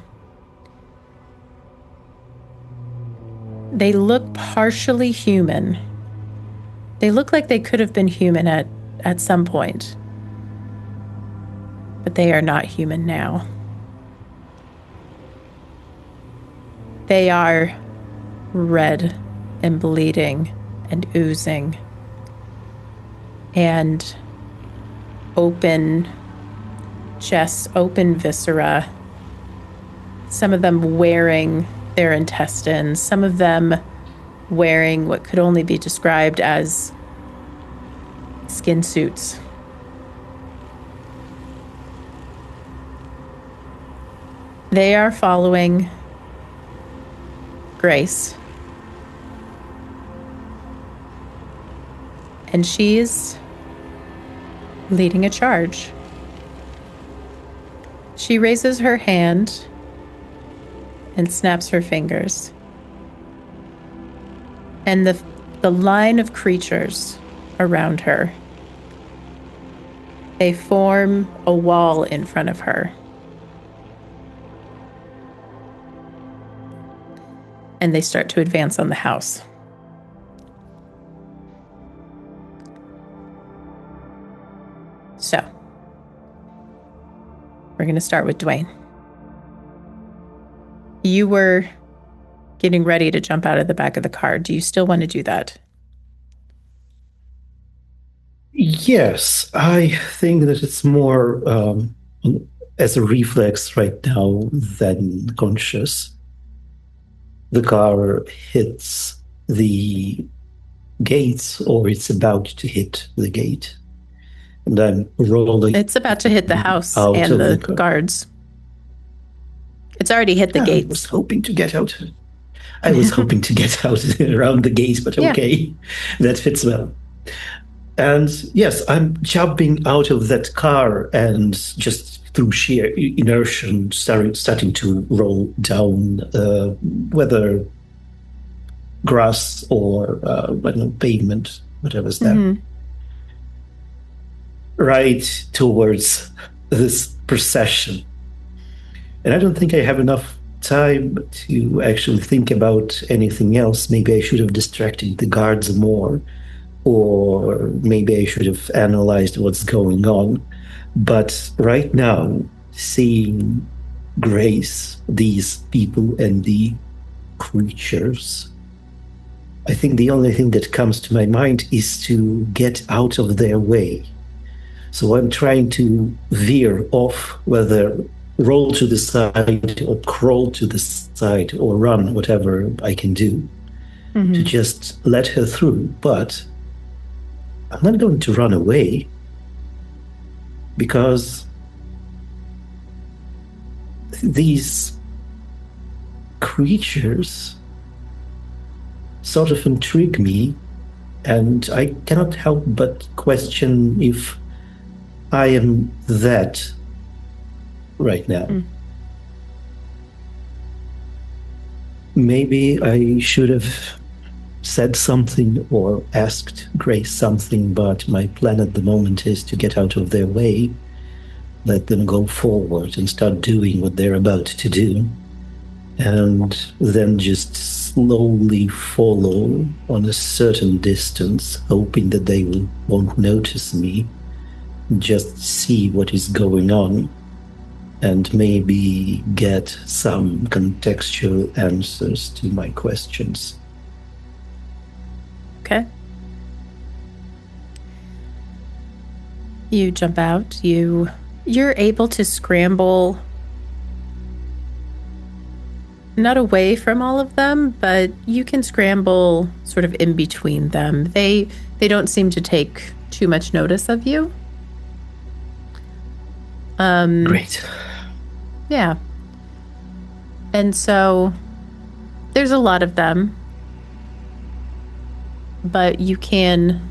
They look partially human. They look like they could have been human at some point, but they are not human now. They are red and bleeding and oozing and open chests, open viscera, some of them wearing their intestines, some of them wearing what could only be described as skin suits. They are following Grace. And she's leading a charge. She raises her hand and snaps her fingers. And the line of creatures around her, they form a wall in front of her. And they start to advance on the house. So, we're going to start with Dwayne. You were getting ready to jump out of the back of the car. Do you still want to do that? Yes, I think that it's more as a reflex right now than conscious. The car hits the gates, or it's about to hit the gate. And I'm rolling. It's about to hit the house out and of the car. guards. It's already hit the I was gates. hoping to get out. I was hoping to get out around the gates, but okay, that fits well. And yes, I'm jumping out of that car and just through sheer inertia starting to roll down, whether grass or I don't know, pavement, whatever's there. Mhm. Right towards this procession. And I don't think I have enough time to actually think about anything else. Maybe I should have distracted the guards more, or maybe I should have analyzed what's going on. But right now, seeing Grace, these people and the creatures, I think the only thing that comes to my mind is to get out of their way. So I'm trying to veer off, whether roll to the side or crawl to the side or run, whatever I can do to just let her through. But I'm not going to run away because these creatures sort of intrigue me, and I cannot help but question if I am that right now. Maybe I should have said something or asked Grace something, but my plan at the moment is to get out of their way, let them go forward and start doing what they're about to do, and then just slowly follow on a certain distance, hoping that they won't notice me. Just see what is going on and maybe get some contextual answers to my questions. Okay. You jump out. You're able to scramble not away from all of them, but you can scramble sort of in between them. They don't seem to take too much notice of you. Great. Yeah. And so there's a lot of them, but you can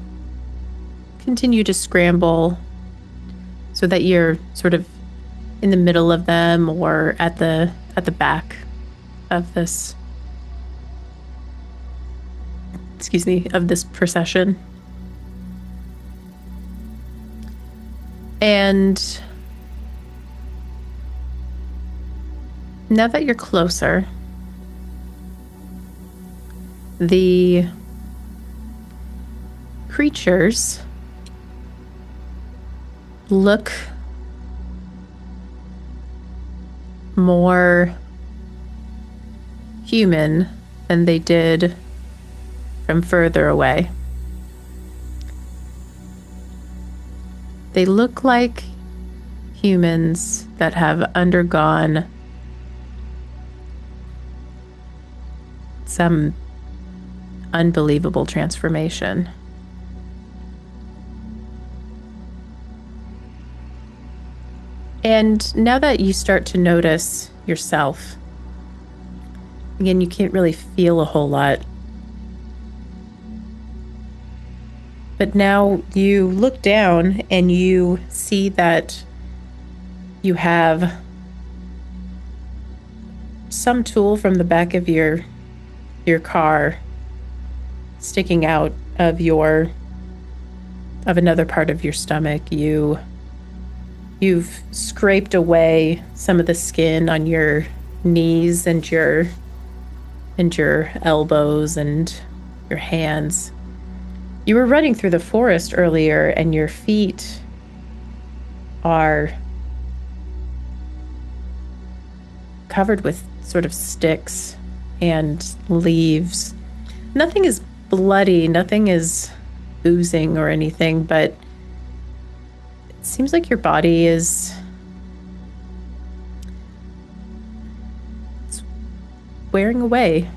continue to scramble so that you're sort of in the middle of them or at the back of this, of this procession. And now that you're closer, the creatures look more human than they did from further away. They look like humans that have undergone some unbelievable transformation. And now that you start to notice yourself, Again, you can't really feel a whole lot. But now you look down and you see that you have some tool from the back of your car sticking out of another part of your stomach. You've scraped away some of the skin on your knees and your elbows and your hands. You were running through the forest earlier and your feet are covered with sort of sticks and leaves. Nothing is bloody, nothing is oozing or anything, but it seems like your body is wearing away.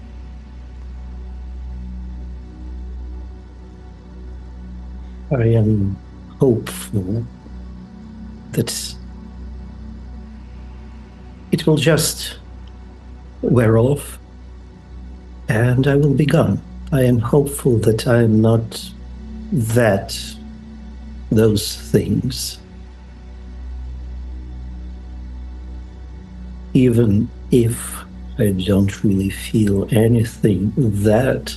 I am hopeful that it will just wear off and I will be gone. I am hopeful that I am not those things. Even if I don't really feel anything, that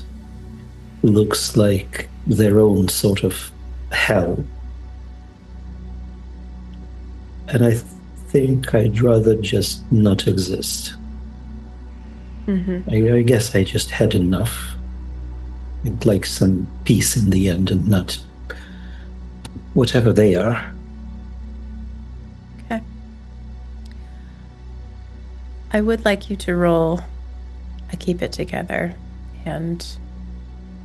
looks like their own sort of hell. And I think I'd rather just not exist. I guess I just had enough. I'd like some peace in the end and not whatever they are. Okay. I would like you to roll a keep it together, and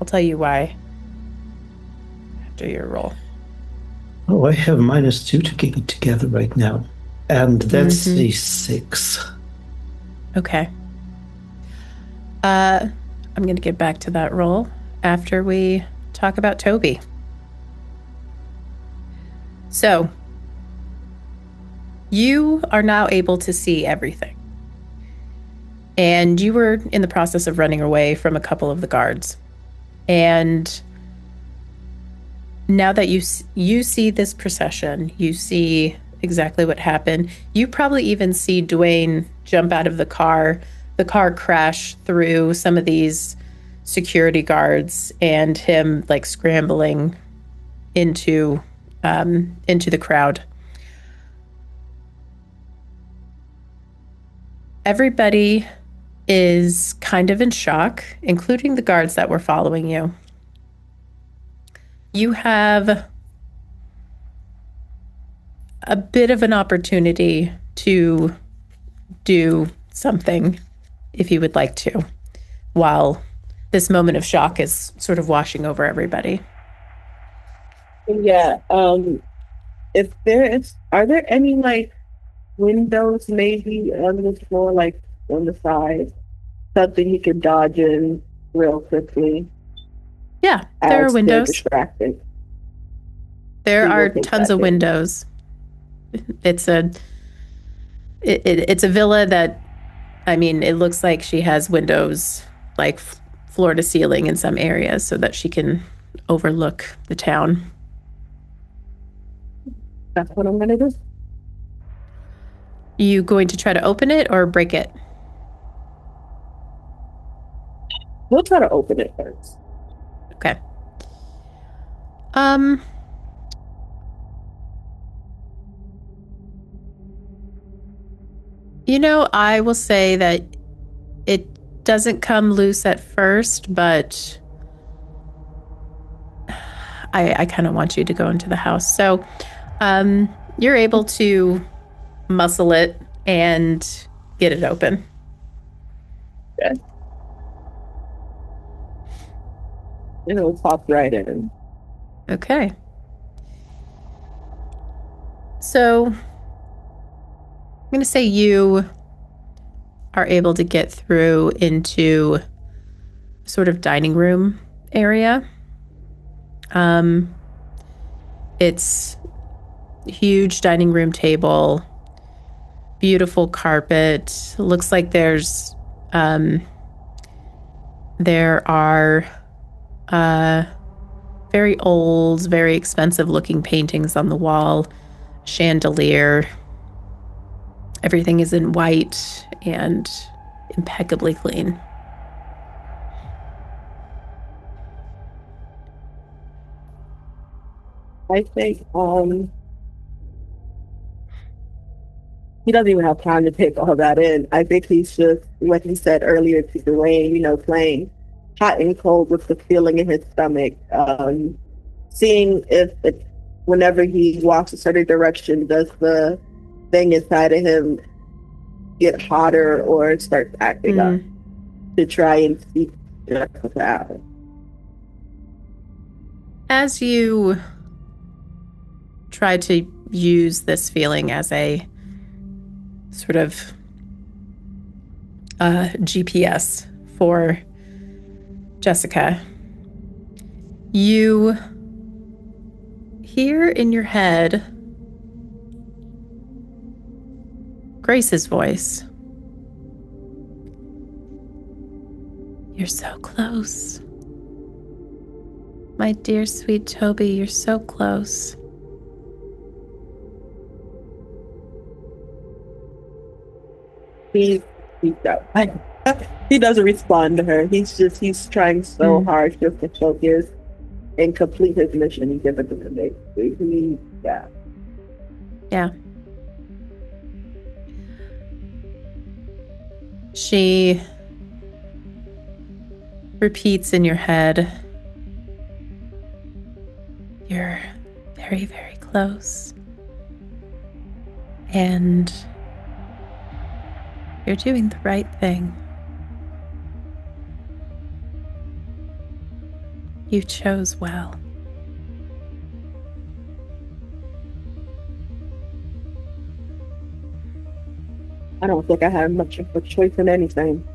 I'll tell you why after your roll. Oh, I have -2 to keep it together right now. And that's a 6. Okay. I'm going to get back to that roll after we talk about Toby. So, you are now able to see everything. And you were in the process of running away from a couple of the guards. And now that you see this procession, you see exactly what happened. You probably even see Dwayne jump out of the car crash through some of these security guards and him like scrambling into the crowd. Everybody is kind of in shock, including the guards that were following you. You have a bit of an opportunity to do something if you would like to, while this moment of shock is sort of washing over everybody. Yeah. Are there any like windows maybe on the floor, like on the side, something you can dodge in real quickly? Yeah, there are As they're windows. distracted. There We will are take tons that of in. windows. It's a villa that, I mean, it looks like she has windows like floor to ceiling in some areas so that she can overlook the town. That's what I'm gonna do. You going to try to open it or break it? We'll try to open it first. Okay. I will say that it doesn't come loose at first, but I kind of want you to go into the house. So you're able to muscle it and get it open. Okay. It'll pop right in. Okay. So I'm going to say you are able to get through into sort of dining room area. It's a huge dining room table, beautiful carpet. Looks like there's There are very old, very expensive looking paintings on the wall, chandelier. Everything is in white and impeccably clean. I think he doesn't even have time to take all that in. I think he's just, like he said earlier to Dwayne, playing hot and cold with the feeling in his stomach, seeing if whenever he walks a certain direction, does the thing inside of him get hotter or start acting up to try and seek Jessica out. As you try to use this feeling as a sort of GPS for Jessica, you hear in your head Grace's voice. You're so close. My dear sweet Toby, you're so close. He doesn't respond to her. He's trying so hard just to focus and complete his mission he's given to him. Yeah. She repeats in your head, you're very, very close. And you're doing the right thing. You chose well. I don't think I have much of a choice in anything.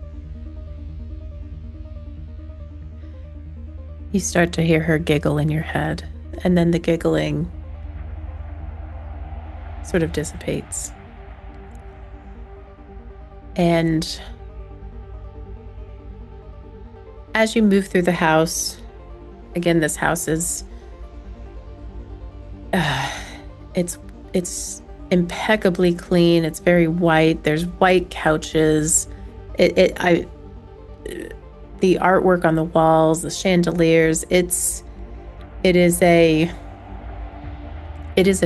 You start to hear her giggle in your head, and then the giggling sort of dissipates. And as you move through the house, again, this house is it's impeccably clean. It's very white. There's white couches. The artwork on the walls, the chandeliers. It is a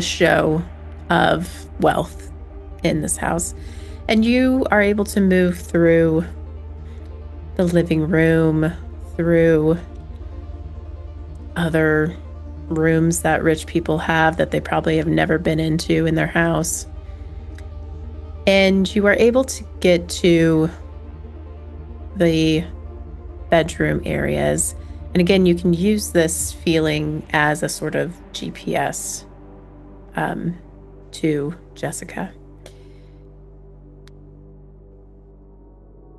show of wealth in this house. And you are able to move through the living room, through other rooms that rich people have that they probably have never been into in their house. And you are able to get to the bedroom areas. And again, you can use this feeling as a sort of GPS to Jessica.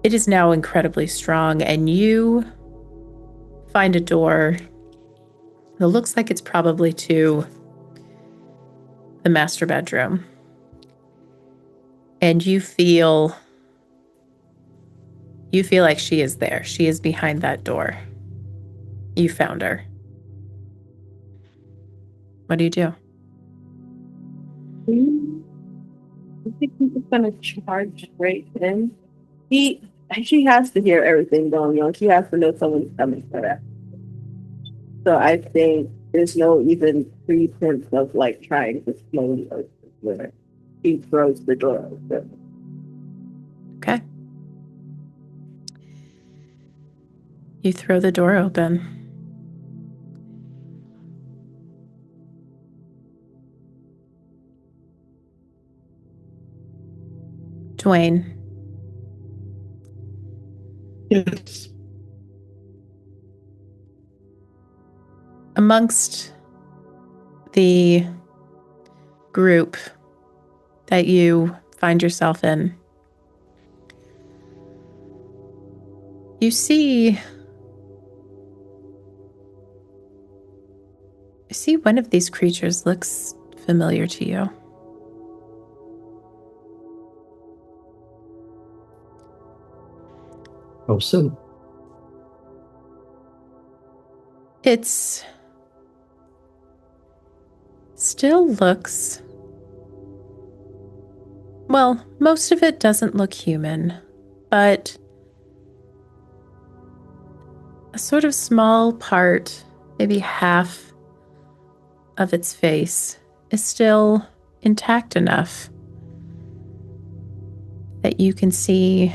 It is now incredibly strong, and you find a door that looks like it's probably to the master bedroom. And you feel like she is there. She is behind that door. You found her. What do you do? I think he's just gonna charge right in. She has to hear everything going on. She has to know someone's coming for that. So I think there's no even pretense of like trying to slowly open the door. He throws the door open. Okay. You throw the door open. Dwayne. Yes. Amongst the group that you find yourself in, you see one of these creatures looks familiar to you. Oh, so It's still looks, well, most of it doesn't look human, but a sort of small part, maybe half of its face, is still intact enough that you can see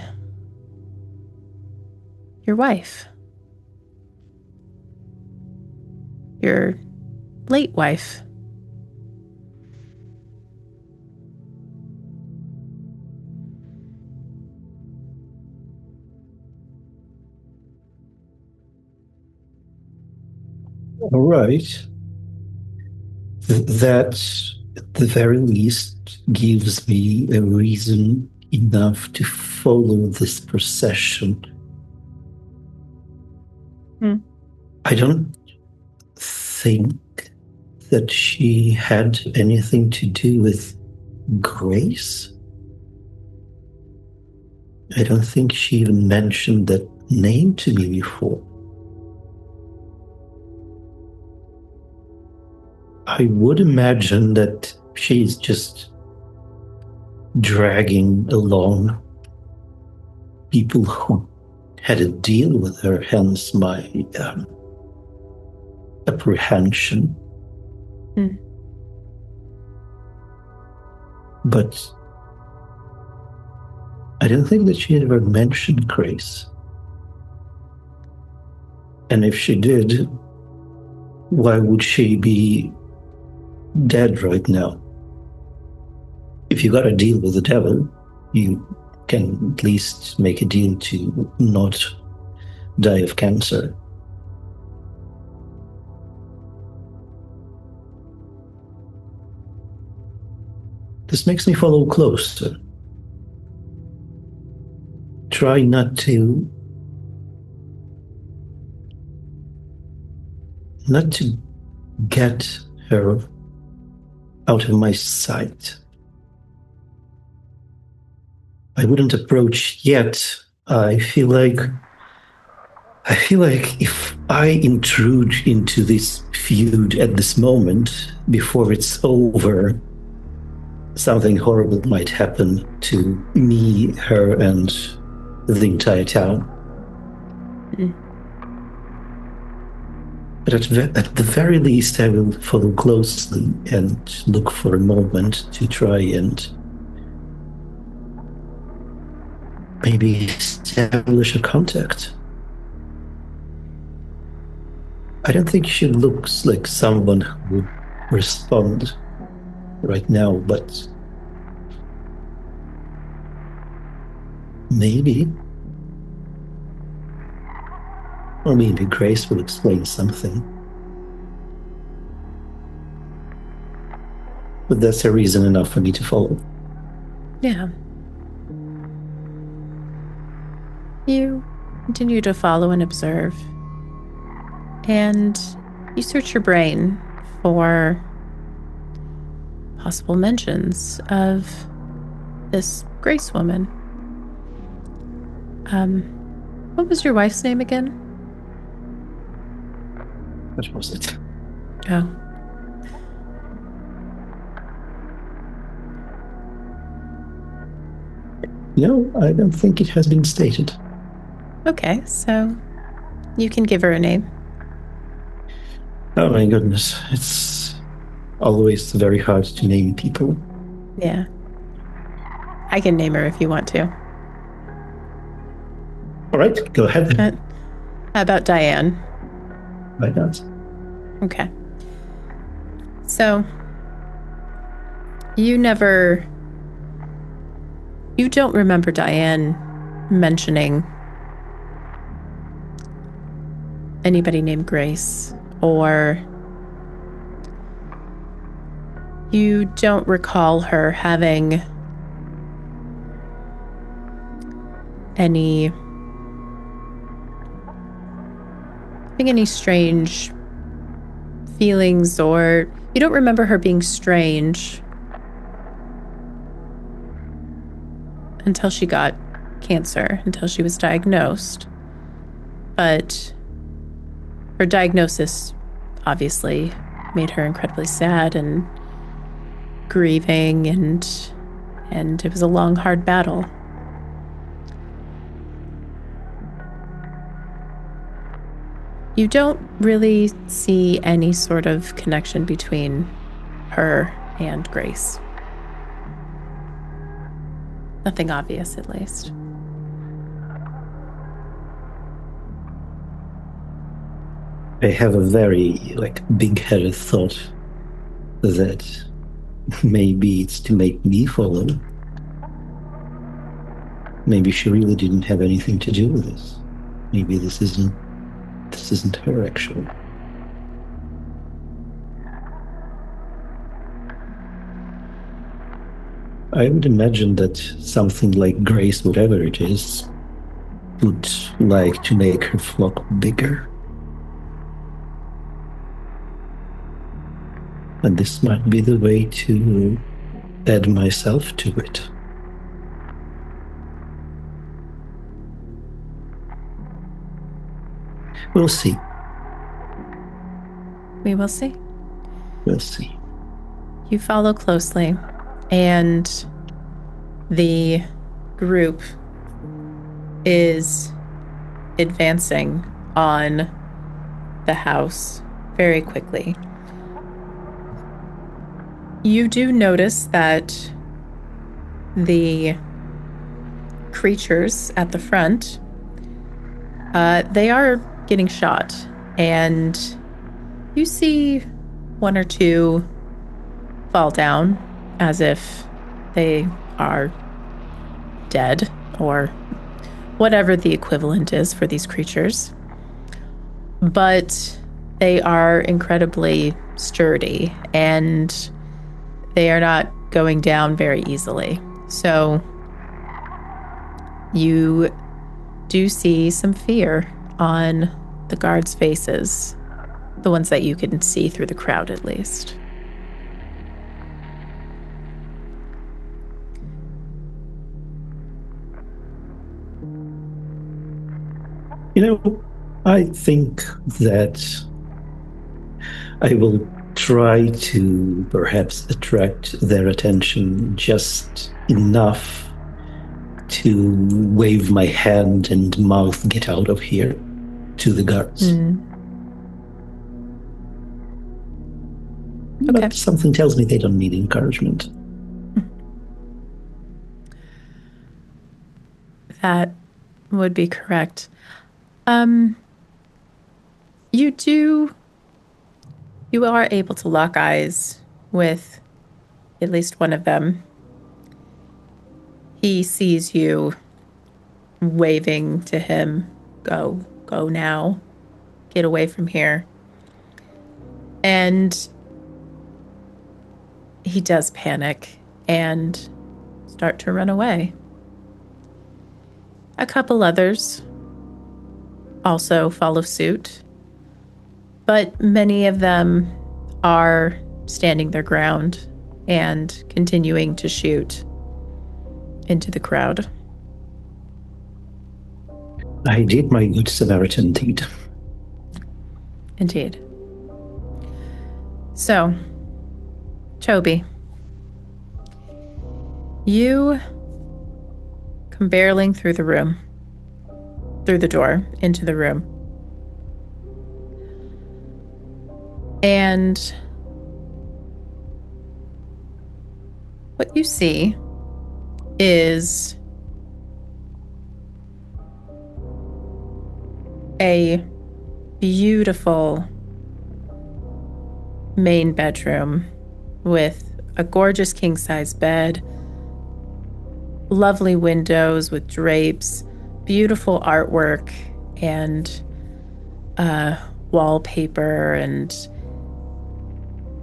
your wife, your late wife. All right. That, at the very least, gives me a reason enough to follow this procession. I don't think that she had anything to do with Grace. I don't think she even mentioned that name to me before. I would imagine that she's just dragging along people who had a deal with her, hence my apprehension. But I don't think that she ever mentioned Grace. And if she did, why would she be dead right now? If you got a deal with the devil, you can at least make a deal to not die of cancer. This makes me follow closer. Try not to get her out of my sight. I wouldn't approach yet. I feel like if I intrude into this feud at this moment, before it's over, something horrible might happen to me, her, and the entire town. But at the very least, I will follow closely and look for a moment to try and maybe establish a contact. I don't think she looks like someone who would respond right now, but maybe. Or maybe Grace will explain something. But that's a reason enough for me to follow. Yeah. You continue to follow and observe. And you search your brain for possible mentions of this Grace woman. What was your wife's name again? What was it? Oh. No, I don't think it has been stated. Okay, so you can give her a name. Oh my goodness, it's always very hard to name people. Yeah. I can name her if you want to. All right, go ahead. How about Diane? Why not? Okay. So, you don't remember Diane mentioning anybody named Grace, or you don't recall her having any strange feelings, or you don't remember her being strange until she got cancer, until she was diagnosed. But Her diagnosis obviously made her incredibly sad and grieving, and it was a long, hard battle. You don't really see any sort of connection between her and Grace. Nothing obvious, at least. I have a very big-headed thought that maybe it's to make me follow. Maybe she really didn't have anything to do with this. Maybe this isn't her, actually. I would imagine that something like Grace, whatever it is, would like to make her flock bigger. And this might be the way to add myself to it. We'll see. We will see. We'll see. You follow closely, and the group is advancing on the house very quickly. You do notice that the creatures at the front, they are getting shot, and you see one or two fall down as if they are dead, or whatever the equivalent is for these creatures. But they are incredibly sturdy, and they are not going down very easily. So you do see some fear on the guards' faces, the ones that you can see through the crowd at least. I think that I will try to perhaps attract their attention just enough to wave my hand and mouth, "Get out of here," to the guards. Okay. But something tells me they don't need encouragement. That would be correct. You are able to lock eyes with at least one of them. He sees you waving to him, go now, get away from here. And he does panic and start to run away. A couple others also follow suit, but many of them are standing their ground and continuing to shoot into the crowd. I did my good Samaritan deed. Indeed. So, Toby, you come barreling through the door, into the room. And what you see is a beautiful main bedroom with a gorgeous king-size bed, lovely windows with drapes, beautiful artwork, and wallpaper, and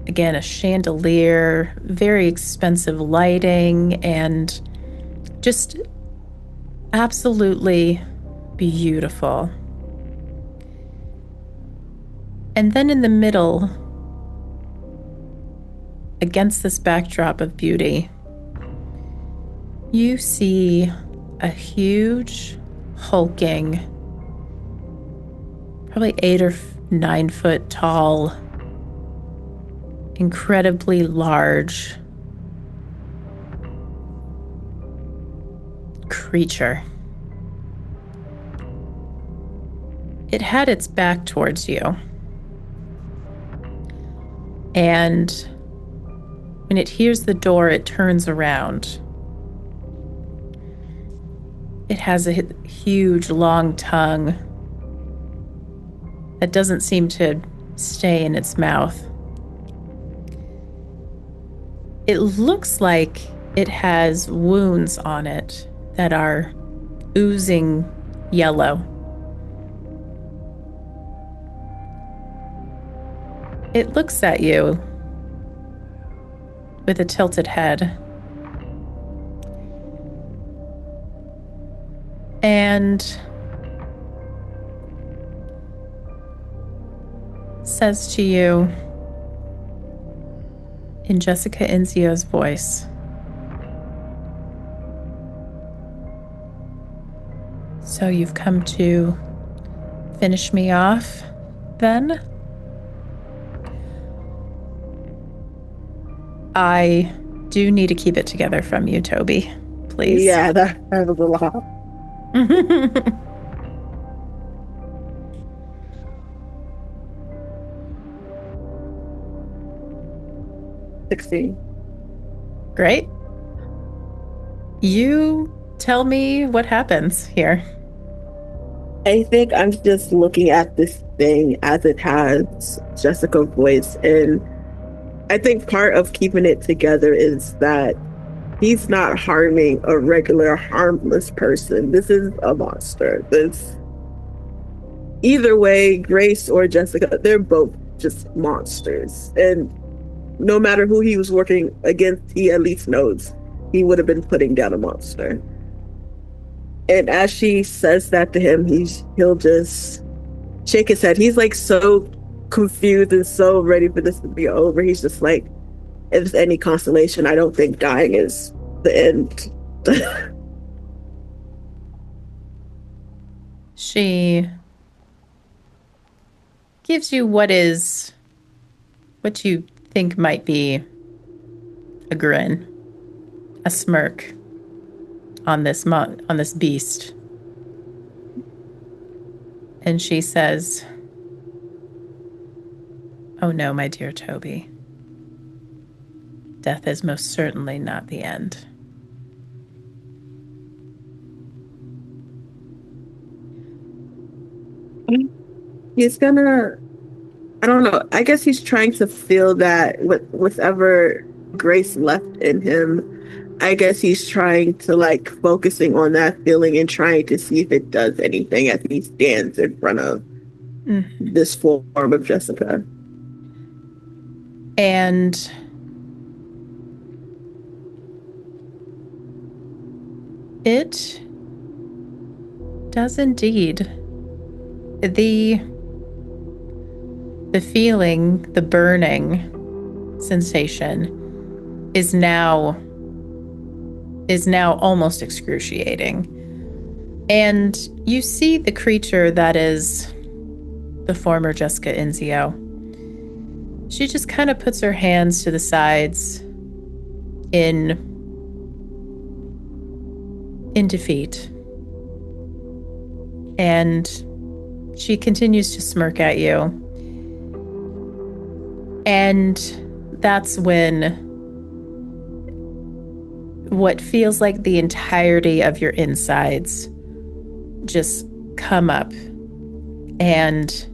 again, a chandelier, very expensive lighting, and just absolutely beautiful. And then in the middle, against this backdrop of beauty, you see a huge, hulking, probably 9-foot tall, incredibly large creature. It had its back towards you. And when it hears the door, it turns around. It has a huge, long tongue that doesn't seem to stay in its mouth. It looks like it has wounds on it that are oozing yellow. It looks at you with a tilted head and says to you in Jessica Inzio's voice, "So you've come to finish me off, then? I do need to keep it together from you, Toby. Please." Yeah, that was a lot. 16. Great. You tell me what happens here. I think I'm just looking at this thing as it has Jessica's voice, and I think part of keeping it together is that he's not harming a regular harmless person. This is a monster. Either way, Grace or Jessica, they're both just monsters. And no matter who he was working against, he at least knows he would have been putting down a monster. And as she says that to him, he'll just shake his head. He's like so confused and so ready for this to be over. He's just like, if it's any consolation, I don't think dying is the end. She gives you what you think might be a grin, a smirk on this beast. And she says, "Oh no, my dear Toby. Death is most certainly not the end." He's gonna, I don't know, I guess he's trying to feel that with whatever Grace left in him. I guess he's trying to like focusing on that feeling and trying to see if it does anything as he stands in front of this form of Jessica. And it does indeed. The feeling, the burning sensation is now almost excruciating. And you see the creature that is the former Jessica Inzio. She just kind of puts her hands to the sides in defeat. And she continues to smirk at you. And that's when what feels like the entirety of your insides just come up and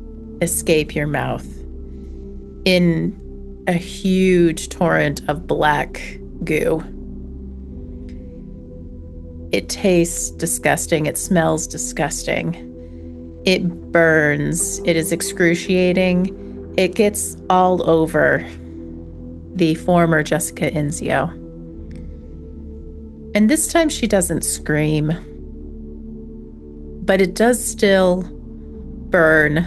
escape your mouth in a huge torrent of black goo. It tastes disgusting. It smells disgusting. It burns. It is excruciating. It gets all over the former Jessica Inzio. And this time she doesn't scream, but it does still burn.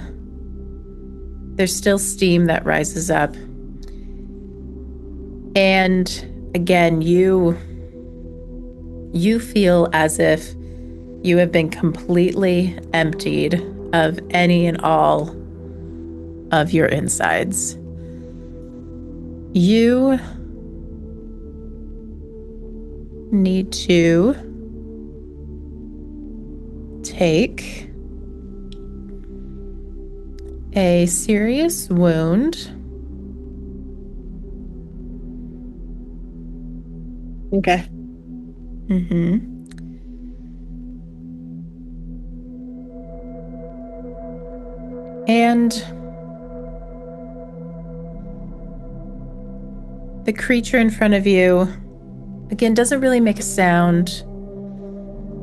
There's still steam that rises up. And again, you feel as if you have been completely emptied of any and all of your insides. You need to take a serious wound. Okay. Mm-hmm. And the creature in front of you, again, doesn't really make a sound.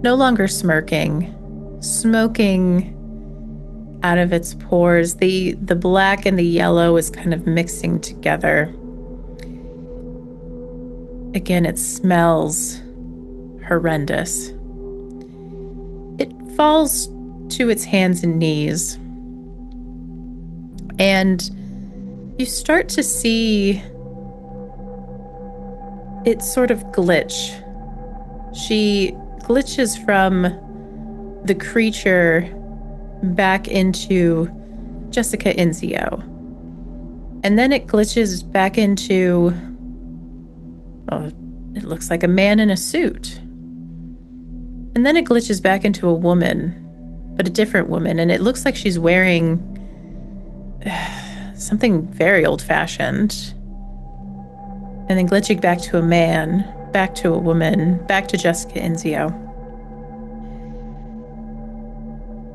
No longer smirking, smoking out of its pores. The black and the yellow is kind of mixing together. Again, it smells horrendous. It falls to its hands and knees. And you start to see it sort of glitch. She glitches from the creature back into Jessica Inzio. And then it glitches back into, oh, it looks like a man in a suit. And then it glitches back into a woman, but a different woman. And it looks like she's wearing something very old-fashioned. And then glitching back to a man, back to a woman, back to Jessica Inzio.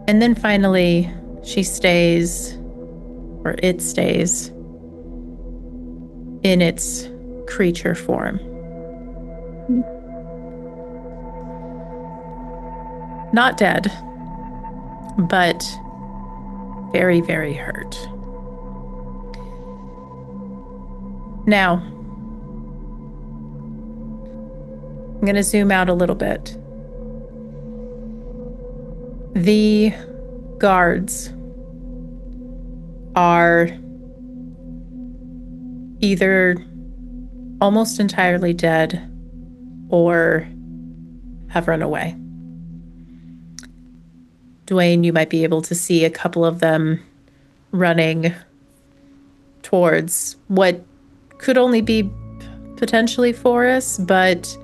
And then finally, she stays, or it stays, in its creature form. Not dead, but very, very hurt. Now, I'm going to zoom out a little bit. The guards are either almost entirely dead or have run away. Dwayne, you might be able to see a couple of them running towards what could only be potentially forest, but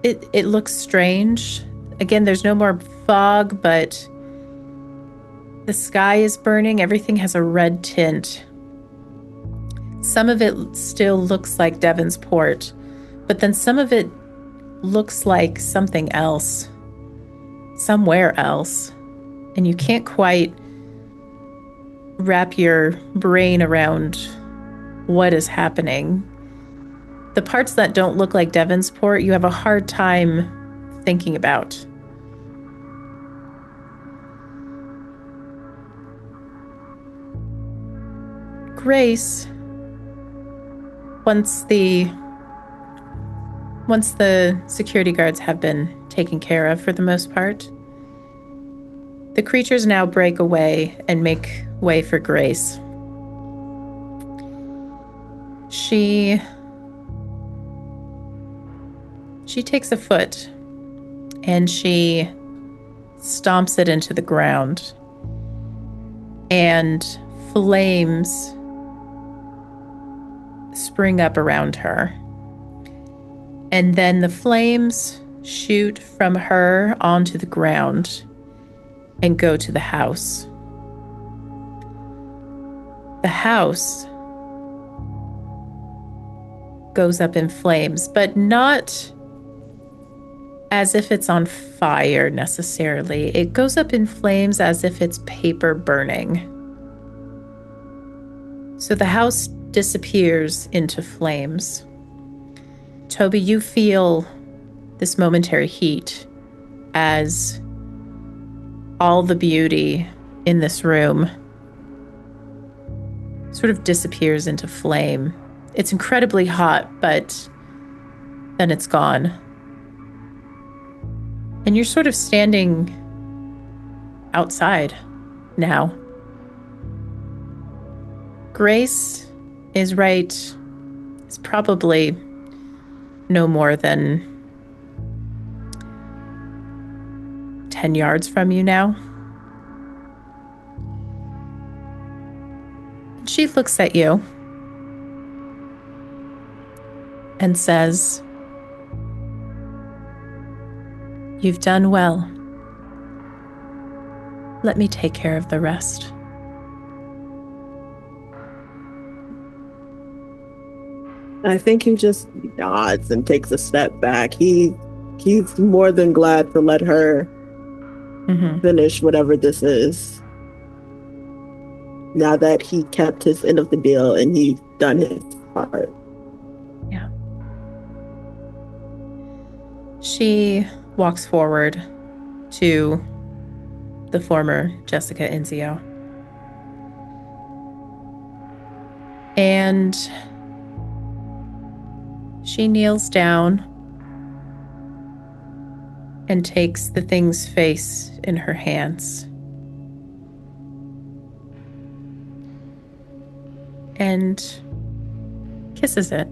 it looks strange. Again, there's no more fog, but the sky is burning. Everything has a red tint. Some of it still looks like Devonsport, but then some of it looks like something else, somewhere else, and you can't quite wrap your brain around what is happening. The parts that don't look like Devonsport, you have a hard time thinking about. Grace, once the security guards have been taken care of for the most part, the creatures now break away and make way for Grace. She takes a foot and she stomps it into the ground, and flames spring up around her. And then the flames shoot from her onto the ground and go to the house. The house goes up in flames, but not as if it's on fire necessarily. It goes up in flames as if it's paper burning. So the house disappears into flames. Toby, you feel this momentary heat as all the beauty in this room sort of disappears into flame. It's incredibly hot, but then it's gone. And you're sort of standing outside now. Grace is right. It's probably no more than 10 yards from you now. She looks at you and says, "You've done well. Let me take care of the rest." I think he just nods and takes a step back. He's more than glad to let her finish whatever this is. Now that he kept his end of the deal and he's done his part. Yeah. She walks forward to the former Jessica Enzio. And she kneels down and takes the thing's face in her hands and kisses it.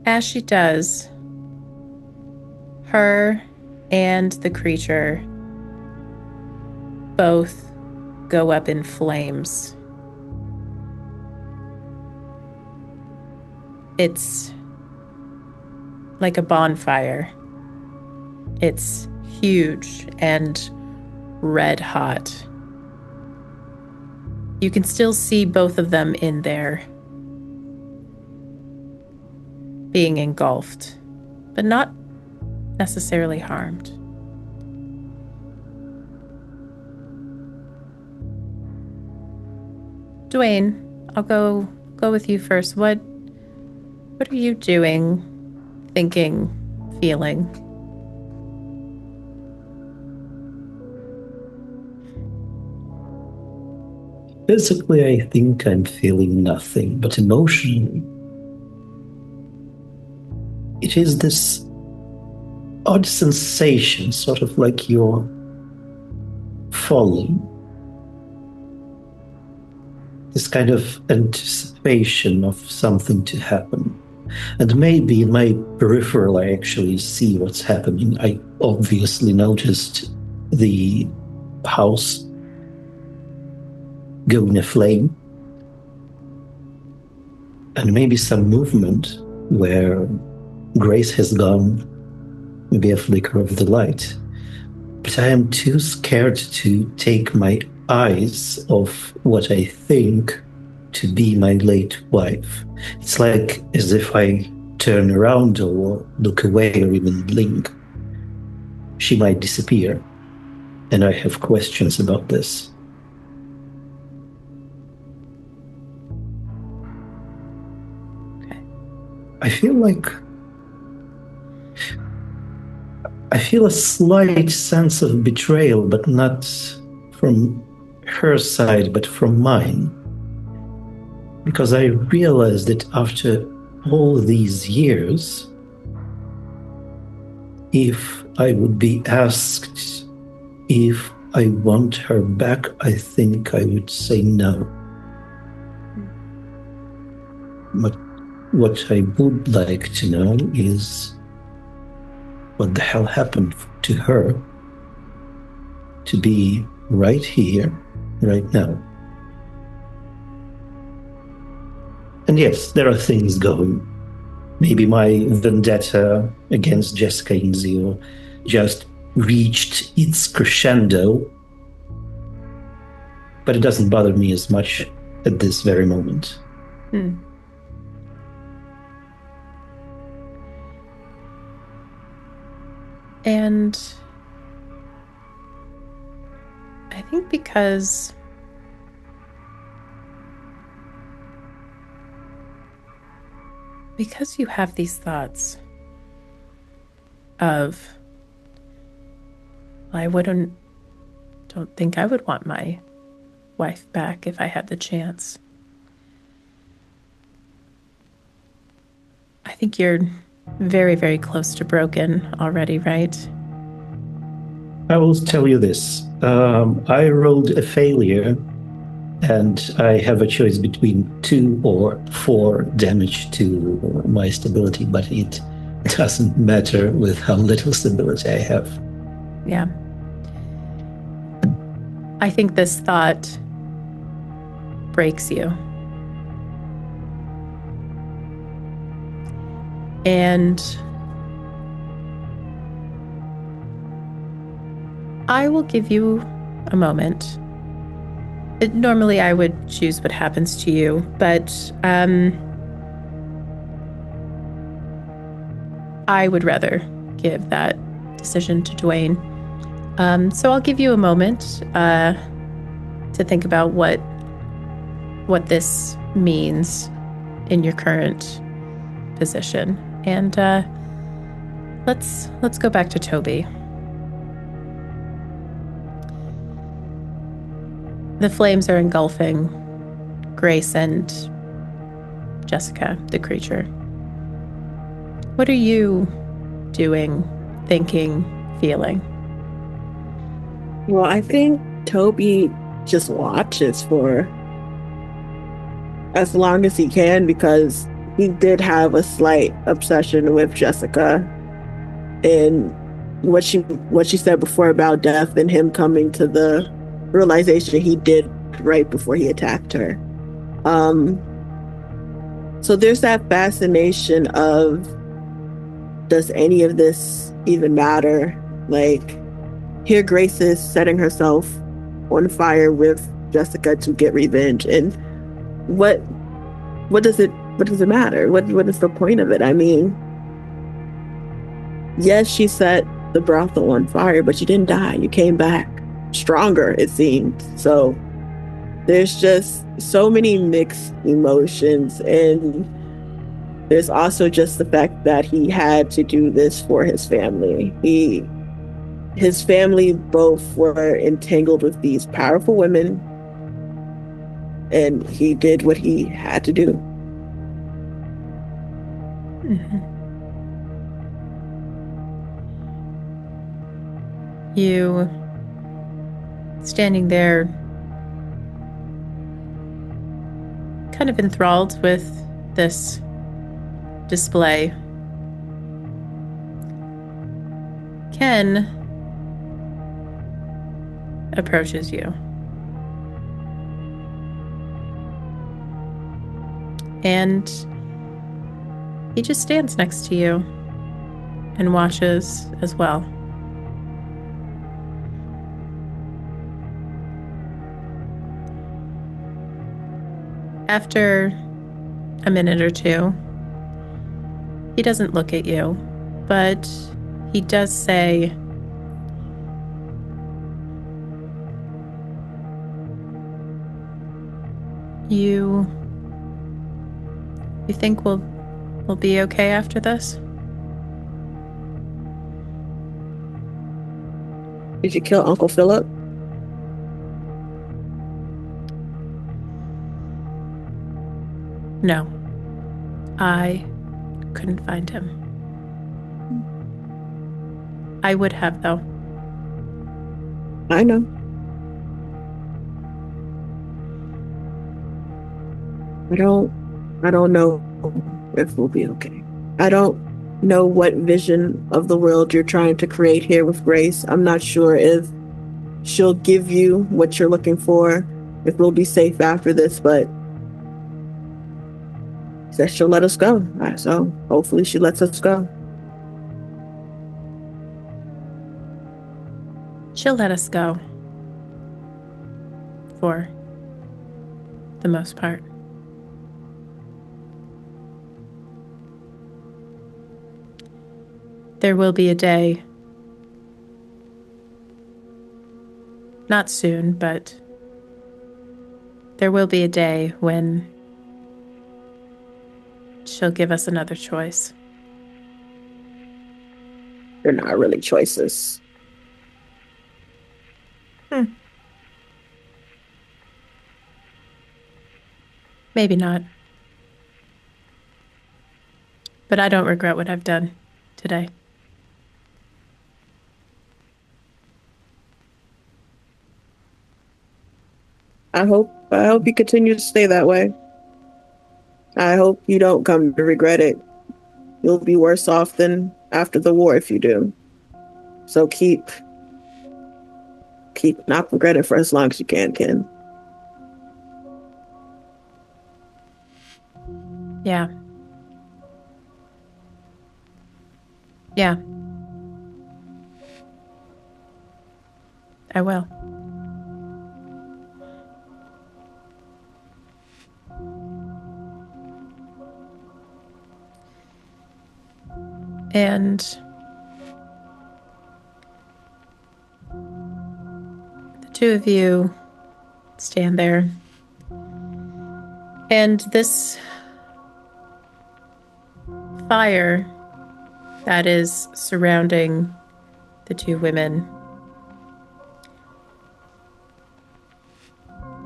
As she does, her and the creature both go up in flames. It's like a bonfire. It's huge and red hot. You can still see both of them in there, being engulfed, but not necessarily harmed. Dwayne, I'll go with you first. What are you doing, thinking, feeling? Physically, I think I'm feeling nothing, but emotionally, it is this odd sensation, sort of like you're falling. This kind of anticipation of something to happen. And maybe in my peripheral, I actually see what's happening. I obviously noticed the house go in a flame. And maybe some movement where Grace has gone, maybe a flicker of the light. But I am too scared to take my eyes off what I think to be my late wife. It's like as if I turn around or look away or even blink, she might disappear. And I have questions about this. Okay. I feel a slight sense of betrayal, but not from her side, but from mine. Because I realized that after all these years, if I would be asked if I want her back, I think I would say no. But what I would like to know is what the hell happened to her to be right here, right now. And yes, there are things going. Maybe my vendetta against Jessica Enzio just reached its crescendo, but it doesn't bother me as much at this very moment. And I think because you have these thoughts of, don't think I would want my wife back if I had the chance. I think you're very, very close to broken already, right? I will tell you this. I rolled a failure, and I have a choice between 2 or 4 damage to my stability, but it doesn't matter with how little stability I have. Yeah. I think this thought breaks you. And I will give you a moment. Normally, I would choose what happens to you, but I would rather give that decision to Dwayne. So I'll give you a moment to think about what this means in your current position, and let's go back to Toby. The flames are engulfing Grace and Jessica, the creature. What are you doing, thinking, feeling? Well, I think Toby just watches for as long as he can, because he did have a slight obsession with Jessica, and what she said before about death and him coming to the realization he did right before he attacked her. So there's that fascination of, does any of this even matter? Like, here Grace is setting herself on fire with Jessica to get revenge, and what does it matter? What is the point of it? I mean, yes, she set the brothel on fire, but you didn't die. You came back stronger, it seemed. So there's just so many mixed emotions, and there's also just the fact that he had to do this for his family. His family both were entangled with these powerful women, and he did what he had to do. Mm-hmm. You standing there, kind of enthralled with this display. Ken approaches you. And he just stands next to you and watches as well. After a minute or two, he doesn't look at you, but he does say, You think we'll be okay after this? Did you kill Uncle Philip? No. I couldn't find him. I would have, though. I know. I don't know if we'll be okay. I don't know what vision of the world you're trying to create here with Grace. I'm not sure if she'll give you what you're looking for, if we'll be safe after this, but says she'll let us go. So hopefully she lets us go. She'll let us go. For the most part. There will be a day, not soon, but there will be a day when she'll give us another choice. They're not really choices. Maybe not. But I don't regret what I've done today. I hope you continue to stay that way. I hope you don't come to regret it. You'll be worse off than after the war if you do. So keep not forget it for as long as you can, Ken. Yeah. Yeah. I will. And the two of you stand there. And this fire that is surrounding the two women,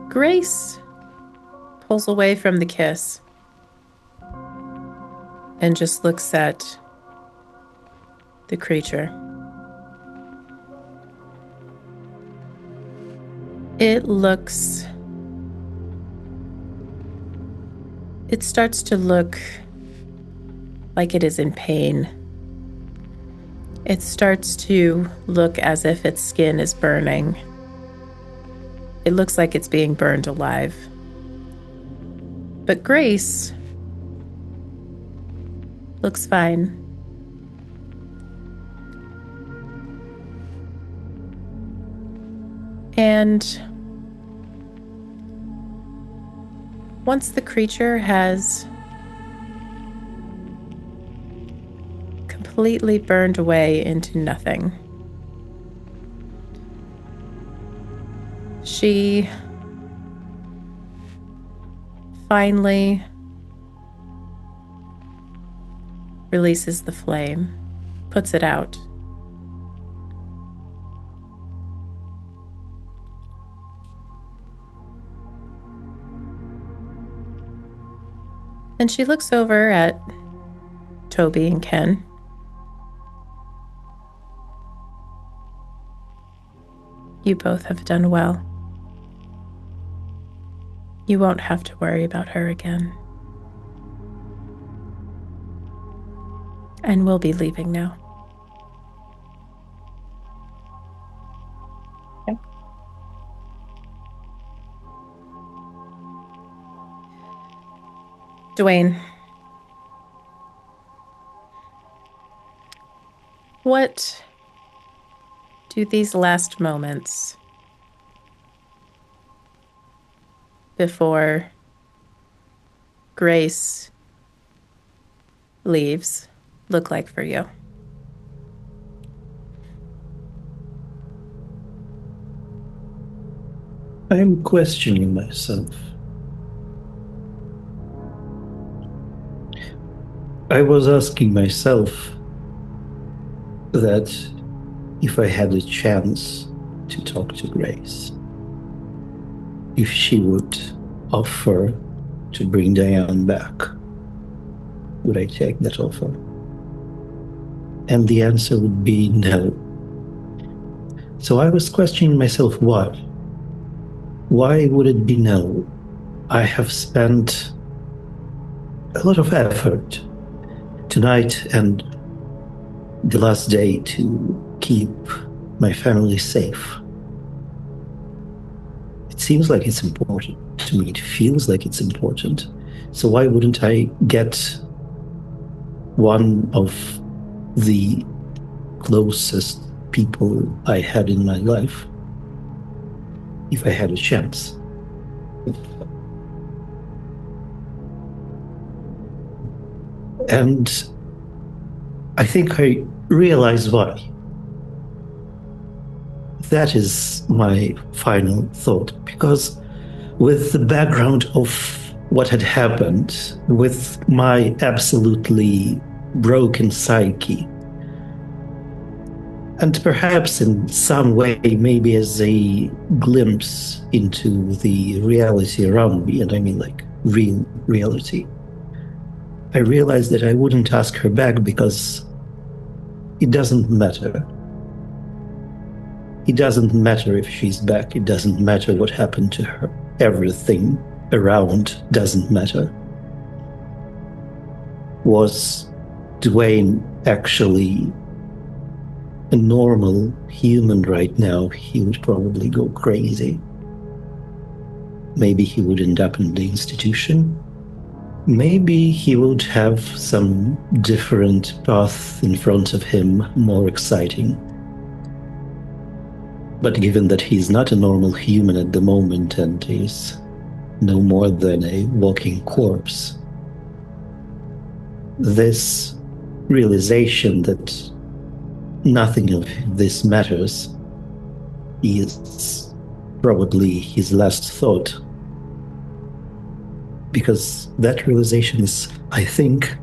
Grace pulls away from the kiss and just looks at the creature. It starts to look like it is in pain. It starts to look as if its skin is burning. It looks like it's being burned alive. But Grace looks fine. And once the creature has completely burned away into nothing, she finally releases the flame, puts it out. And she looks over at Toby and Ken. You both have done well. You won't have to worry about her again. And we'll be leaving now. Okay. Dwayne, what do these last moments before Grace leaves look like for you? I'm questioning myself. I was asking myself that if I had a chance to talk to Grace, if she would offer to bring Diane back, would I take that offer? And the answer would be no. So I was questioning myself, why? Why would it be no? I have spent a lot of effort tonight and the last day to keep my family safe. It seems like it's important to me. It feels like it's important. So why wouldn't I get one of the closest people I had in my life if I had a chance? And I think I realize why. That is my final thought, because with the background of what had happened, with my absolutely broken psyche, and perhaps in some way, maybe as a glimpse into the reality around me, and I mean like real reality, I realized that I wouldn't ask her back because it doesn't matter. It doesn't matter if she's back. It doesn't matter what happened to her. Everything around doesn't matter. Was Dwayne actually a normal human right now, he would probably go crazy. Maybe he would end up in the institution. Maybe he would have some different path in front of him, more exciting. But given that he's not a normal human at the moment and is no more than a walking corpse, this realization that nothing of this matters is probably his last thought. Because that realization is, I think,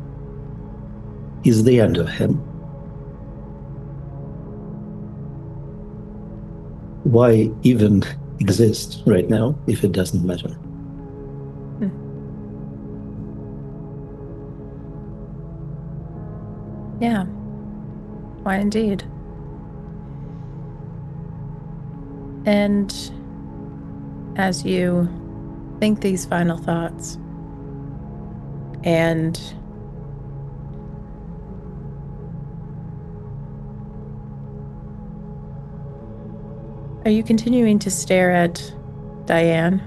is the end of him. Why even exist right now if it doesn't matter? Yeah. Why indeed? And as you think these final thoughts, and are you continuing to stare at Diane?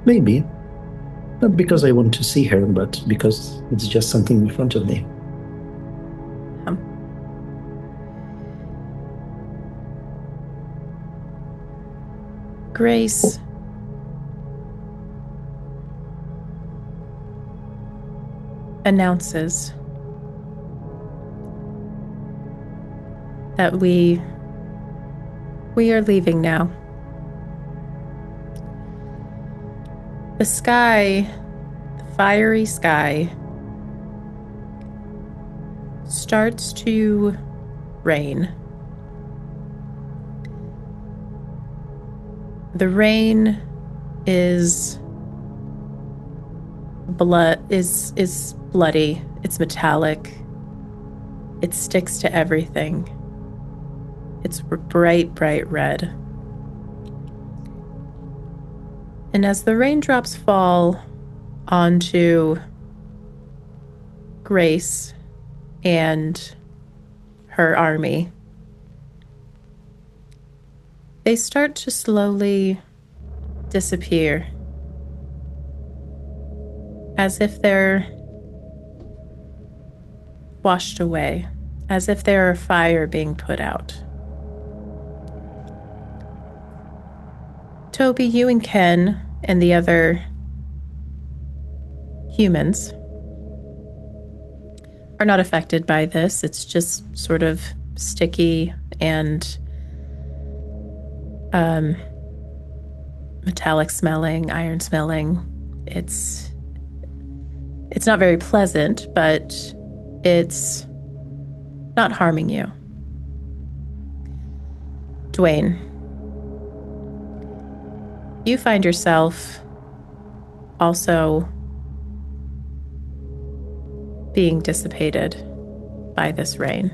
Maybe. Not because I want to see her, but because it's just something in front of me. Grace announces that we are leaving now. The sky, the fiery sky, starts to rain. The rain is bloody. It's metallic. It sticks to everything. It's bright, bright red. And as the raindrops fall onto Grace and her army, they start to slowly disappear, as if they're washed away, as if they're a fire being put out. Toby, you and Ken and the other humans are not affected by this. It's just sort of sticky and metallic smelling, iron smelling. It's not very pleasant, but it's not harming you. Dwayne, you find yourself also being dissipated by this rain.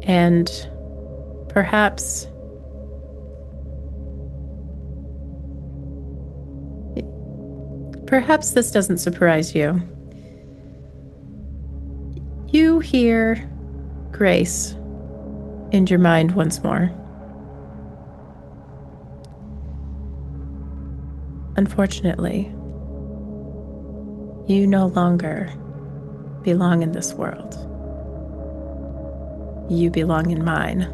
And perhaps this doesn't surprise you. You hear Grace in your mind once more. Unfortunately, you no longer belong in this world. You belong in mine.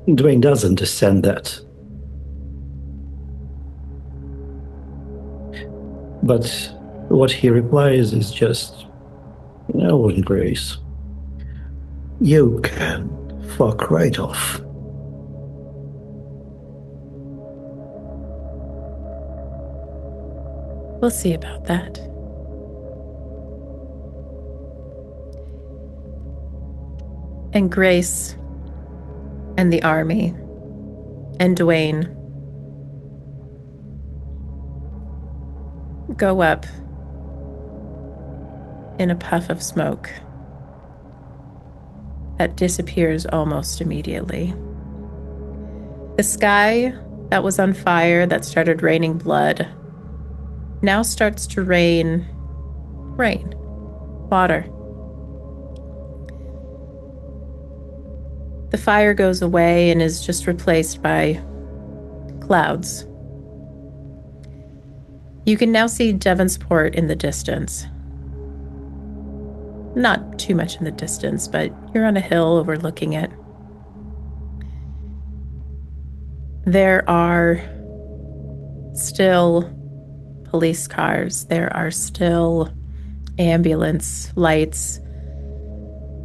Dwayne does understand that. But what he replies is just, "No, Grace. You can fuck right off." We'll see about that. And Grace and the army and Dwayne go up in a puff of smoke that disappears almost immediately. The sky that was on fire, that started raining blood, now starts to rain water. The fire goes away and is just replaced by clouds. You can now see Devonsport in the distance. Not too much in the distance, but you're on a hill overlooking it. There are still police cars. There are still ambulance lights.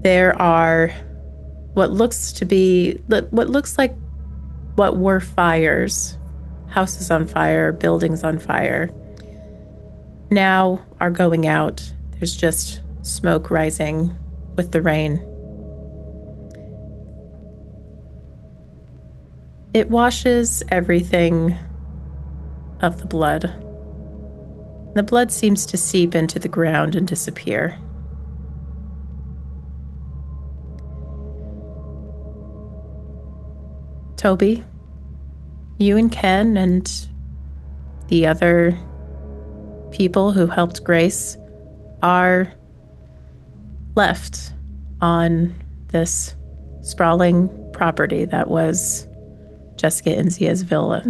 There are what looks like what were fires, houses on fire, buildings on fire, now are going out. There's just smoke rising with the rain. It washes everything of the blood. The blood seems to seep into the ground and disappear. Toby, you and Ken and the other people who helped Grace are left on this sprawling property that was Jessica Inzio's villa,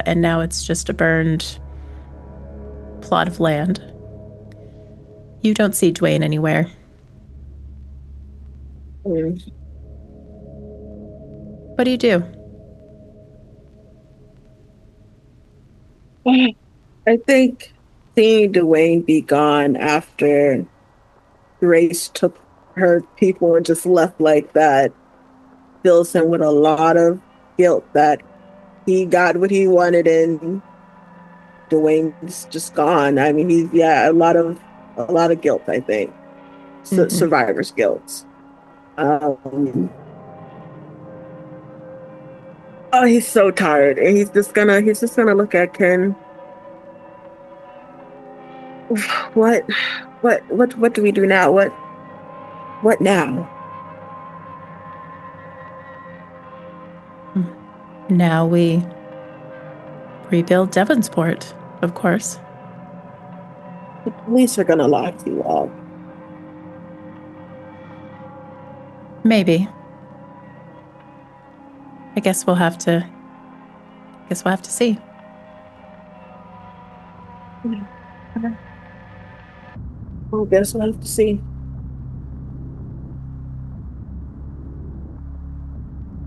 and now it's just a burned plot of land. You don't see Dwayne anywhere. What do you do? I think seeing Dwayne be gone after Grace took her people and just left like that fills him with a lot of guilt that he got what he wanted and Dwayne's just gone. I mean, he's a lot of guilt. I think survivor's guilt. Oh, he's so tired, and he's just gonna look at Ken. What do we do now? What now? Now we rebuild Devonsport, of course. The police are gonna lock you up. Maybe. I guess we'll have to see. I guess we'll have to see.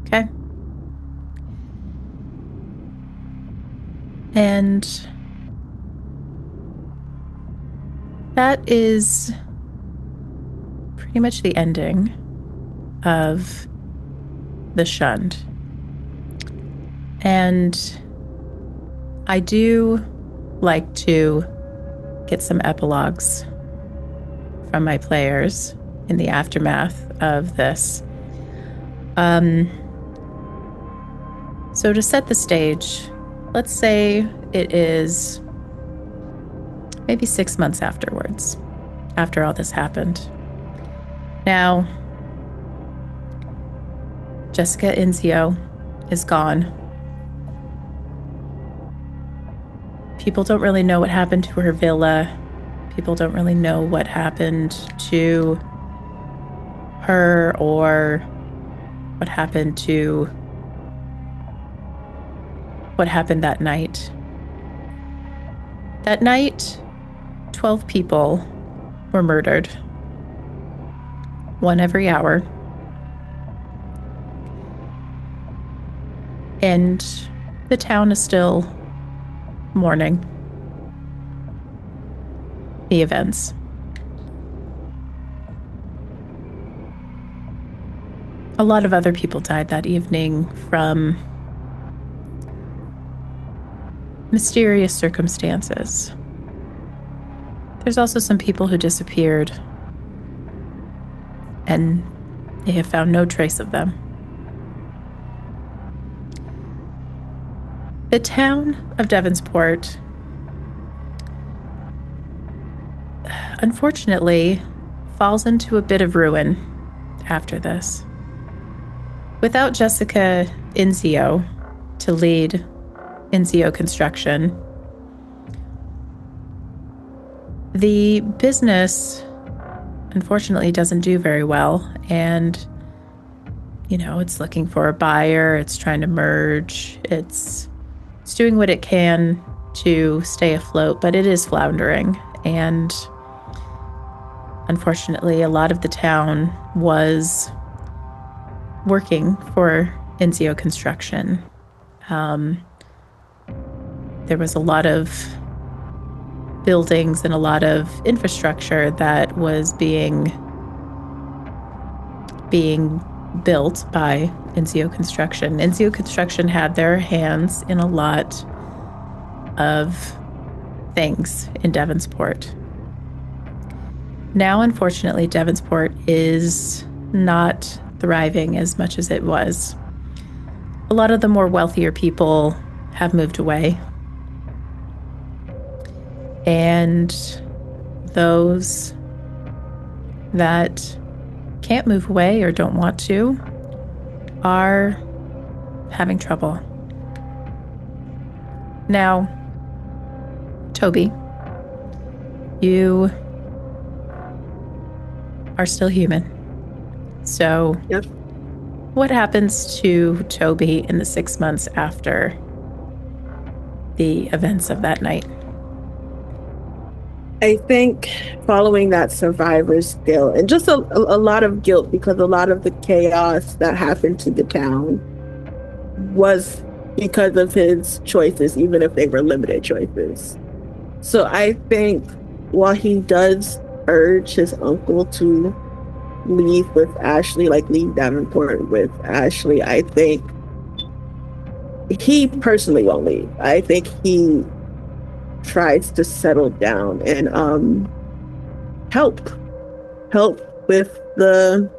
Okay. And that is pretty much the ending of the Shunned. And I do like to get some epilogues from my players in the aftermath of this. So to set the stage, let's say it is maybe 6 months afterwards, after all this happened. Now, Jessica Inzio is gone. People don't really know what happened to her villa. People don't really know what happened to her or what happened that night. That night, 12 people were murdered. One every hour. And the town is still mourning the events. A lot of other people died that evening from mysterious circumstances. There's also some people who disappeared, and they have found no trace of them. The town of Devonsport, unfortunately, falls into a bit of ruin after this. Without Jessica Inzio to lead Inzio Construction, the business unfortunately doesn't do very well, and it's looking for a buyer, it's trying to merge, it's doing what it can to stay afloat, but it is floundering. And unfortunately, a lot of the town was working for Inzio Construction. There was a lot of buildings and a lot of infrastructure that was being built by Inzio Construction. Inzio Construction had their hands in a lot of things in Devonsport. Now, unfortunately, Devonsport is not thriving as much as it was. A lot of the more wealthier people have moved away. And those that can't move away or don't want to are having trouble. Now, Toby, you are still human. So, Yep. What happens to Toby in the 6 months after the events of that night? I think following that survivor's guilt and just a lot of guilt, because a lot of the chaos that happened to the town was because of his choices, even if they were limited choices. So I think while he does urge his uncle to leave with Ashley, like leave Davenport with Ashley, I think he personally won't leave. I think he tries to settle down and help with the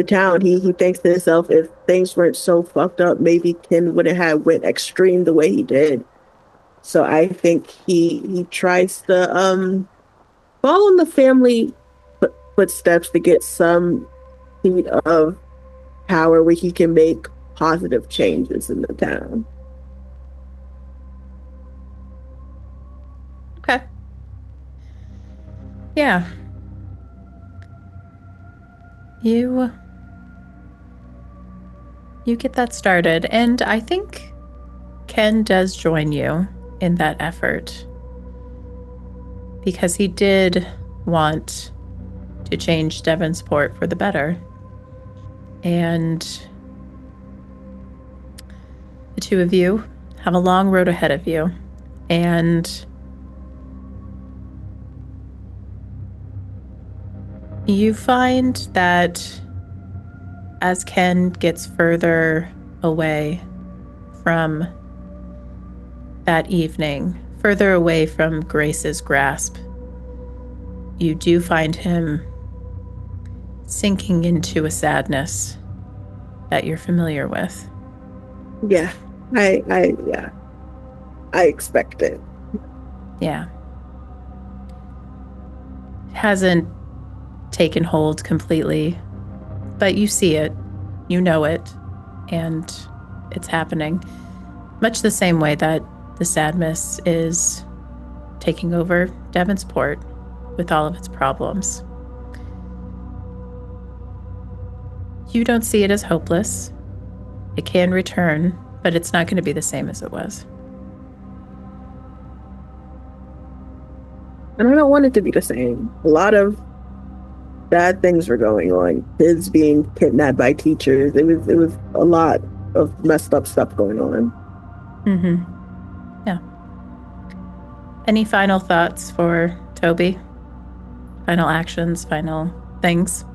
town. He thinks to himself, if things weren't so fucked up, maybe Ken wouldn't have went extreme the way he did. So I think he tries to follow in the family footsteps to get some feet of power where he can make positive changes in the town. Okay. Yeah. You get that started, and I think Ken does join you in that effort because he did want to change Devonsport for the better. And the two of you have a long road ahead of you, and you find that as Ken gets further away from that evening, further away from Grace's grasp, you do find him sinking into a sadness that you're familiar with. Yeah, I expect it. Yeah. It hasn't taken hold completely, but you see it, you know it, and it's happening. Much the same way that the sadness is taking over Devonsport with all of its problems. You don't see it as hopeless. It can return, but it's not going to be the same as it was. And I don't want it to be the same. A lot of bad things were going on. Kids being kidnapped by teachers. It was a lot of messed up stuff going on. Mm-hmm. Yeah. Any final thoughts for Toby? Final actions, final things?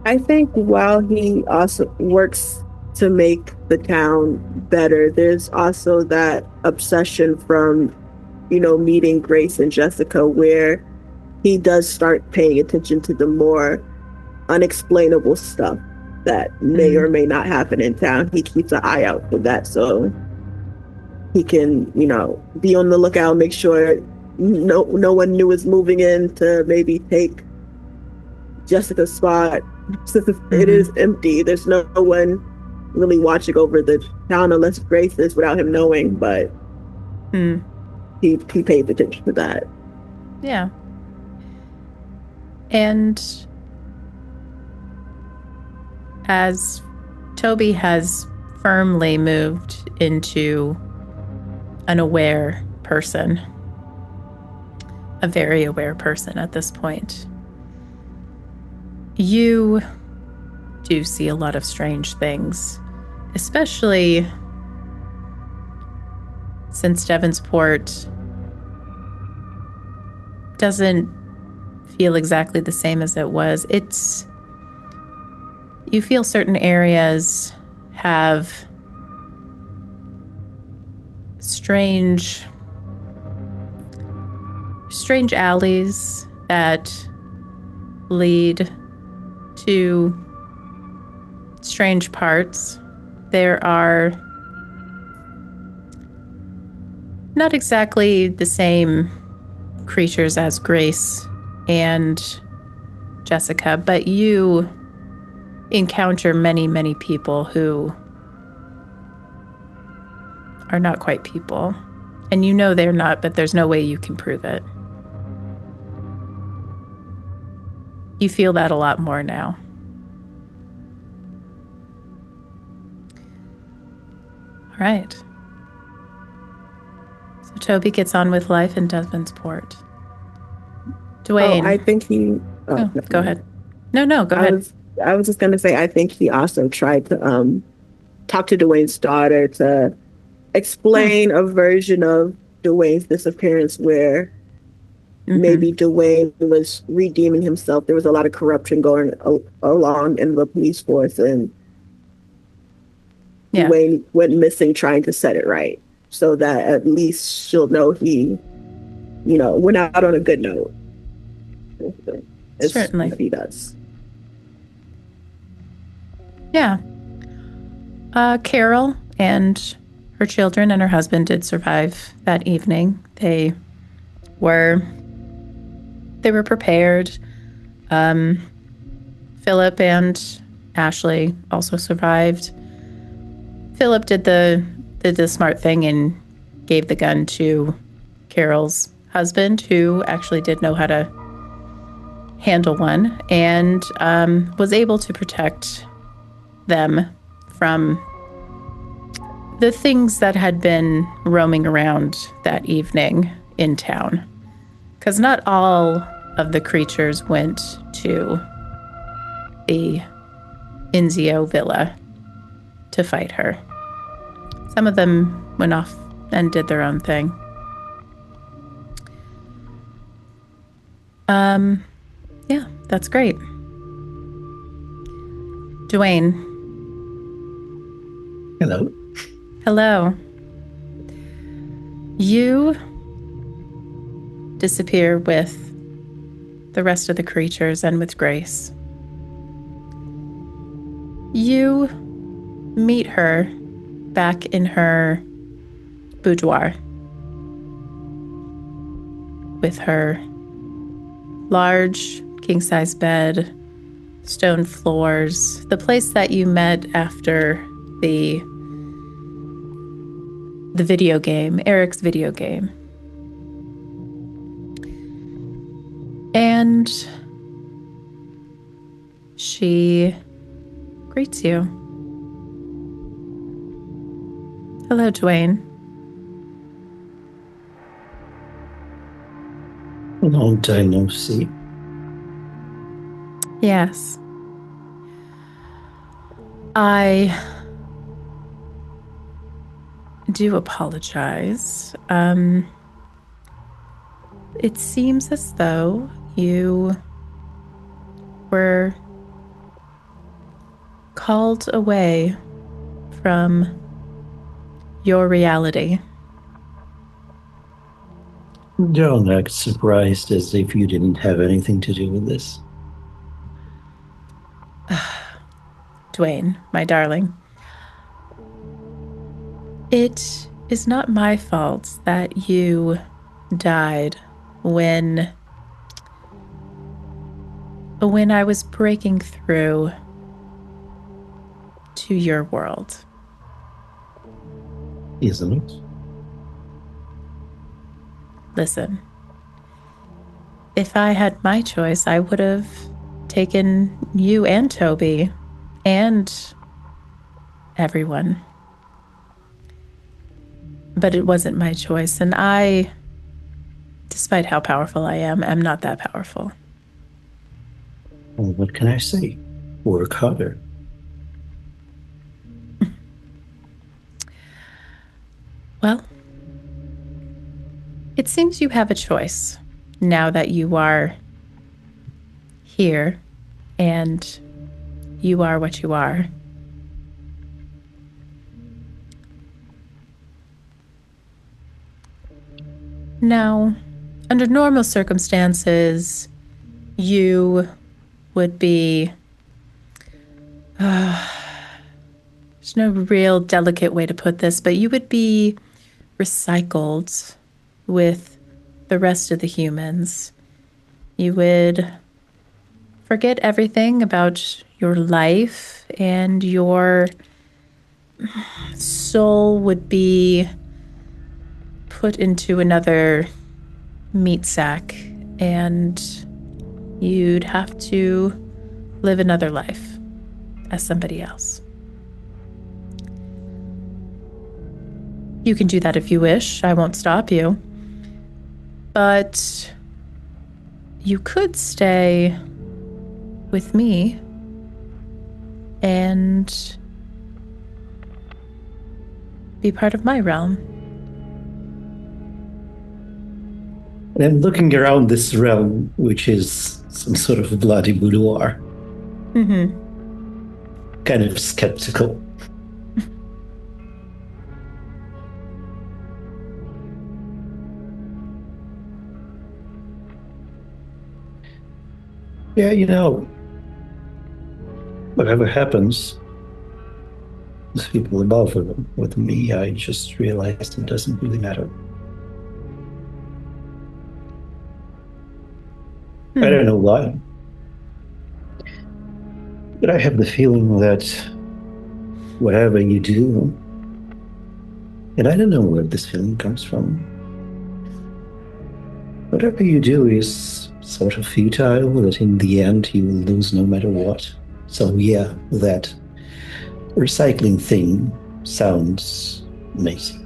I think while he also works to make the town better, there's also that obsession from, meeting Grace and Jessica, where he does start paying attention to the more unexplainable stuff that may or may not happen in town. He keeps an eye out for that, so he can, be on the lookout, make sure no one new is moving in to maybe take Jessica's spot, since it is empty. There's no one really watching over the town unless Grace is without him knowing, but he paid attention to that. Yeah. And as Toby has firmly moved into an aware person, a very aware person at this point, you do see a lot of strange things, especially since Devonsport doesn't feel exactly the same as it was. You feel certain areas have strange alleys that lead to strange parts. There are not exactly the same creatures as Grace and Jessica, but you encounter many, many people who are not quite people. And you know they're not, but there's no way you can prove it. You feel that a lot more now. All right. So Toby gets on with life in Devonsport. Dwayne. I think he... go ahead. No, go ahead. I was just going to say, I think he also tried to talk to Dwayne's daughter to explain a version of Dwayne's disappearance where maybe Dwayne was redeeming himself. There was a lot of corruption going along in the police force, and Dwayne went missing trying to set it right so that at least she'll know he, went out on a good note. Certainly. He does. Yeah. Carol and her children and her husband did survive that evening. They were prepared. Philip and Ashley also survived. Philip did the smart thing and gave the gun to Carol's husband, who actually did know how to handle one, and was able to protect them from the things that had been roaming around that evening in town. Because not all of the creatures went to the Inzio villa to fight her. Some of them went off and did their own thing. Yeah, that's great. Dwayne. Hello. Hello. You disappear with the rest of the creatures and with Grace. You meet her back in her boudoir with her large king-size bed, stone floors, the place that you met after the video game, Eric's video game. And she greets you. Hello, Dwayne. Long time no see. Yes. I do apologize. It seems as though you were called away from your reality. Don't act surprised as if you didn't have anything to do with this. Dwayne, my darling. It is not my fault that you died when when I was breaking through to your world. Isn't it? Listen, if I had my choice, I would have taken you and Toby and everyone. But it wasn't my choice, and I, despite how powerful I am not that powerful. Well, what can I say? Work harder. Well, it seems you have a choice now that you are here and you are what you are. Now, under normal circumstances, you would be... there's no real delicate way to put this, but you would be recycled with the rest of the humans. You would forget everything about your life, and your soul would be put into another meat sack, and you'd have to live another life as somebody else. You can do that if you wish. I won't stop you. But you could stay with me and be part of my realm. I'm looking around this realm, which is some sort of bloody boudoir. Mm-hmm. Kind of skeptical. Yeah, whatever happens, the people above with me, I just realized it doesn't really matter. I don't know why, but I have the feeling that whatever you do, and I don't know where this feeling comes from, whatever you do is sort of futile, that in the end you will lose no matter what. So yeah, that recycling thing sounds amazing.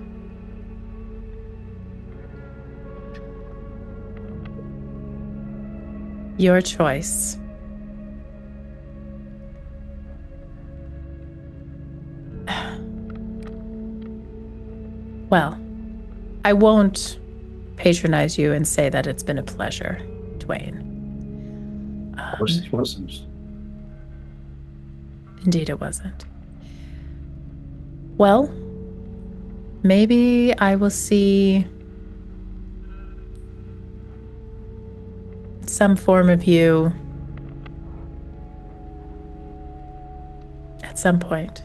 Your choice. Well, I won't patronize you and say that it's been a pleasure, Dwayne. Of course it wasn't. Indeed it wasn't. Well, maybe I will see some form of you at some point.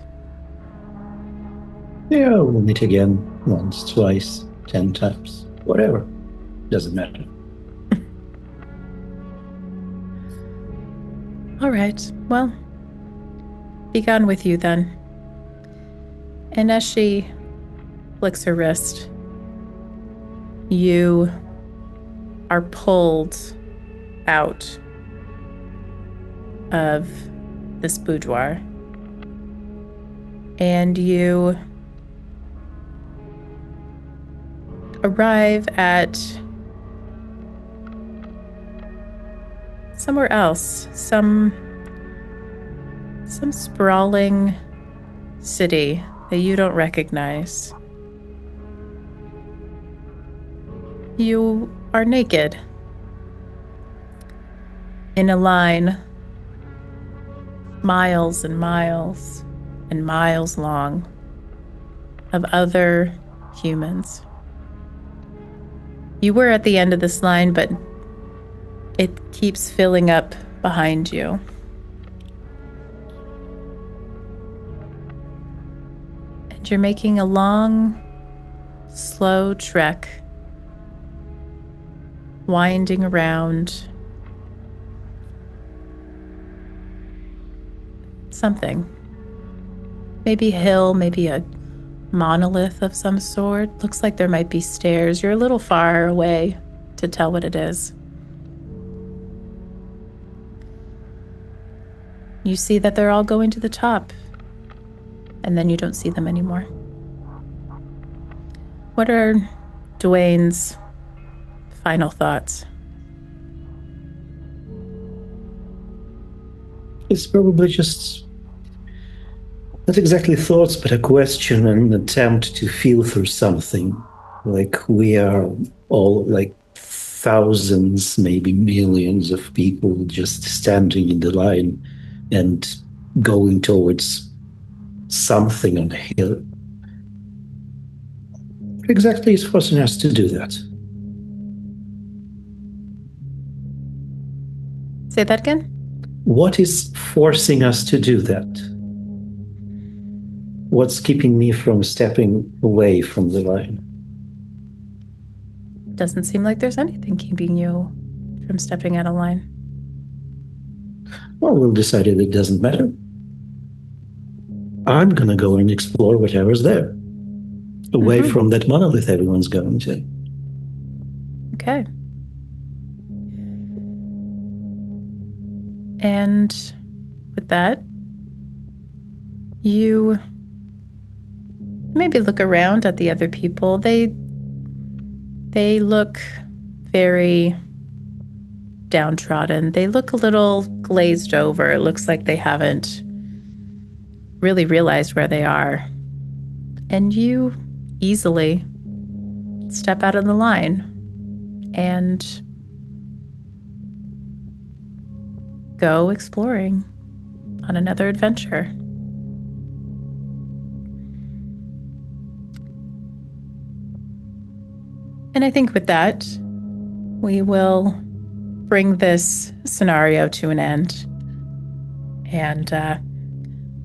Yeah, we'll meet again once, twice, 10 times, whatever. Doesn't matter. All right, well, be gone with you then. And as she flicks her wrist, you are pulled out of this boudoir, and you arrive at somewhere else, some sprawling city that you don't recognize. You are naked in a line miles and miles and miles long of other humans. You were at the end of this line, but it keeps filling up behind you. And you're making a long, slow trek, winding around something. Maybe a hill, maybe a monolith of some sort. Looks like there might be stairs. You're a little far away to tell what it is. You see that they're all going to the top, and then you don't see them anymore. What are Dwayne's final thoughts? It's probably just not exactly thoughts, but a question and an attempt to feel through something. Like we are all like thousands, maybe millions of people just standing in the line and going towards something on the hill. What exactly is forcing us to do that? Say that again? What is forcing us to do that? What's keeping me from stepping away from the line? Doesn't seem like there's anything keeping you from stepping out of line. Well, we'll decide it doesn't matter. I'm going to go and explore whatever's there, away from that monolith everyone's going to. Okay. And with that, you maybe look around at the other people. They look very downtrodden. They look a little glazed over. It looks like they haven't really realized where they are. And you easily step out of the line and go exploring on another adventure. And I think with that, we will bring this scenario to an end. And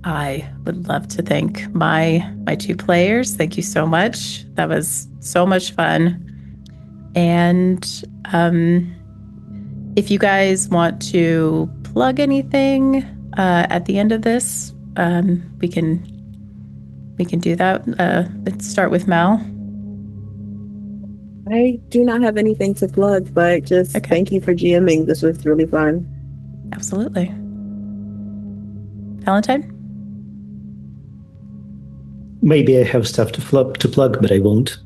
I would love to thank my two players. Thank you so much. That was so much fun. And if you guys want to plug anything at the end of this, we can do that. Let's start with Mal. I do not have anything to plug, but just thank you for GMing. This was really fun. Absolutely. Valentine? Maybe I have stuff to plug, but I won't,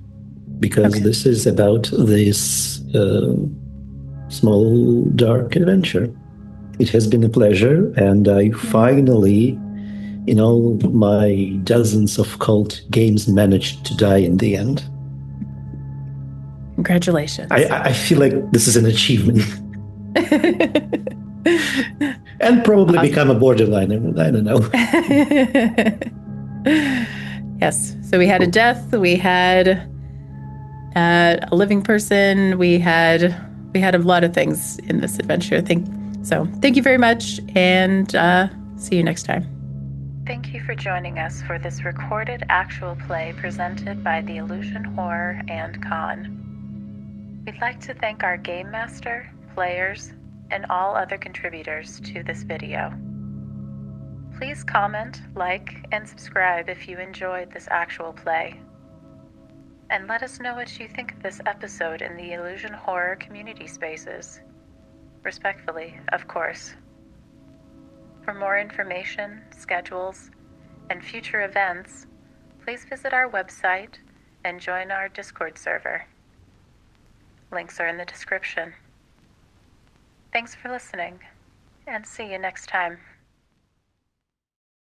because this is about this small, dark adventure. It has been a pleasure, and I finally, in all my dozens of Kult games, managed to die in the end. Congratulations. I feel like this is an achievement. And probably become a borderliner. I don't know. Yes. So we had a death. We had a living person. We had a lot of things in this adventure. Thank you very much, and see you next time. Thank you for joining us for this recorded actual play presented by the Illusion Horror and Con. We'd like to thank our game master, players, and all other contributors to this video. Please comment, like, and subscribe if you enjoyed this actual play. And let us know what you think of this episode in the Illusion Horror community spaces. Respectfully, of course. For more information, schedules, and future events, please visit our website and join our Discord server. Links are in the description. Thanks for listening, and see you next time.